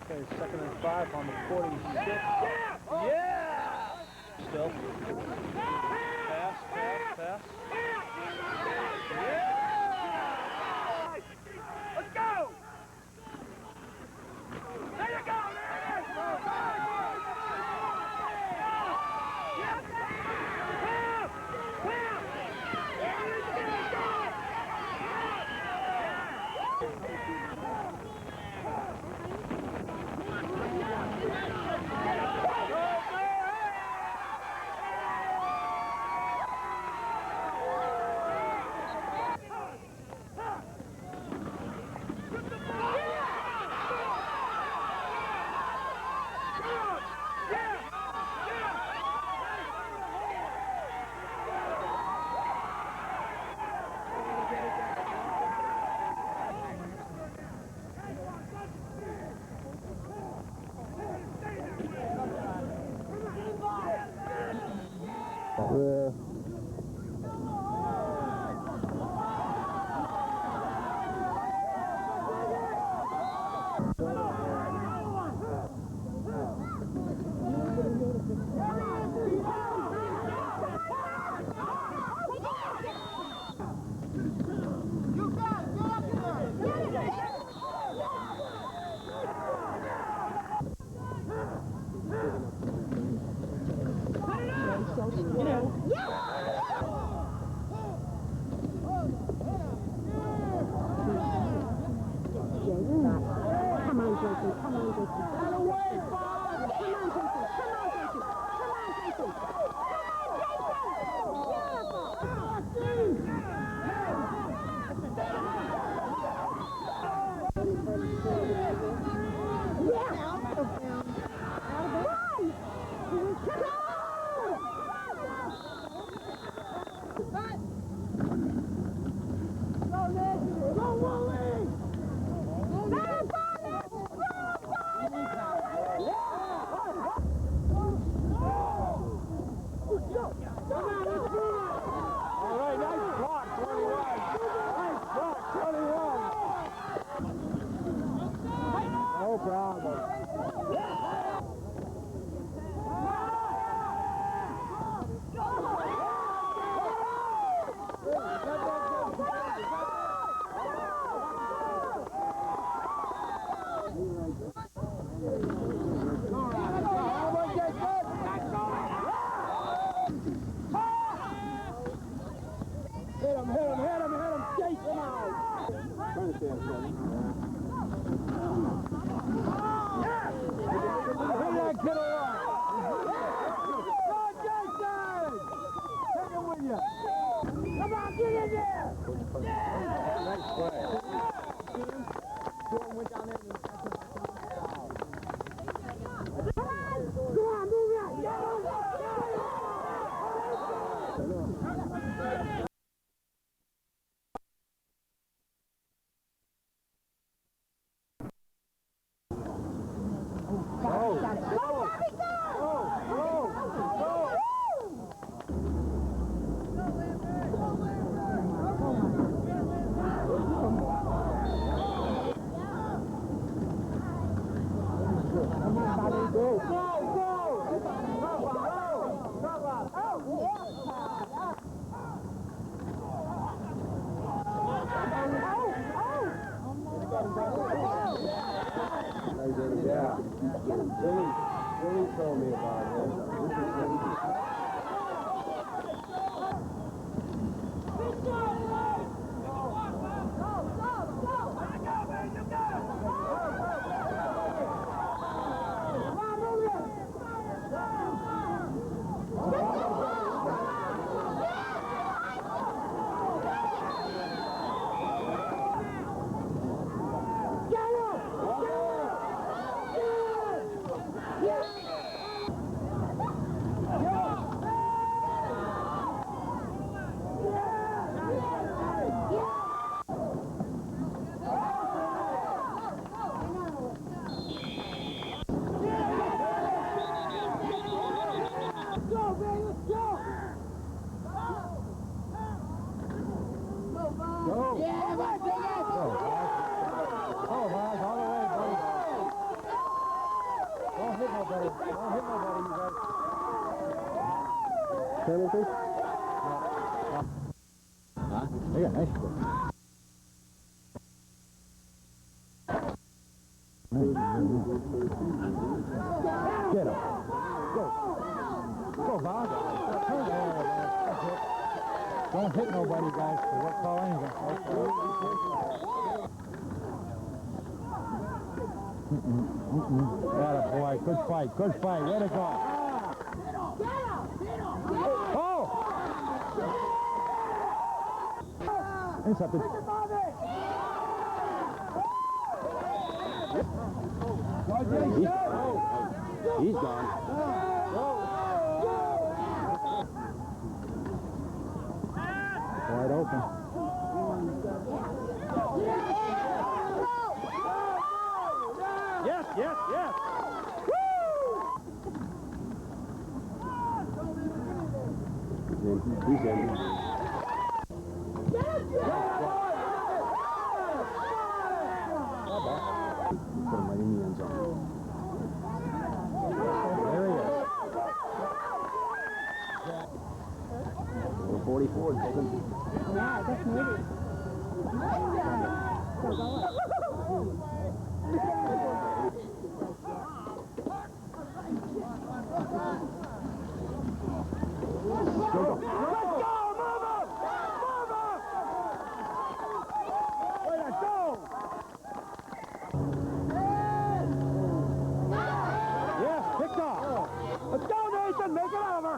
Okay, 2nd and 5 on the 46. Yeah! Still. Pass. Yeah! Let's go! There you go! There it is! Billy told me about it. Get him. Go. Go, Bob. Don't hit nobody, guys. What's call anything? Atta boy. Good fight. Good fight. Way to go. Oh! Intercepted. He's gone. Wide open. Yes, yes, yes. He's in. Put him right in the end zone. There he is. Number 44, David. Yeah, that's maybe. Let's go, Nathan! Make it over!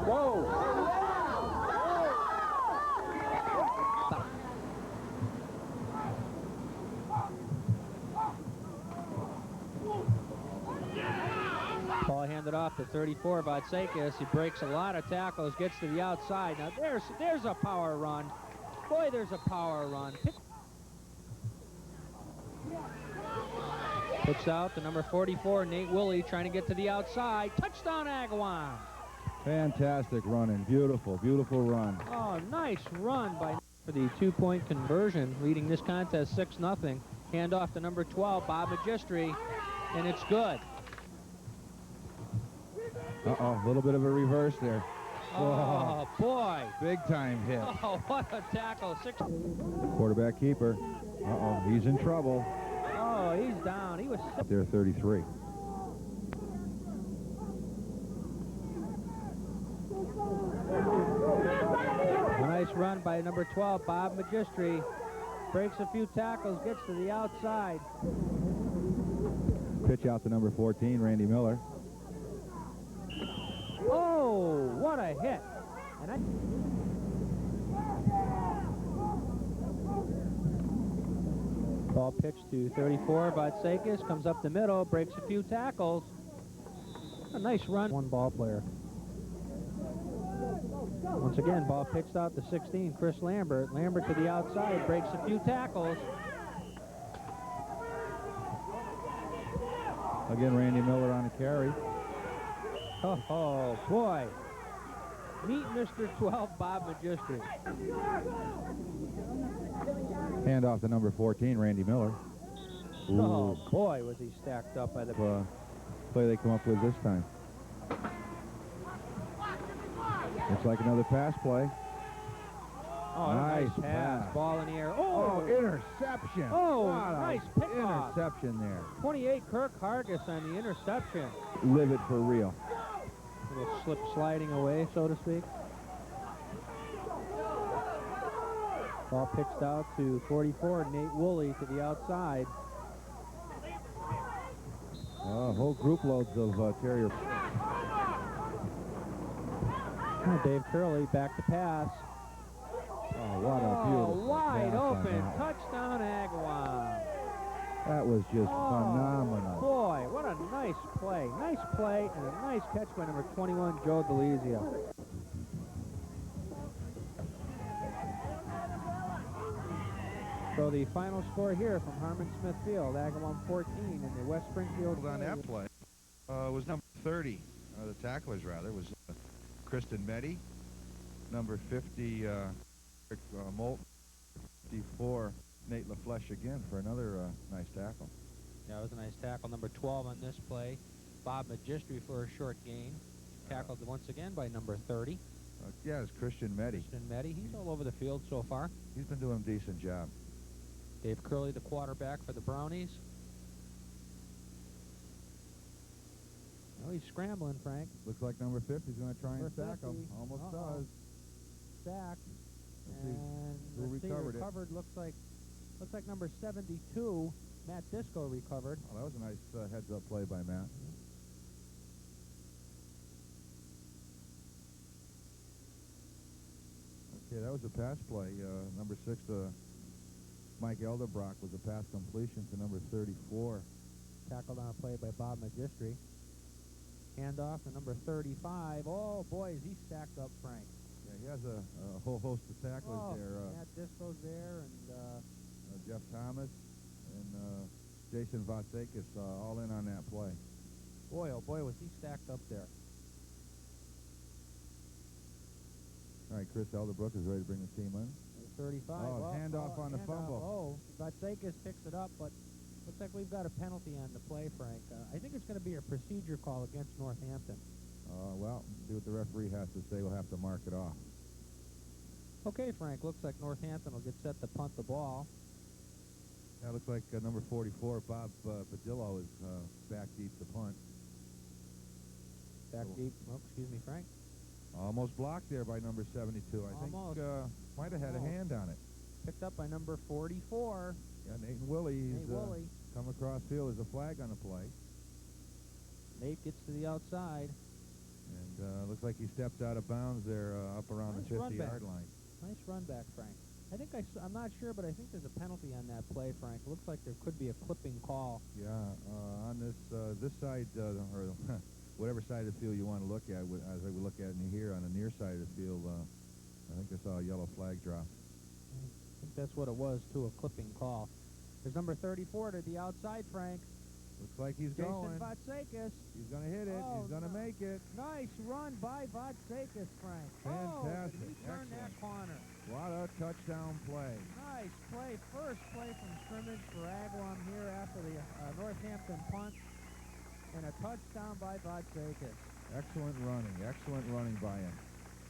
Go! Ball handed off to 34 Vatsekis. He breaks a lot of tackles, gets to the outside. Now there's a power run. Boy, there's a power run. Pitched out to number 44, Nate Woolley, trying to get to the outside. Touchdown, Agawam. Fantastic running. Beautiful, beautiful run. Oh, nice run by for the two-point conversion, leading this contest 6-0. Hand off to number 12, Bob Magistri, and it's good. Uh-oh, a little bit of a reverse there. Oh, boy. Big time hit. Oh, what a tackle. Quarterback keeper. Uh-oh, he's in trouble. Oh, he's down. He was There, 33. A nice run by number 12, Bob Magistri. Breaks a few tackles, gets to the outside. Pitch out to number 14, Randy Miller. Oh, what a hit. And ball pitched to 34, Vatsekis comes up the middle, breaks a few tackles. A nice run. One ball player. Once again, ball pitched out to 16, Chris Lambert. Lambert to the outside, breaks a few tackles. Again, Randy Miller on a carry. Oh, boy. Meet Mr. 12, Bob Magistri. Hand off to number 14, Randy Miller. Ooh. Oh, boy, was he stacked up by the... Play they come up with this time. Looks like another pass play. Oh, nice pass. Ball in the air. Oh, interception. Oh, what nice a pickoff. interception there. 28, Kirk Hargis on the interception. Live it for real. A little slip sliding away, so to speak. Ball pitched out to 44, Nate Woolley to the outside. Whole group loads of Terrier. Dave Curley back to pass. Oh, what a beautiful wide pass on open. that. Touchdown, Agawam. That was just phenomenal. Boy, what a nice play. Nice play and a nice catch by number 21, Joe Delizio. So the final score here from Harmon Smith Field, Agawam 14 in the West Springfield. On that play was number 30, the tacklers rather, was Kristen Meddy. Number 50, Rick Moulton. 54, Nate LaFleche again for another nice tackle. Yeah, it was a nice tackle. Number 12 on this play. Bob Magistri for a short gain. Tackled once again by number 30. Yeah, it's Christian Meddy. Christian Meddy. He's all over the field so far. He's been doing a decent job. Dave Curley, the quarterback for the Brownies. Oh, he's scrambling, Frank. Looks like number 50 is going to try and sack him. Almost does. Sacked. And who recovered it? Looks like number 72, Matt Disco recovered. Oh, that was a nice heads-up play by Matt. Okay, that was a pass play. Number 6, Mike Elderbrock, was a pass completion to number 34. Tackled on a play by Bob Magistri. Handoff to number 35. Oh, boy, is he stacked up, Frank. Yeah, he has a whole host of tacklers there. Matt Disco's there, and Jeff Thomas, and Jason Vatsakis all in on that play. Boy, oh boy, was he stacked up there. All right, Chris Elderbrook is ready to bring the team in. 35. Oh, handoff on the fumble. Oh, Vatsakis picks it up, but looks like we've got a penalty on the play, Frank. I think it's going to be a procedure call against Northampton. Well, see what the referee has to say. We'll have to mark it off. Okay, Frank, looks like Northampton will get set to punt the ball. That looks like number 44, Bob Badillo, is back deep to punt. Back deep. Oh, excuse me, Frank. Almost blocked there by number 72. I think might have had a hand on it. Picked up by number 44. Yeah, Nathan Willie's Nate Woolley. come across field. There's a flag on the play. Nate gets to the outside. And looks like he stepped out of bounds there up around Nice the run 50-yard line. Nice run back, Frank. I think I'm not sure, but I think there's a penalty on that play, Frank. Looks like there could be a clipping call. Yeah, on this side, or whatever side of the field you want to look at, as I would look at in here on the near side of the field, I think I saw a yellow flag drop. I think that's what it was, too, a clipping call. There's number 34 to the outside, Frank. Looks like he's Jason going. Vatsakis. He's going to hit it. Oh, He's going to make it. Nice run by Vatsakis, Frank. Fantastic. Oh, did he turn that corner. What a touchdown play. Nice play. First play from scrimmage for Agawam here after the Northampton punt. And a touchdown by Vatsakis. Excellent running by him.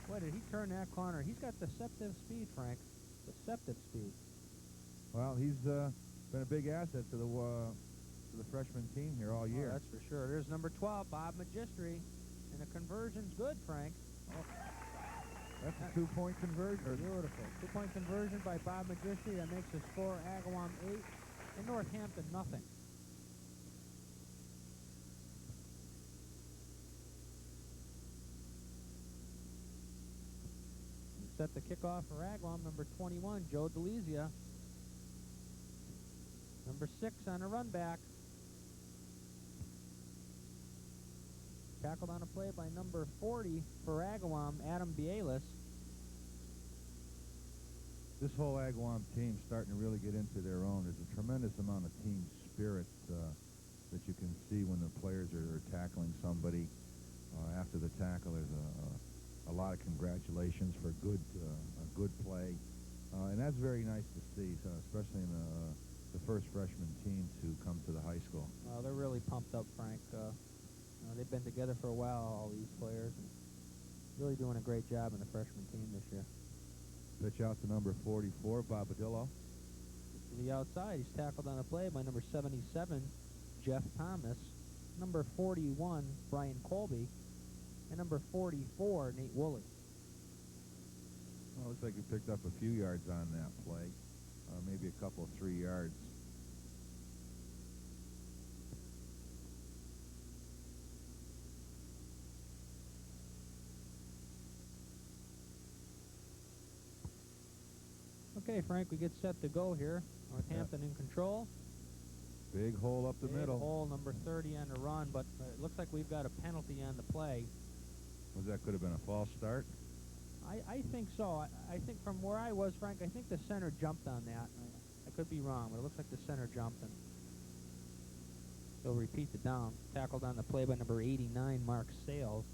Boy, did he turn that corner. He's got deceptive speed, Frank. Deceptive speed. Well, he's been a big asset to the freshman team here all year. Oh, that's for sure. There's number 12, Bob Magistri. And the conversion's good, Frank. Oh. That's a two-point conversion. Beautiful. Two-point conversion by Bob Magistri. That makes the score Agawam 8 and Northampton nothing. Set the kickoff for Agawam, number 21, Joe DeLizia. Number 6 on a run back. Tackled on a play by number 40 for Agawam, Adam Bielis. This whole Agawam team's starting to really get into their own. There's a tremendous amount of team spirit that you can see when the players are tackling somebody. After the tackle, there's a lot of congratulations for a good play. And that's very nice to see, especially in the first freshman team to come to the high school. Well, they're really pumped up, Frank. They've been together for a while, all these players, and really doing a great job in the freshman team this year. Pitch out to number 44, Bobadillo. To the outside, he's tackled on a play by number 77, Jeff Thomas, number 41, Brian Colby, and number 44, Nate Woolley. Well, looks like he picked up a few yards on that play, maybe a couple of 3 yards. Okay, Frank, we get set to go here. Northampton in control. Big hole up the middle. Hole, number 30 on the run, but it looks like we've got a penalty on the play. Was that could have been a false start? I think so. I think from where I was, Frank, I think the center jumped on that. I could be wrong, but it looks like the center jumped. And they'll repeat the down. Tackled on the play by number 89, Mark Sales.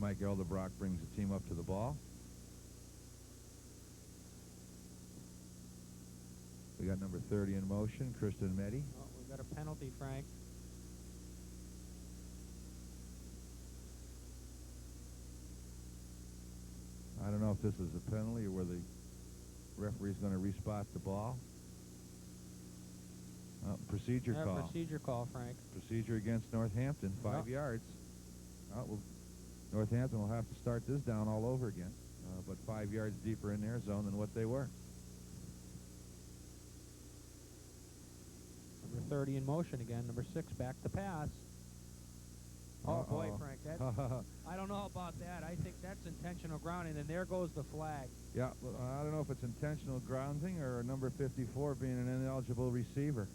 Mike Eldebrock brings the team up to the ball. We got number 30 in motion, Kristen Meddy. Oh, we've got a penalty, Frank. I don't know if this is a penalty or where the referee's going to respot the ball. Procedure call. Procedure call, Frank. Procedure against Northampton, 5 yards. Northampton will have to start this down all over again, but 5 yards deeper in their zone than what they were. Number 30 in motion again. Number 6 back to pass. Oh, boy, Frank. I don't know about that. I think that's intentional grounding, and there goes the flag. Yeah, I don't know if it's intentional grounding or number 54 being an ineligible receiver.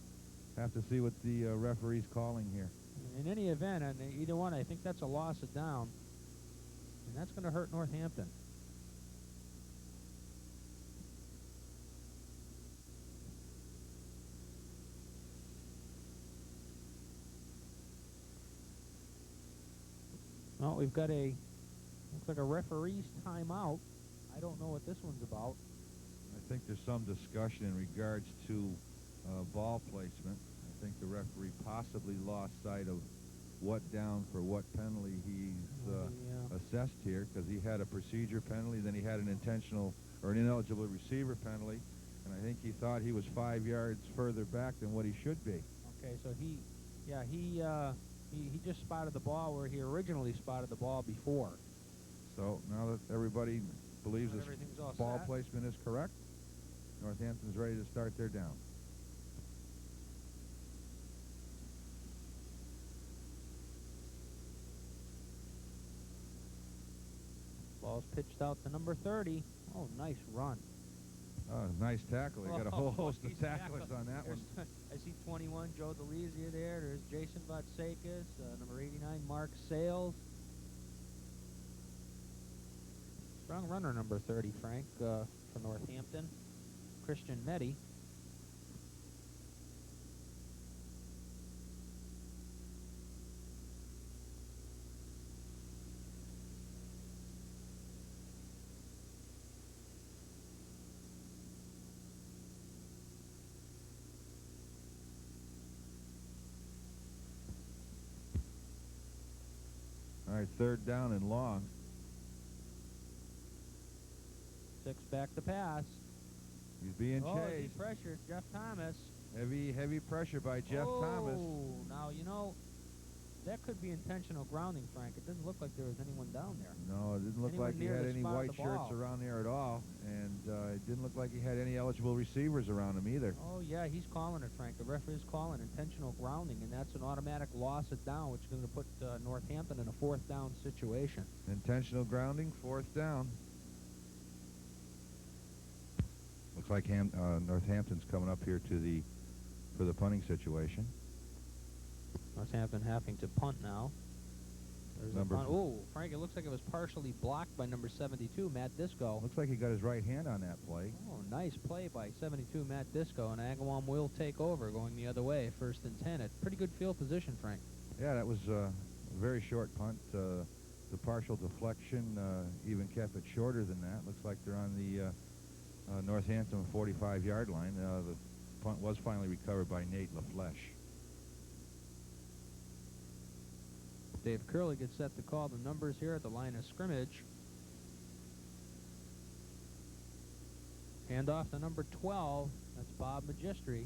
Have to see what the referee's calling here. In any event, and either one, I think that's a loss of down. And that's going to hurt Northampton. Well, we've got looks like a referee's timeout. I don't know what this one's about. I think there's some discussion in regards to ball placement. I think the referee possibly lost sight of what down for what penalty he's assessed here, because he had a procedure penalty, then he had an intentional or an ineligible receiver penalty, and I think he thought he was 5 yards further back than what he should be. Okay, so he just spotted the ball where he originally spotted the ball before. So now that everybody believes his ball set. placement is correct, Northampton's ready to start their down. Ball's pitched out to number 30. Oh, nice run. Nice tackle. They got a whole host of tacklers on that one. I see 21, Joe DeLizia there. There's Jason Vatsekis, number 89, Mark Sales. Strong runner, number 30, Frank, for Northampton. Christian Meddy. All right, third down and long. 6 back to pass. He's being He chased. pressured Jeff Thomas. Heavy pressure by Jeff Thomas. Oh, now, you know, that could be intentional grounding, Frank. It doesn't look like there was anyone down there. No, it didn't look like he had any white shirts around there at all, and it didn't look like he had any eligible receivers around him either. Oh, yeah, he's calling it, Frank. The referee's calling intentional grounding, and that's an automatic loss of down, which is going to put Northampton in a 4th down situation. Intentional grounding, 4th down. Looks like Northampton's coming up here for the punting situation. Northampton having to punt now. There's Number a punt. Oh, Frank, it looks like it was partially blocked by number 72, Matt Disco. Looks like he got his right hand on that play. Oh, nice play by 72, Matt Disco, and Agawam will take over, going the other way, 1st and 10. At pretty good field position, Frank. Yeah, that was a very short punt. The partial deflection even kept it shorter than that. Looks like they're on the Northampton 45-yard line. The punt was finally recovered by Nate LaFleche. Dave Curley gets set to call the numbers here at the line of scrimmage. Hand off to number 12. That's Bob Magistri.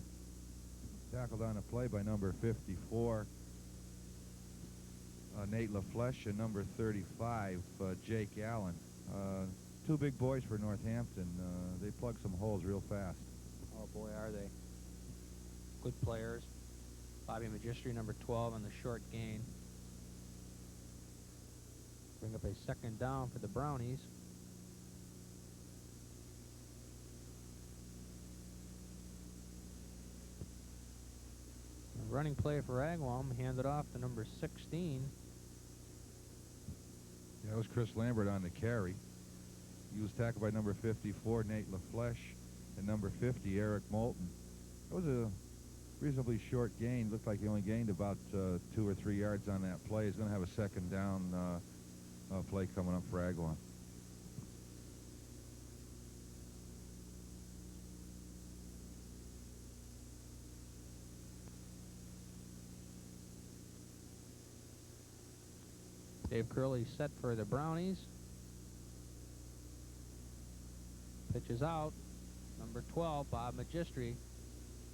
Tackled on a play by number 54, Nate LaFleche, and number 35, Jake Allen. 2 big boys for Northampton. They plug some holes real fast. Oh, boy, are they. Good players. Bobby Magistri, number 12, on the short gain. Bring up a 2nd down for the Brownies. A running play for Agawam, handed off to number 16. Yeah, it was Chris Lambert on the carry. He was tackled by number 54, Nate LaFleche, and number 50, Eric Moulton. That was a reasonably short gain. Looked like he only gained about 2 or 3 yards on that play. He's going to have a 2nd down play coming up for Agawam. Dave Curley set for the Brownies. Pitches out. Number 12, Bob Magistri.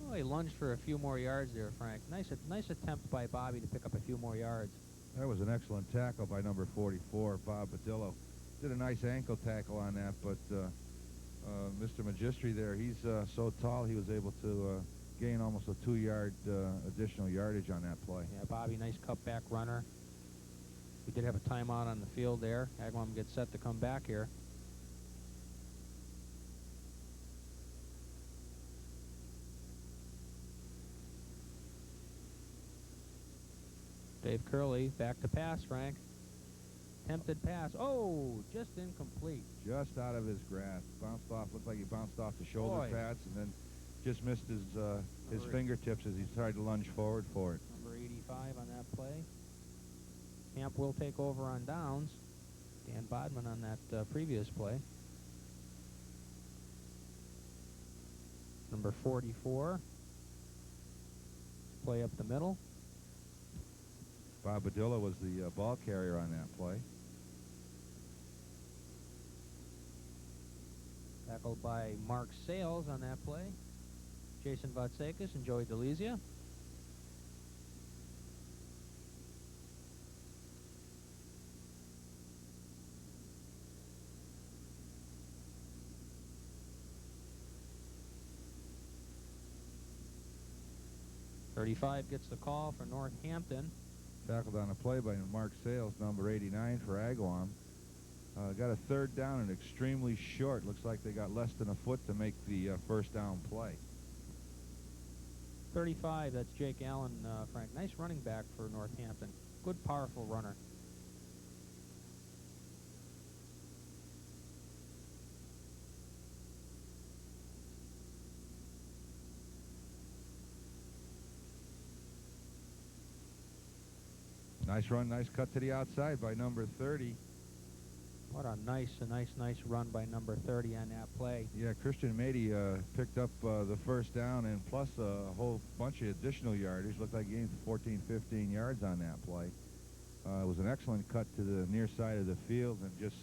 Oh, he lunged for a few more yards there, Frank. Nice attempt by Bobby to pick up a few more yards. That was an excellent tackle by number 44, Bob Badillo. Did a nice ankle tackle on that, but Mr. Magistri there, he's so tall he was able to gain almost a 2-yard additional yardage on that play. Yeah, Bobby, nice cutback runner. We did have a timeout on the field there. Agawam gets set to come back here. Dave Curley back to pass, Frank. Attempted pass. Oh, just incomplete. Just out of his grasp. Bounced off. Looked like he bounced off the shoulder pads and then just missed his fingertips as he tried to lunge forward for it. Number 85 on that play. Camp will take over on downs. Dan Bodman on that previous play. Number 44. Play up the middle. Bob Badillo was the ball carrier on that play. Tackled by Mark Sales on that play. Jason Vatsekis and Joey Delizia. .35 gets the call for Northampton. Tackled on a play by Mark Sales, number 89 for Agawam. Got a third down and extremely short. Looks like they got less than a foot to make the first down play. 35, that's Jake Allen, Frank. Nice running back for Northampton. Good, powerful runner. Nice run, nice cut to the outside by number 30. What a nice run by number 30 on that play. Yeah, Christian Mady picked up the first down and plus a whole bunch of additional yardage. Looked like he gained 14, 15 yards on that play. It was an excellent cut to the near side of the field and just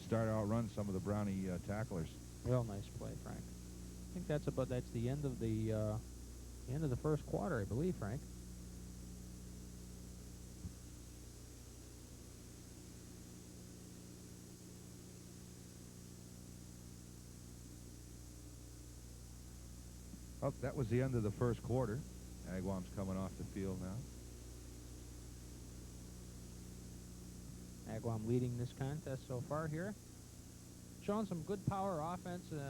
started outrun some of the Brownie tacklers. Real nice play, Frank. I think that's the end of the first quarter, I believe, Frank. Oh, that was the end of the first quarter. Agawam's coming off the field now. Agawam leading this contest so far here. Showing some good power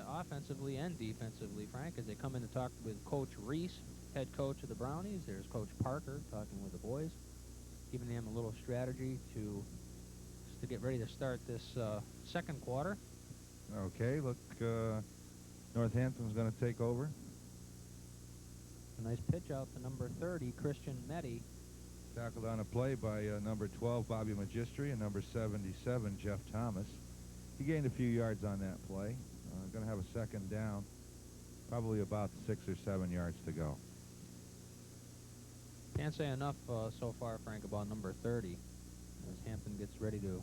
offensively and defensively, Frank, as they come in to talk with Coach Reese, head coach of the Brownies. There's Coach Parker talking with the boys, giving them a little strategy to get ready to start this second quarter. Okay, look, Northampton's going to take over. A nice pitch out to number 30, Christian Medy. Tackled on a play by number 12, Bobby Magistri, and number 77, Jeff Thomas. He gained a few yards on that play. Going to have a second down, probably about 6 or 7 yards to go. Can't say enough so far, Frank, about number 30. As Hampton gets ready to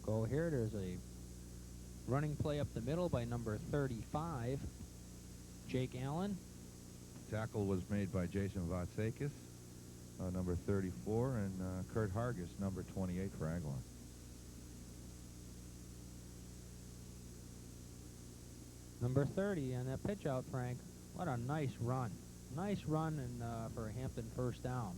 go here, there's a running play up the middle by number 35, Jake Allen. Tackle was made by Jason Vatsekis, number 34, and Kurt Hargis, number 28 for Agawam. Number 30 on that pitch out, Frank. What a nice run. Nice run and for a Hampton first down.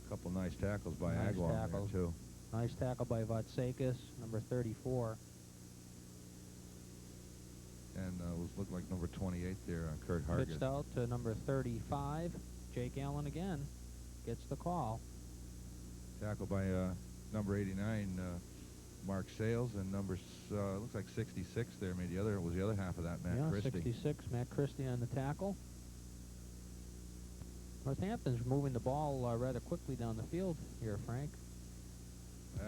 A couple nice tackles by Nice Agawam tackles. there, too. Nice tackle by Vatsekis, number 34. And looked like number 28 there, Kurt Hargis. Pitched out to number 35, Jake Allen again. Gets the call. Tackle by number 89, Mark Sales, and number looks like 66 there. Maybe the other half of that, Matt Christie. 66, Matt Christie on the tackle. Northampton's moving the ball rather quickly down the field here, Frank.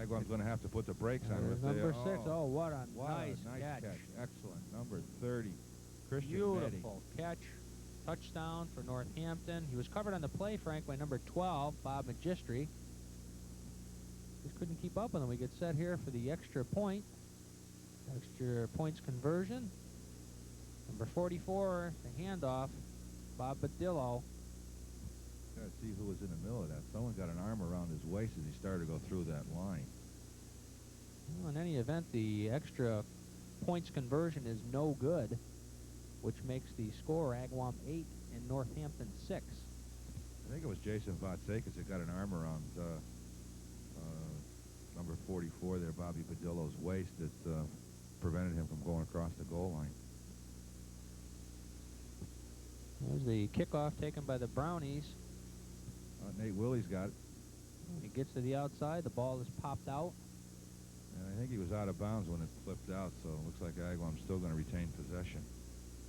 Agawam's going to have to put the brakes on There's it. number 6. Oh, what a nice catch. Excellent. Number 30, Christian Beautiful catch. Touchdown for Northampton. He was covered on the play, Frank, by number 12, Bob Magistri. Just couldn't keep up with him. We get set here for the extra point. Extra points conversion. Number 44, the handoff, Bob Badillo. Got to see who was in the middle of that. Someone got an arm around his waist as he started to go through that line. Well, in any event, the extra points conversion is no good, which makes the score Agawam 8 and Northampton 6. I think it was Jason Vatsekis that got an arm around number 44 there, Bobby Badillo's waist, that prevented him from going across the goal line. There's the kickoff taken by the Brownies. Nate Willie's got it. He gets to the outside. The ball is popped out. And I think he was out of bounds when it flipped out, so it looks like Agawam's still going to retain possession.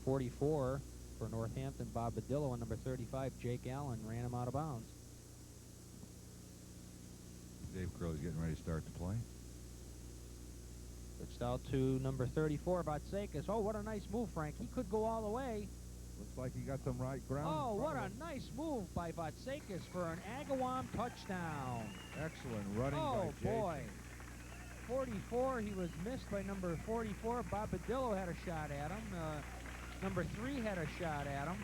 44 for Northampton. Bob Badillo and number 35, Jake Allen, ran him out of bounds. Dave Curley's getting ready to start the play. Pitched out to number 34, Vatsekis. Oh, what a nice move, Frank. He could go all the way. Looks like he got some right ground. Oh, what a nice move by Vatsekis for an Agawam touchdown. Excellent running Oh, by Jason. boy. 44, he was missed by number 44. Bob Badillo had a shot at him. Number 3 had a shot at him.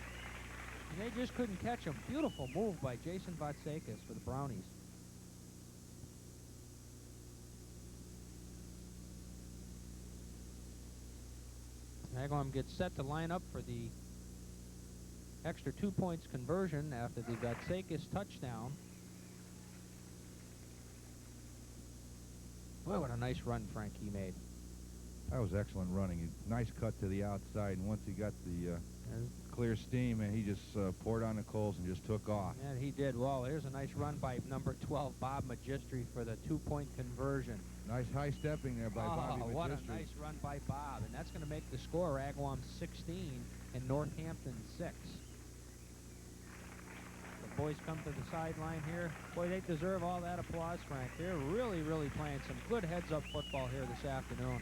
And they just couldn't catch him. Beautiful move by Jason Vatsekis for the Brownies. Agawam gets set to line up for the extra 2 points conversion after the Vatsekis touchdown. Boy, what a nice run Frank he made. That was excellent running. Nice cut to the outside, and once he got the clear steam, and he just poured on the coals and just took off. And he did well. Here's a nice run by number 12, Bob Magistri, for the 2-point conversion. Nice high stepping there by Bobby Magistri. What a nice run by Bob. And that's going to make the score Agawam 16 and Northampton 6. The boys come to the sideline here. Boy, they deserve all that applause, Frank. They're really, really playing some good heads-up football here this afternoon.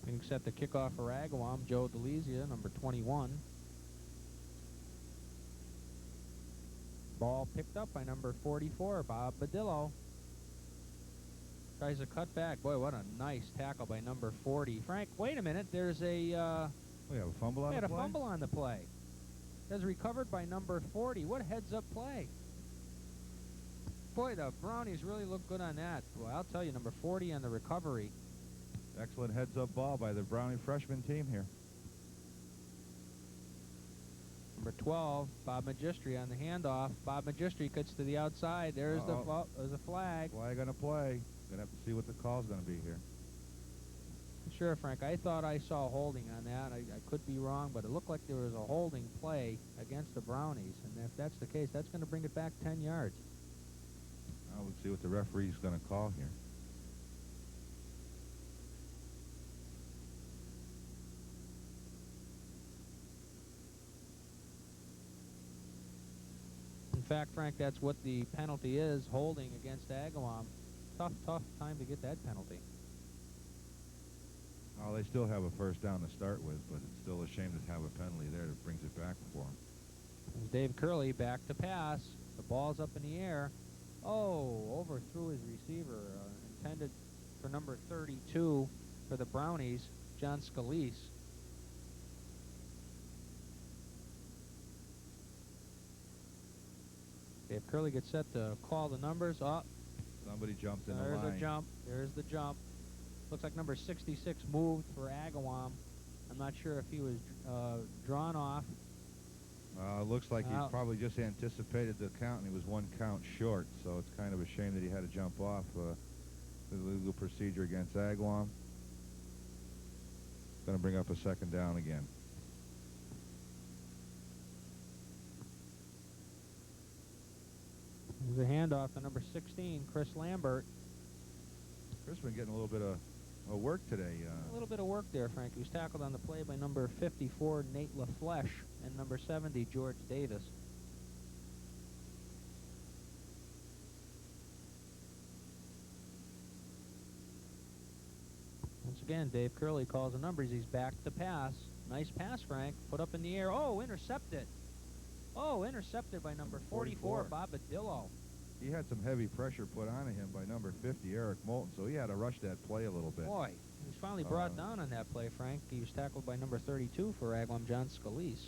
Being set to kick off for Agawam, Joe DeLizia, number 21. Ball picked up by number 44, Bob Badillo. Tries a cut back. Boy, what a nice tackle by number 40. Frank, wait a minute. There's a... we have a fumble on the play? We had a fumble on the play. That's recovered by number 40. What a heads-up play. Boy, the Brownies really look good on that. Well, I'll tell you, number 40 on the recovery. Excellent heads-up ball by the Brownie freshman team here. Number 12, Bob Magistri on the handoff. Bob Magistri cuts to the outside. There's there's a flag. Flag on the play. Gonna have to see what the call's gonna be here. Sure, Frank. I thought I saw holding on that. I could be wrong, but it looked like there was a holding play against the Brownies. And if that's the case, that's going to bring it back 10 yards. Now we'll see what the referee's gonna call here. In fact, Frank, that's what the penalty is, holding against Agawam. Tough time to get that penalty. Oh, they still have a first down to start with, but it's still a shame to have a penalty there that brings it back for them. There's Dave Curley back to pass. The ball's up in the air. Oh, overthrew his receiver. Intended for number 32 for the Brownies, John Scalise. Dave Curley gets set to call the numbers. Oh, somebody jumped in the line. There's a jump. There's the jump. Looks like number 66 moved for Agawam. I'm not sure if he was drawn off. Looks like he probably just anticipated the count, and he was 1 count short, so it's kind of a shame that he had to jump off the legal procedure against Agawam. Going to bring up a second down again. There's a handoff to number 16, Chris Lambert. Chris been getting a little bit of work today. A little bit of work there, Frank. He was tackled on the play by number 54, Nate LaFleche, and number 70, George Davis. Once again, Dave Curley calls the numbers. He's back to pass. Nice pass, Frank. Put up in the air. Oh, intercepted. Oh, intercepted by number 44, Bob Badillo. He had some heavy pressure put on him by number 50, Eric Moulton, so he had to rush that play a little bit. Boy, he was finally brought down on that play, Frank. He was tackled by number 32 for Agawam, John Scalise.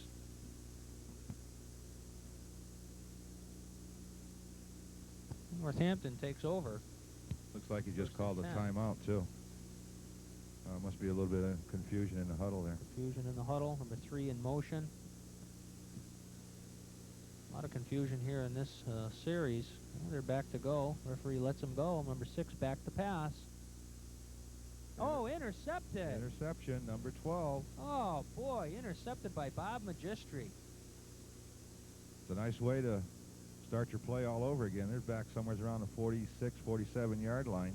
Northampton takes over. Looks like he just called a timeout, too. Must be a little bit of confusion in the huddle there. Confusion in the huddle. Number 3 in motion. A lot of confusion here in this series. Well, they're back to go. Referee lets them go. Number 6 back to pass. Oh, intercepted. Interception, number 12. Oh, boy, intercepted by Bob Magistri. It's a nice way to start your play all over again. They're back somewhere around the 46, 47-yard line.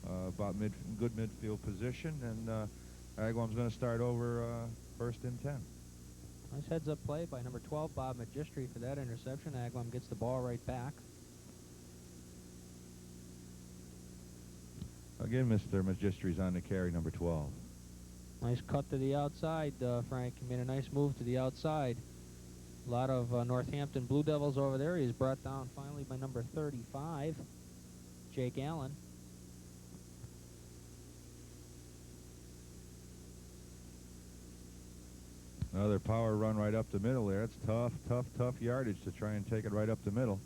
about good midfield position, and Agawam's going to start over first and 10. Nice heads-up play by number 12, Bob Magistri, for that interception. Agawam gets the ball right back. Again, Mr. Magistri's on the carry, number 12. Nice cut to the outside, Frank. He made a nice move to the outside. A lot of Northampton Blue Devils over there. He's brought down finally by number 35, Jake Allen. Another power run right up the middle there. It's tough yardage to try and take it right up the middle.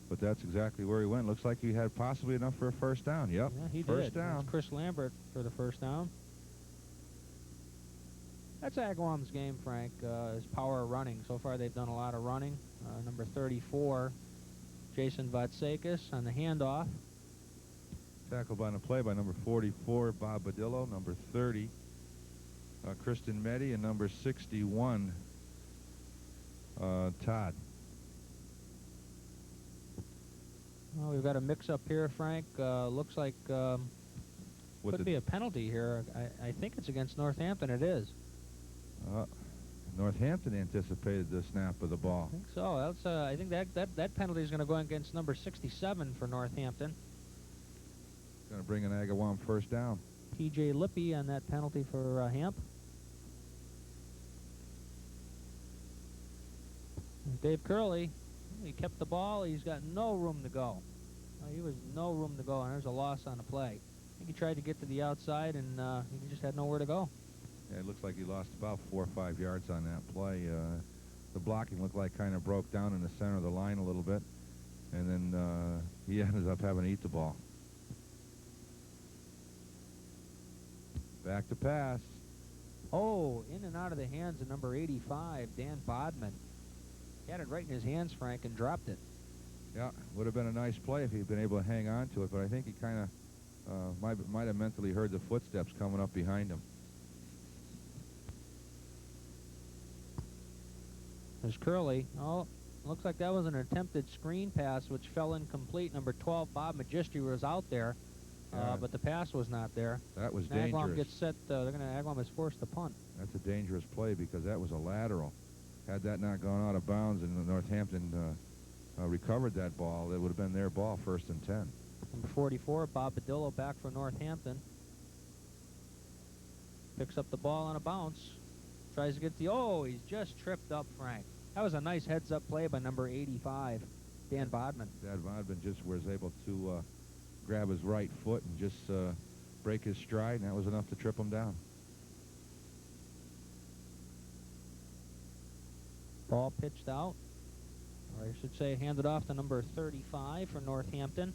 But that's exactly where he went. Looks like he had possibly enough for a first down. Yep, yeah, he first did. down. That's Chris Lambert for the first down. That's Agawam's game, Frank, is power running. So far they've done a lot of running. Number 34, Jason Vatsekis on the handoff. Tackled on the play by number 44, Bob Badillo, number 30, Kristen Meddy, and number 61, Todd. Well, we've got a mix-up here, Frank. Looks like could be a penalty here. I think it's against Northampton. It is. Northampton anticipated the snap of the ball. I think so. That's, I think that penalty is going to go against number 67 for Northampton. Going to bring an Agawam first down. T.J. Lippy on that penalty for Hamp. Dave Curley, he kept the ball. He's got no room to go. He was no room to go, and there's a loss on the play. I think he tried to get to the outside, and he just had nowhere to go. Yeah, it looks like he lost about 4 or 5 yards on that play. The blocking looked like kind of broke down in the center of the line a little bit, and then he ended up having to eat the ball. Back to pass. Oh, in and out of the hands of number 85, Dan Bodman. He had it right in his hands, Frank, and dropped it. Yeah, would have been a nice play if he'd been able to hang on to it, but I think he kind of might have mentally heard the footsteps coming up behind him. There's Curley. Oh, looks like that was an attempted screen pass, which fell incomplete. Number 12, Bob Magistri, was out there, but the pass was not there. That was dangerous. Agawam gets set. Agawam is forced to punt. That's a dangerous play because that was a lateral. Had that not gone out of bounds and Northampton recovered that ball, it would have been their ball, first and 10. Number 44, Bob Badillo, back for Northampton. Picks up the ball on a bounce. Tries to get the... Oh, he's just tripped up, Frank. That was a nice heads-up play by number 85, Dan Bodman. Dan Bodman just was able to grab his right foot and just break his stride, and that was enough to trip him down. Ball pitched out. Or I should say handed off to number 35 for Northampton.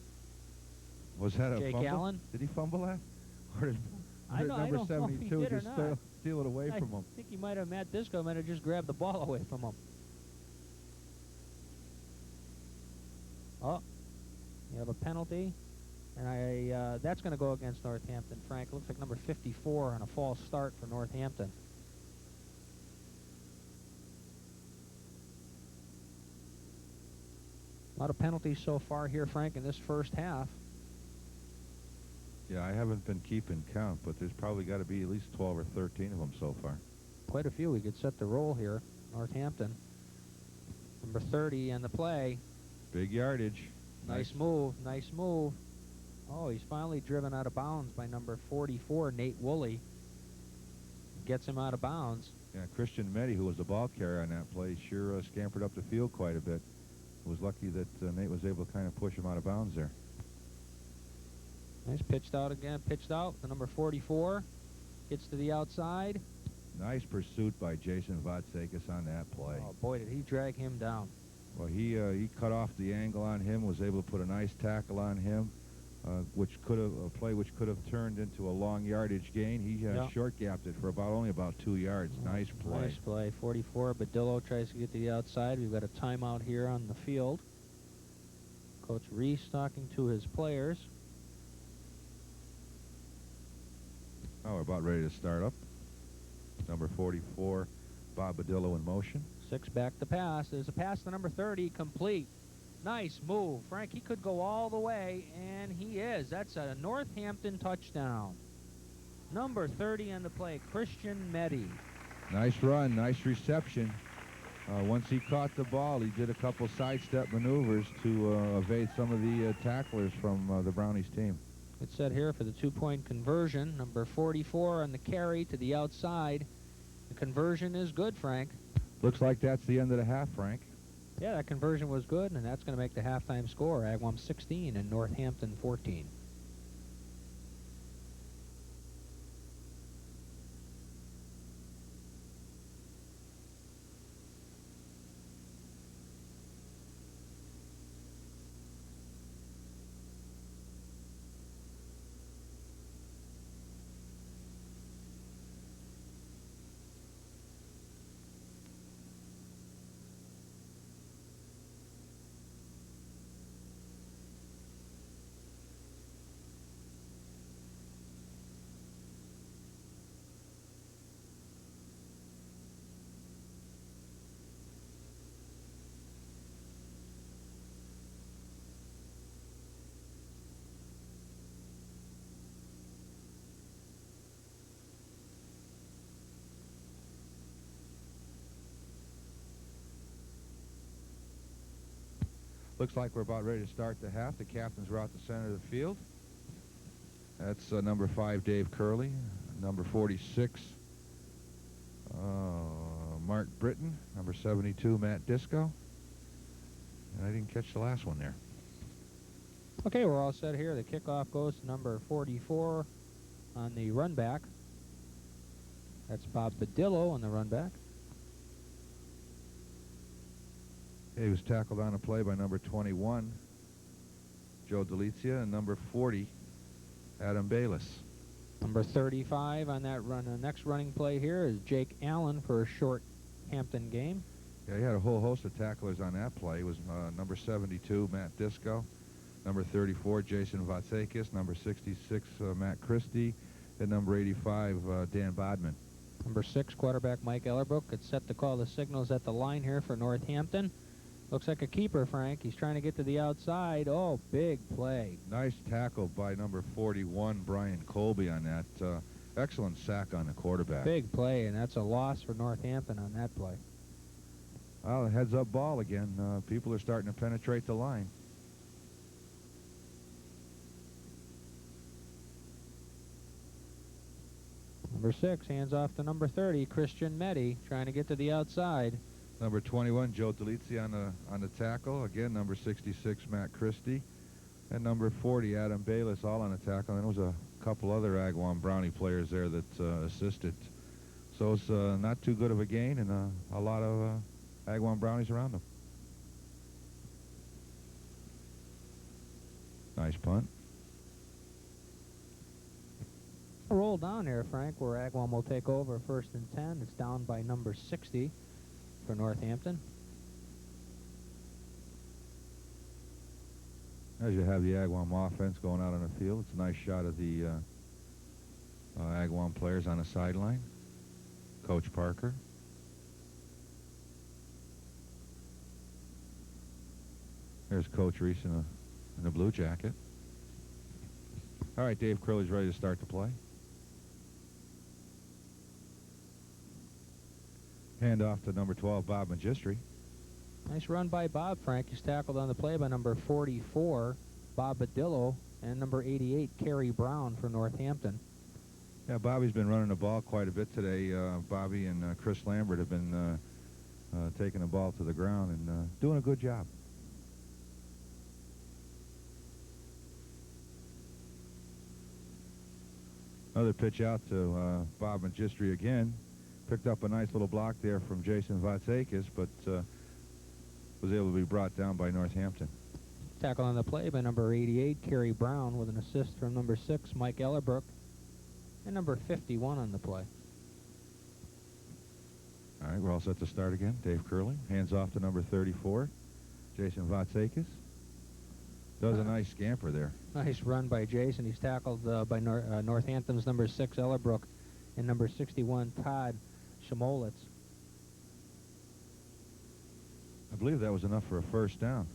Was that a Jake fumble? Allen. Did he fumble that? Or did number 72 just steal it away from him? I think he might have, Matt Disco might have just grabbed the ball away from him. Oh, you have a penalty. And that's going to go against Northampton, Frank. It looks like number 54 on a false start for Northampton. A lot of penalties so far here, Frank, in this first half. Yeah, I haven't been keeping count, but there's probably got to be at least 12 or 13 of them so far. Quite a few. We could set the roll here. Northampton. Number 30 on the play. Big yardage. Nice move. Nice move. Oh, he's finally driven out of bounds by number 44, Nate Woolley. Gets him out of bounds. Yeah, Christian Meddy, who was the ball carrier on that play, sure scampered up the field quite a bit. Was lucky that Nate was able to kind of push him out of bounds there. Nice pitched out again. Pitched out. The number 44 gets to the outside. Nice pursuit by Jason Vatsekis on that play. Oh, boy, did he drag him down. Well, he cut off the angle on him, was able to put a nice tackle on him, which could have a play which could have turned into a long yardage gain. He short gapped it for only about 2 yards. Nice play. Nice play. 44. Badillo tries to get to the outside. We've got a timeout here on the field. Coach Reese talking to his players. Oh, we're about ready to start up. Number 44, Bob Badillo in motion. 6 back to pass. There's a pass to number 30, complete. Nice move. Frank, he could go all the way, and he is. That's a Northampton touchdown. Number 30 on the play, Christian Meddy. Nice run, nice reception. Once he caught the ball, he did a couple sidestep maneuvers to evade some of the tacklers from the Brownies team. It's set here for the two-point conversion. Number 44 on the carry to the outside. The conversion is good, Frank. Looks like that's the end of the half, Frank. Yeah, that conversion was good, and that's going to make the halftime score Agawam 16 and Northampton 14. Looks like we're about ready to start the half. The captains are out the center of the field. That's number 5, Dave Curley. Number 46, Mark Britton. Number 72, Matt Disco. And I didn't catch the last one there. Okay, we're all set here. The kickoff goes to number 44 on the run back. That's Bob Badillo on the run back. He was tackled on a play by number 21, Joe Delizia, and number 40, Adam Bayless. Number 35 on that run. The next running play here is Jake Allen for a short Hampton game. Yeah, he had a whole host of tacklers on that play. It was number 72, Matt Disco, number 34, Jason Vatsakis, number 66, Matt Christie, and number 85, Dan Bodman. Number 6, quarterback Mike Ellerbrook gets set to call the signals at the line here for Northampton. Looks like a keeper, Frank. He's trying to get to the outside. Oh, big play. Nice tackle by number 41, Brian Colby, on that. Excellent sack on the quarterback. Big play, and that's a loss for Northampton on that play. Well, heads-up ball again. People are starting to penetrate the line. Number 6 hands off to number 30, Christian Meddy, trying to get to the outside. Number 21, Joe Delizzi on the tackle. Again, number 66, Matt Christie. And number 40, Adam Bayless, all on the tackle. And there was a couple other Agawam Brownie players there that assisted. So it's not too good of a gain, and a lot of Agawam Brownies around them. Nice punt. Roll down there, Frank, where Agawam will take over 1st and 10. It's down by number 60 for Northampton. As you have the Agawam offense going out on the field, it's a nice shot of the Agawam players on the sideline. Coach Parker. There's Coach Reese in a blue jacket. All right, Dave Curley's ready to start the play. Hand off to number 12, Bob Magistri. Nice run by Bob, Frank. He's tackled on the play by number 44, Bob Badillo, and number 88, Kerry Brown for Northampton. Yeah, Bobby's been running the ball quite a bit today. Bobby and Chris Lambert have been taking the ball to the ground and doing a good job. Another pitch out to Bob Magistri again. Picked up a nice little block there from Jason Vatsakis, but was able to be brought down by Northampton. Tackle on the play by number 88, Kerry Brown, with an assist from number 6, Mike Ellerbrook, and number 51 on the play. All right, we're all set to start again. Dave Curley hands off to number 34, Jason Vatsakis. Does a nice scamper there. Nice run by Jason. He's tackled by Northampton's number 6, Ellerbrook, and number 61, Todd Shmolitz. I believe that was enough for a first down.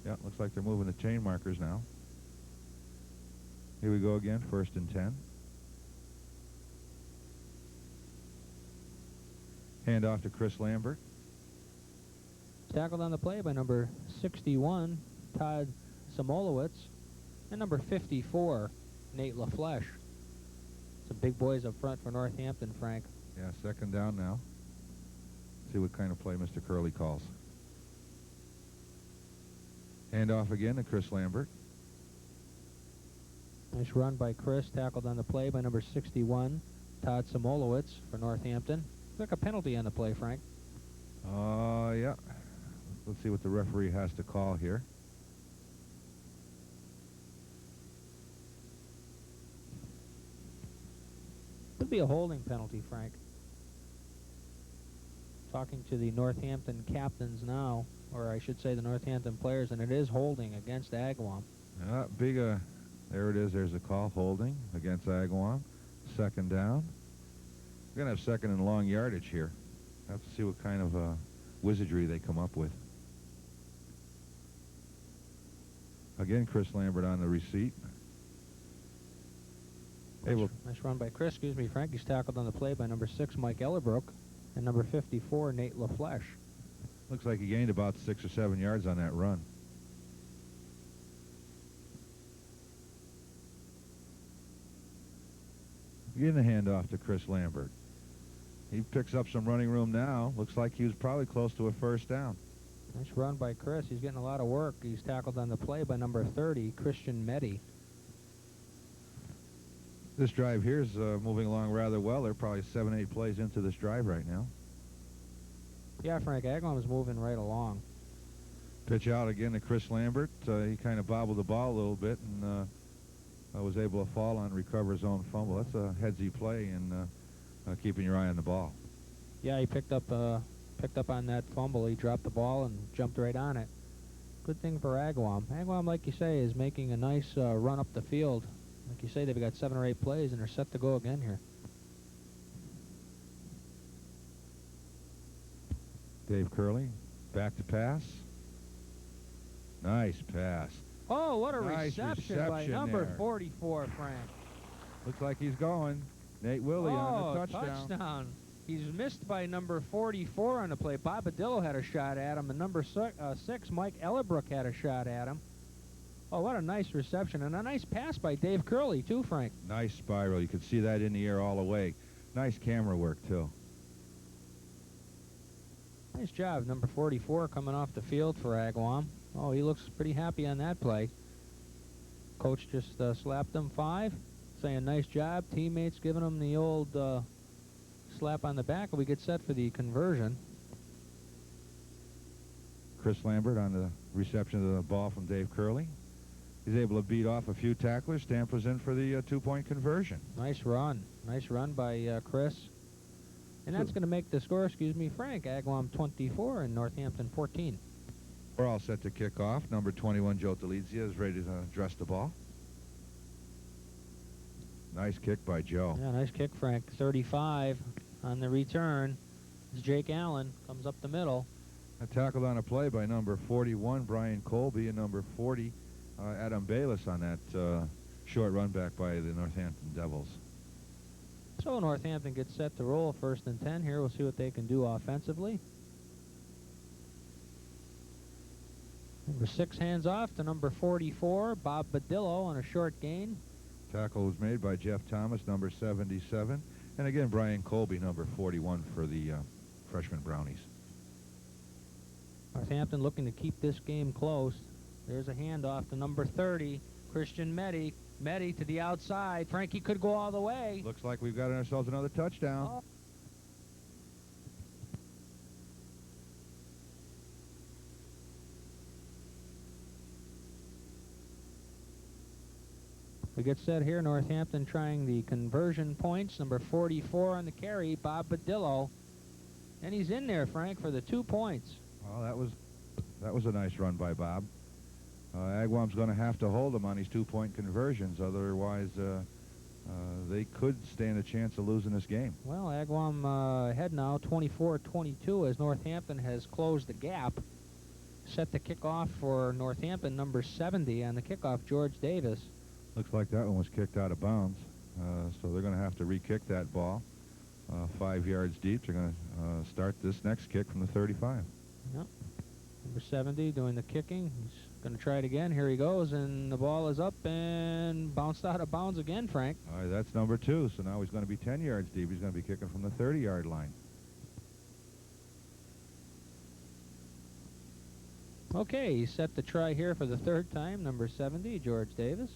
Yeah, looks like they're moving the chain markers now. Here we go again, 1st and 10. Hand off to Chris Lambert. Tackled on the play by number 61, Todd Samolowitz, and number 54, Nate LaFleche. Some big boys up front for Northampton, Frank. Yeah, 2nd down now. See what kind of play Mr. Curley calls. Hand off again to Chris Lambert. Nice run by Chris, tackled on the play by number 61, Todd Samolowitz for Northampton. Looks like a penalty on the play, Frank. Yeah. Let's see what the referee has to call here. Could be a holding penalty, Frank. Talking to the Northampton captains now, or I should say the Northampton players, and it is holding against Agawam. There it is. There's a call, holding against Agawam. 2nd down. We're going to have 2nd and long yardage here. Have to see what kind of wizardry they come up with. Again, Chris Lambert on the receipt. Nice run by Chris, excuse me, Frank. He's tackled on the play by number 6, Mike Ellerbrook, and number 54, Nate LaFleche. Looks like he gained about 6 or 7 yards on that run. Getting the handoff to Chris Lambert. He picks up some running room now. Looks like he was probably close to a 1st down. Nice run by Chris. He's getting a lot of work. He's tackled on the play by number 30, Christian Meddy. This drive here is moving along rather well. They're probably 7, 8 plays into this drive right now. Yeah, Frank, Agawam is moving right along. Pitch out again to Chris Lambert. He kind of bobbled the ball a little bit and was able to fall on and recover his own fumble. That's a headsy play and keeping your eye on the ball. Yeah, he picked up on that fumble. He dropped the ball and jumped right on it. Good thing for Agawam. Agawam, like you say, is making a nice run up the field. Like you say, they've got 7 or 8 plays, and they're set to go again here. Dave Curley, back to pass. Nice pass. Oh, what a Nice reception by number there. 44, Frank. Looks like he's going. Nate Willie on the touchdown. He's missed by number 44 on the play. Bob Badillo had a shot at him, and number 6, Mike Ellerbrook, had a shot at him. Oh, what a nice reception, and a nice pass by Dave Curley, too, Frank. Nice spiral. You could see that in the air all the way. Nice camera work, too. Nice job, number 44 coming off the field for Agawam. Oh, he looks pretty happy on that play. Coach just slapped him 5, saying nice job. Teammates giving him the old slap on the back, and we get set for the conversion. Chris Lambert on the reception of the ball from Dave Curley. He's able to beat off a few tacklers. Tampa's in for the 2-point conversion. Nice run. Nice run by Chris. And that's going to make the score, Frank. Agawam 24 and Northampton 14. We're all set to kick off. Number 21, Joe Delizia, is ready to address the ball. Nice kick by Joe. Yeah, nice kick, Frank. 35 on the return. As Jake Allen comes up the middle. Tackled on a play by number 41, Brian Colby, and number 40, Adam Bayless on that short run back by the Northampton Devils. So Northampton gets set to roll 1st and 10 here. We'll see what they can do offensively. Number 6 hands off to number 44, Bob Badillo, on a short gain. Tackle was made by Jeff Thomas, number 77. And again, Brian Colby, number 41 for the freshman Brownies. Northampton looking to keep this game close. There's a handoff to number 30, Christian Meddy. Meddy to the outside. Frankie could go all the way. Looks like we've got ourselves another touchdown. Oh. We get set here. Northampton trying the conversion points. Number 44 on the carry, Bob Badillo. And he's in there, Frank, for the 2 points. Well, that was a nice run by Bob. Agawam's going to have to hold them on these 2-point conversions. Otherwise, they could stand a chance of losing this game. Well, Agawam ahead now, 24-22, as Northampton has closed the gap. set the kickoff for Northampton, number 70 on the kickoff, George Davis. Looks like that one was kicked out of bounds. So they're going to have to re-kick that ball 5 yards deep. They're going to start this next kick from the 35. Yep. Number 70 doing the kicking. He's going to try it again. Here he goes, and the ball is up and bounced out of bounds again, Frank. All right, that's number 2. So now he's going to be 10 yards deep. He's going to be kicking from the 30-yard line. Okay, he's set to try here for the 3rd time, number 70, George Davis.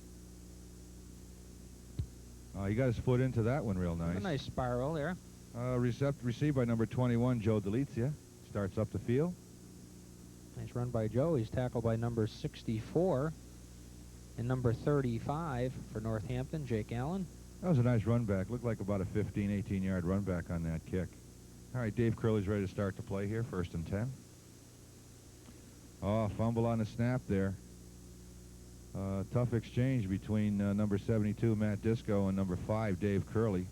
He got his foot into that one real nice. A nice spiral there. Received by number 21, Joe Delizia. Starts up the field. Nice run by Joe. He's tackled by number 64 and number 35 for Northampton, Jake Allen. That was a nice run back. Looked like about a 15, 18-yard run back on that kick. All right, Dave Curley's ready to start the play here, 1st and 10. Oh, fumble on the snap there. Tough exchange between number 72, Matt Disco, and number 5, Dave Curley.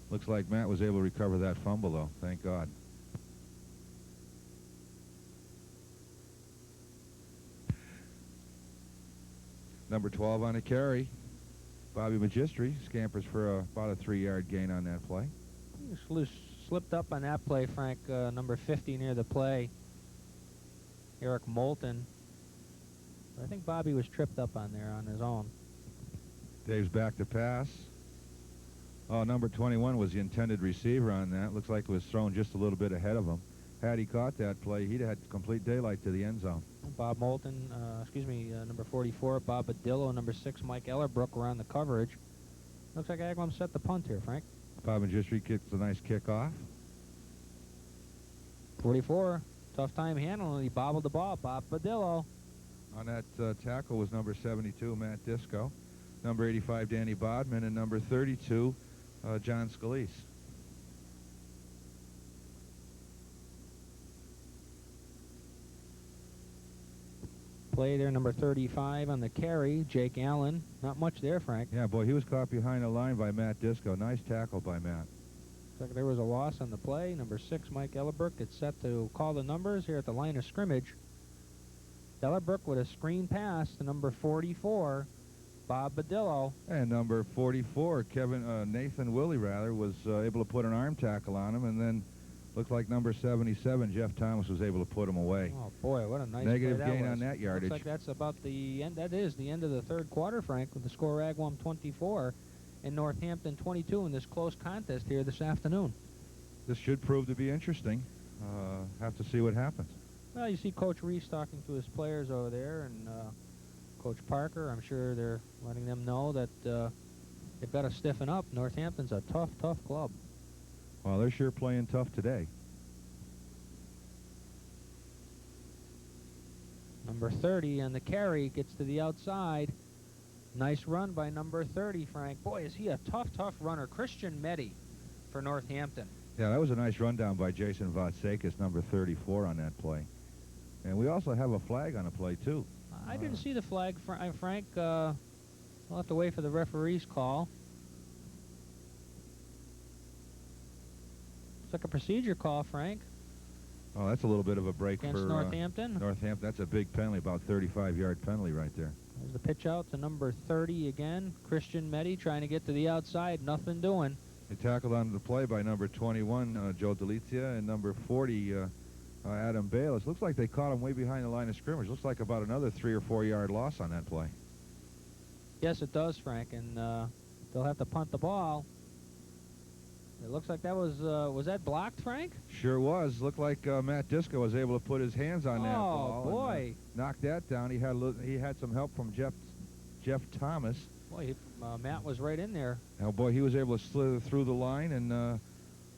Looks like Matt was able to recover that fumble, though. Thank God. Number 12 on the carry. Bobby Magistri scampers for about a 3-yard gain on that play. He slipped up on that play, Frank. Number 50 near the play, Eric Moulton. I think Bobby was tripped up on there on his own. Dave's back to pass. Oh, number 21 was the intended receiver on that. Looks like it was thrown just a little bit ahead of him. Had he caught that play, he'd had complete daylight to the end zone. Bob Moulton, number 44, Bob Badillo, number 6, Mike Ellerbrook were on the coverage. Looks like Agawam set the punt here, Frank. Bob Magistri kicks a nice kickoff. 44, tough time handling. He bobbled the ball, Bob Badillo. On that tackle was number 72, Matt Disco, number 85, Danny Bodman, and number 32, John Scalise. Play there, number 35 on the carry, Jake Allen. Not much there, Frank. Yeah, boy, he was caught behind the line by Matt Disco. Nice tackle by Matt. Looks like there was a loss on the play. Number 6, Mike Ellerbrook, gets set to call the numbers here at the line of scrimmage. Ellerbrook with a screen pass to number 44, Bob Badillo. And number 44, Nathan Willie, was able to put an arm tackle on him, and then looked like number 77, Jeff Thomas, was able to put him away. Oh, boy, what a nice negative play that gain was. on that yardage. Looks like that's about the end. That is the end of the 3rd quarter, Frank, with the score Agawam 24 and Northampton 22 in this close contest here this afternoon. This should prove to be interesting. Have to see what happens. Well, you see Coach Reese talking to his players over there, and Coach Parker, I'm sure they're letting them know that they've got to stiffen up. Northampton's a tough, tough club. Well, they're sure playing tough today. Number 30 on the carry gets to the outside. Nice run by number 30, Frank. Boy, is he a tough, tough runner. Christian Meddy for Northampton. Yeah, that was a nice rundown by Jason Vatsekis, number 34 on that play. And we also have a flag on the play, too. I didn't see the flag, Frank. We'll have to wait for the referee's call. It's like a procedure call, Frank. Oh, that's a little bit of a break against for Northampton. Northampton. That's a big penalty, about 35-yard penalty right there. There's the pitch out to number 30 again. Christian Meddy trying to get to the outside. Nothing doing. They tackled on the play by number 21, Joe Delizia, and number 40, Adam Bayless. Looks like they caught him way behind the line of scrimmage. Looks like about another 3 or 4 yard loss on that play. Yes, it does, Frank, and they'll have to punt the ball. It looks like that was that blocked, Frank? Sure was. Looked like Matt Disco was able to put his hands on that ball. Oh, boy. And, knocked that down. He had some help from Jeff Thomas. Boy, Matt was right in there. Oh, boy, he was able to slither through the line, and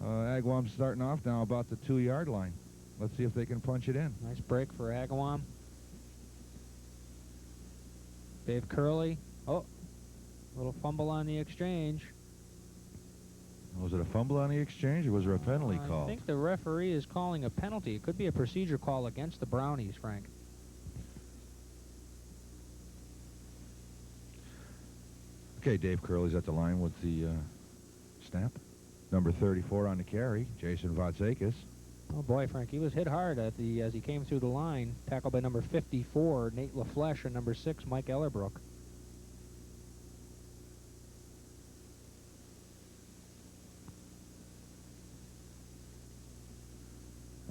Agawam's starting off now about the 2-yard line. Let's see if they can punch it in. Nice break for Agawam. Dave Curley. Oh, little fumble on the exchange. Was it a fumble on the exchange, or was there a penalty called? I think the referee is calling a penalty. It could be a procedure call against the Brownies, Frank. Okay, Dave Curley's at the line with the snap. Number 34 on the carry, Jason Vatsekis. Oh boy, Frank, he was hit hard as he came through the line. Tackled by number 54, Nate LaFleche, and number 6, Mike Ellerbrook.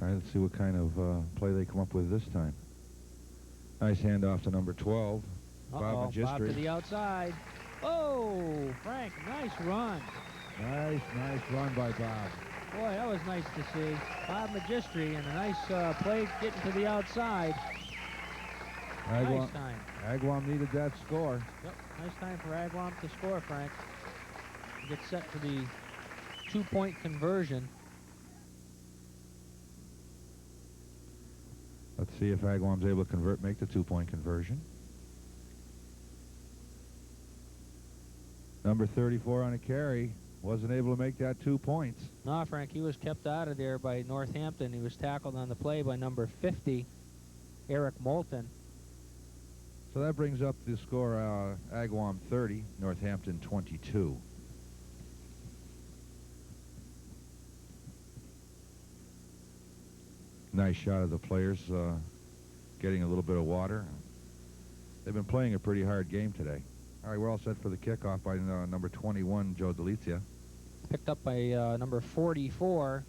All right, let's see what kind of play they come up with this time. Nice handoff to number 12, Bob Magistri. Bob to the outside. Oh, Frank, nice run. Nice run by Bob. Boy, that was nice to see. Bob Magistri and a nice play getting to the outside. Nice time. Agawam needed that score. Yep, nice time for Agawam to score, Frank. Get set for the 2-point conversion. Let's see if Agawam's able to make the 2-point conversion. Number 34 on a carry. Wasn't able to make that 2 points. No, Frank, he was kept out of there by Northampton. He was tackled on the play by number 50, Eric Moulton. So that brings up the score, Agawam 30, Northampton 22. Nice shot of the players getting a little bit of water. They've been playing a pretty hard game today. All right, we're all set for the kickoff by number 21, Joe Delizia. Picked up by number 44.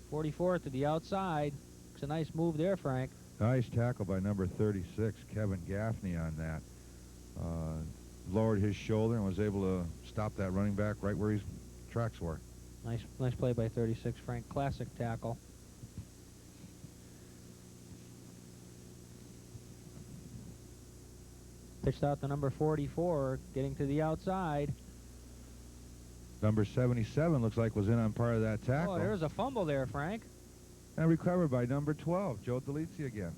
44 to the outside. It's a nice move there, Frank. Nice tackle by number 36, Kevin Gaffney on that. Lowered his shoulder and was able to stop that running back right where his tracks were. Nice play by 36, Frank. Classic tackle. Pitched out to number 44, getting to the outside. Number 77 looks like was in on part of that tackle. Oh, there's a fumble there, Frank. And recovered by number 12, Joe Delizia again.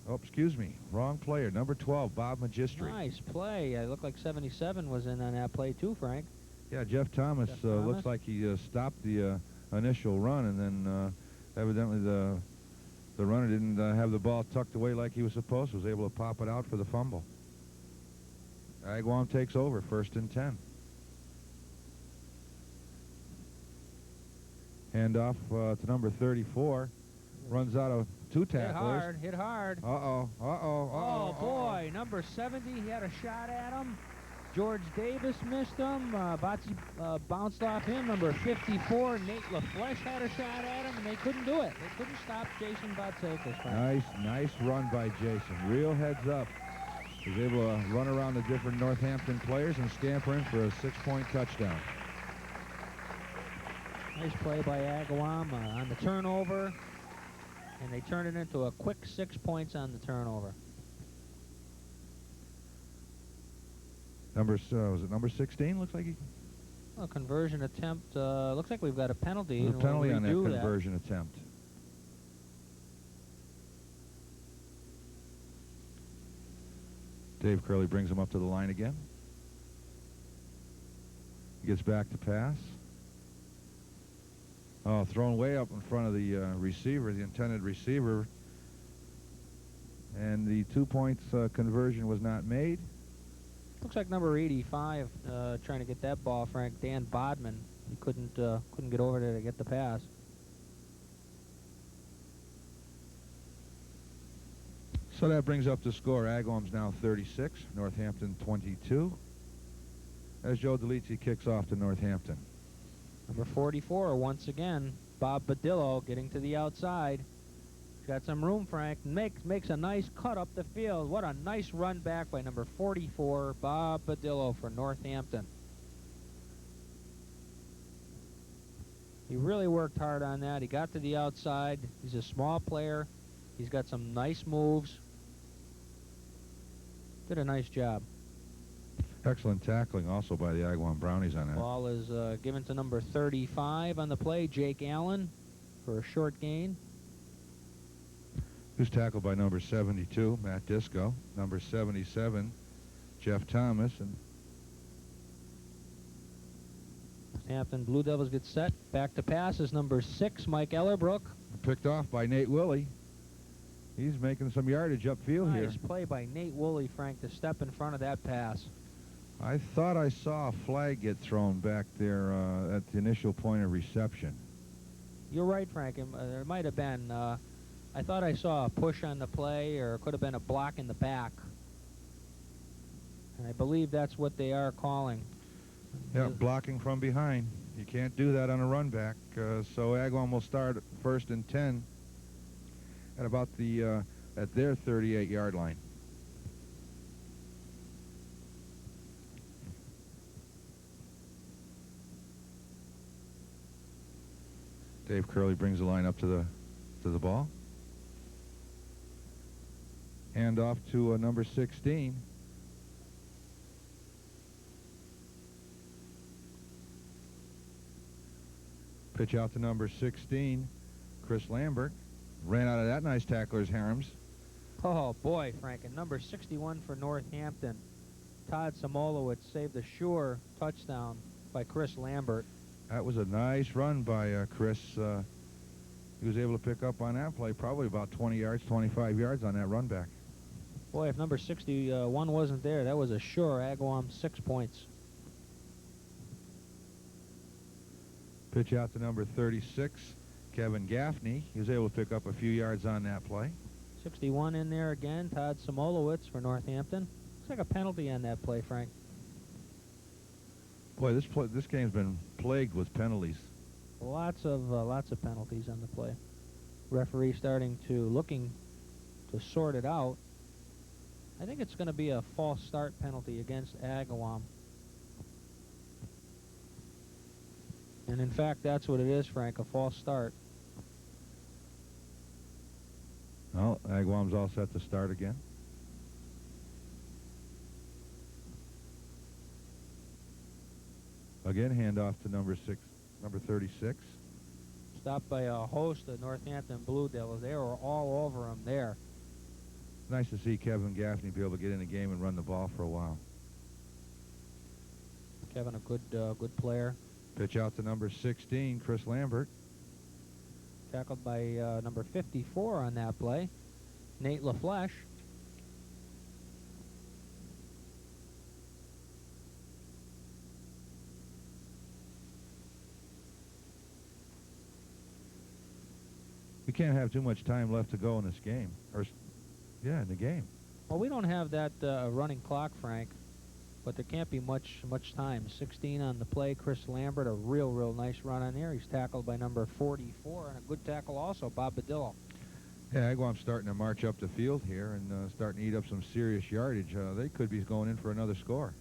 Oh, excuse me, wrong player. Number 12, Bob Magistri. Nice play. It looked like 77 was in on that play too, Frank. Yeah, Jeff Thomas, looks like he stopped the initial run, and then evidently the runner didn't have the ball tucked away like he was supposed to. Was able to pop it out for the fumble. Agawam takes over, 1st and 10. Handoff to number 34. Runs out of 2 tacklers. Hit hard. Oh, boy, number 70, he had a shot at him. George Davis missed him. Botzi bounced off him. Number 54, Nate LaFleche had a shot at him, and they couldn't do it. They couldn't stop Jason Botsakis. Nice run by Jason. Real heads up. He was able to run around the different Northampton players and scamper in for a 6-point touchdown. Nice play by Agawam on the turnover, and they turned it into a quick 6 points on the turnover. Was it number 16? Looks like he... A conversion attempt. Looks like we've got a penalty. A penalty on that conversion attempt. Dave Curley brings him up to the line again. He gets back to pass. Oh, thrown way up in front of the receiver, the intended receiver. And the 2 points conversion was not made. Looks like number 85 trying to get that ball, Frank. Dan Bodman. He couldn't get over there to get the pass. So that brings up the score. Agawam's now 36, Northampton 22. As Joe Delizia kicks off to Northampton. Number 44, once again, Bob Badillo getting to the outside. Got some room, Frank. Makes a nice cut up the field. What a nice run back by number 44, Bob Badillo for Northampton. He really worked hard on that. He got to the outside. He's a small player. He's got some nice moves. Did a nice job. Excellent tackling also by the Agawam Brownies on that. Ball is given to number 35 on the play, Jake Allen, for a short gain. Who's tackled by number 72, Matt Disco. Number 77, Jeff Thomas. And Hampton Blue Devils get set. Back to pass is number 6, Mike Ellerbrook. Picked off by Nate Willie. He's making some yardage upfield here. Nice play by Nate Woolley, Frank, to step in front of that pass. I thought I saw a flag get thrown back there at the initial point of reception. You're right, Frank. There might have been. I thought I saw a push on the play, or it could have been a block in the back. And I believe that's what they are calling. Yeah, blocking from behind. You can't do that on a run back. So Agawam will start first and 10 at about the at their 38-yard line. Dave Curley brings the line up to the ball. Hand off to number 16. Pitch out to number 16, Chris Lambert. Ran out of that nice tackler's harems. Oh, boy, Frank. And number 61 for Northampton, Todd Samolowitz, saved a sure touchdown by Chris Lambert. That was a nice run by Chris. He was able to pick up on that play probably about 20 yards, 25 yards on that run back. Boy, if number 61 wasn't there, that was a sure Agawam 6 points. Pitch out to number 36, Kevin Gaffney. He was able to pick up a few yards on that play. 61 in there again, Todd Samolowitz for Northampton. Looks like a penalty on that play, Frank. Boy, this game's been plagued with penalties. Lots of penalties on the play. Referee looking to sort it out. I think it's going to be a false start penalty against Agawam. And in fact, that's what it is, Frank, a false start. Well, Agawam's all set to start again. Again, handoff to number 36. Stopped by a host of Northampton Blue Devils. They were all over him there. Nice to see Kevin Gaffney be able to get in the game and run the ball for a while. Kevin, a good player. Pitch out to number 16, Chris Lambert. Tackled by number 54 on that play, Nate LaFleche. We can't have too much time left to go in this game. In the game. Well, we don't have that running clock, Frank, but there can't be much time. 16 on the play. Chris Lambert, a real nice run on there. He's tackled by number 44, and a good tackle also, Bob Badillo. Yeah, Agawam's starting to march up the field here and starting to eat up some serious yardage. They could be going in for another score.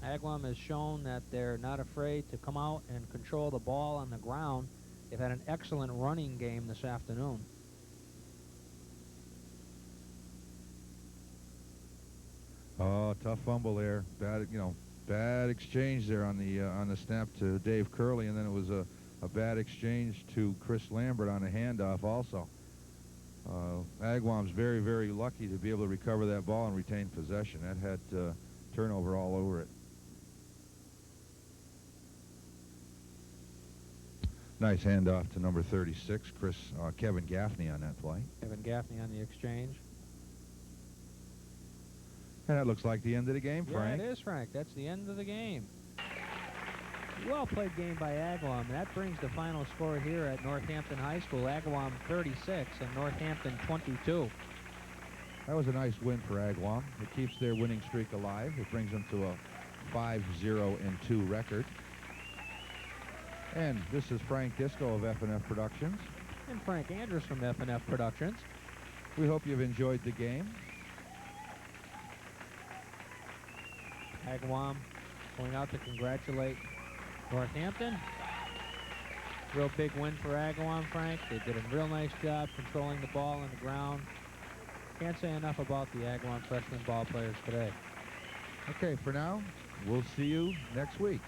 Agawam has shown that they're not afraid to come out and control the ball on the ground. They've had an excellent running game this afternoon. Oh, tough fumble there. Bad exchange there on the snap to Dave Curley, and then it was a bad exchange to Chris Lambert on a handoff also. Agawam's very lucky to be able to recover that ball and retain possession. That had turnover all over it. Nice handoff to number 36, Kevin Gaffney on that play. Kevin Gaffney on the exchange. And that looks like the end of the game, Frank. Yeah, it is, Frank. That's the end of the game. Well-played game by Agawam. That brings the final score here at Northampton High School. Agawam 36 and Northampton 22. That was a nice win for Agawam. It keeps their winning streak alive. It brings them to a 5-0-2 record. And this is Frank Disco of F&F Productions. And Frank Andrews from F&F Productions. We hope you've enjoyed the game. Agawam going out to congratulate Northampton. Real big win for Agawam, Frank. They did a real nice job controlling the ball on the ground. Can't say enough about the Agawam freshman ball players today. Okay, for now, we'll see you next week.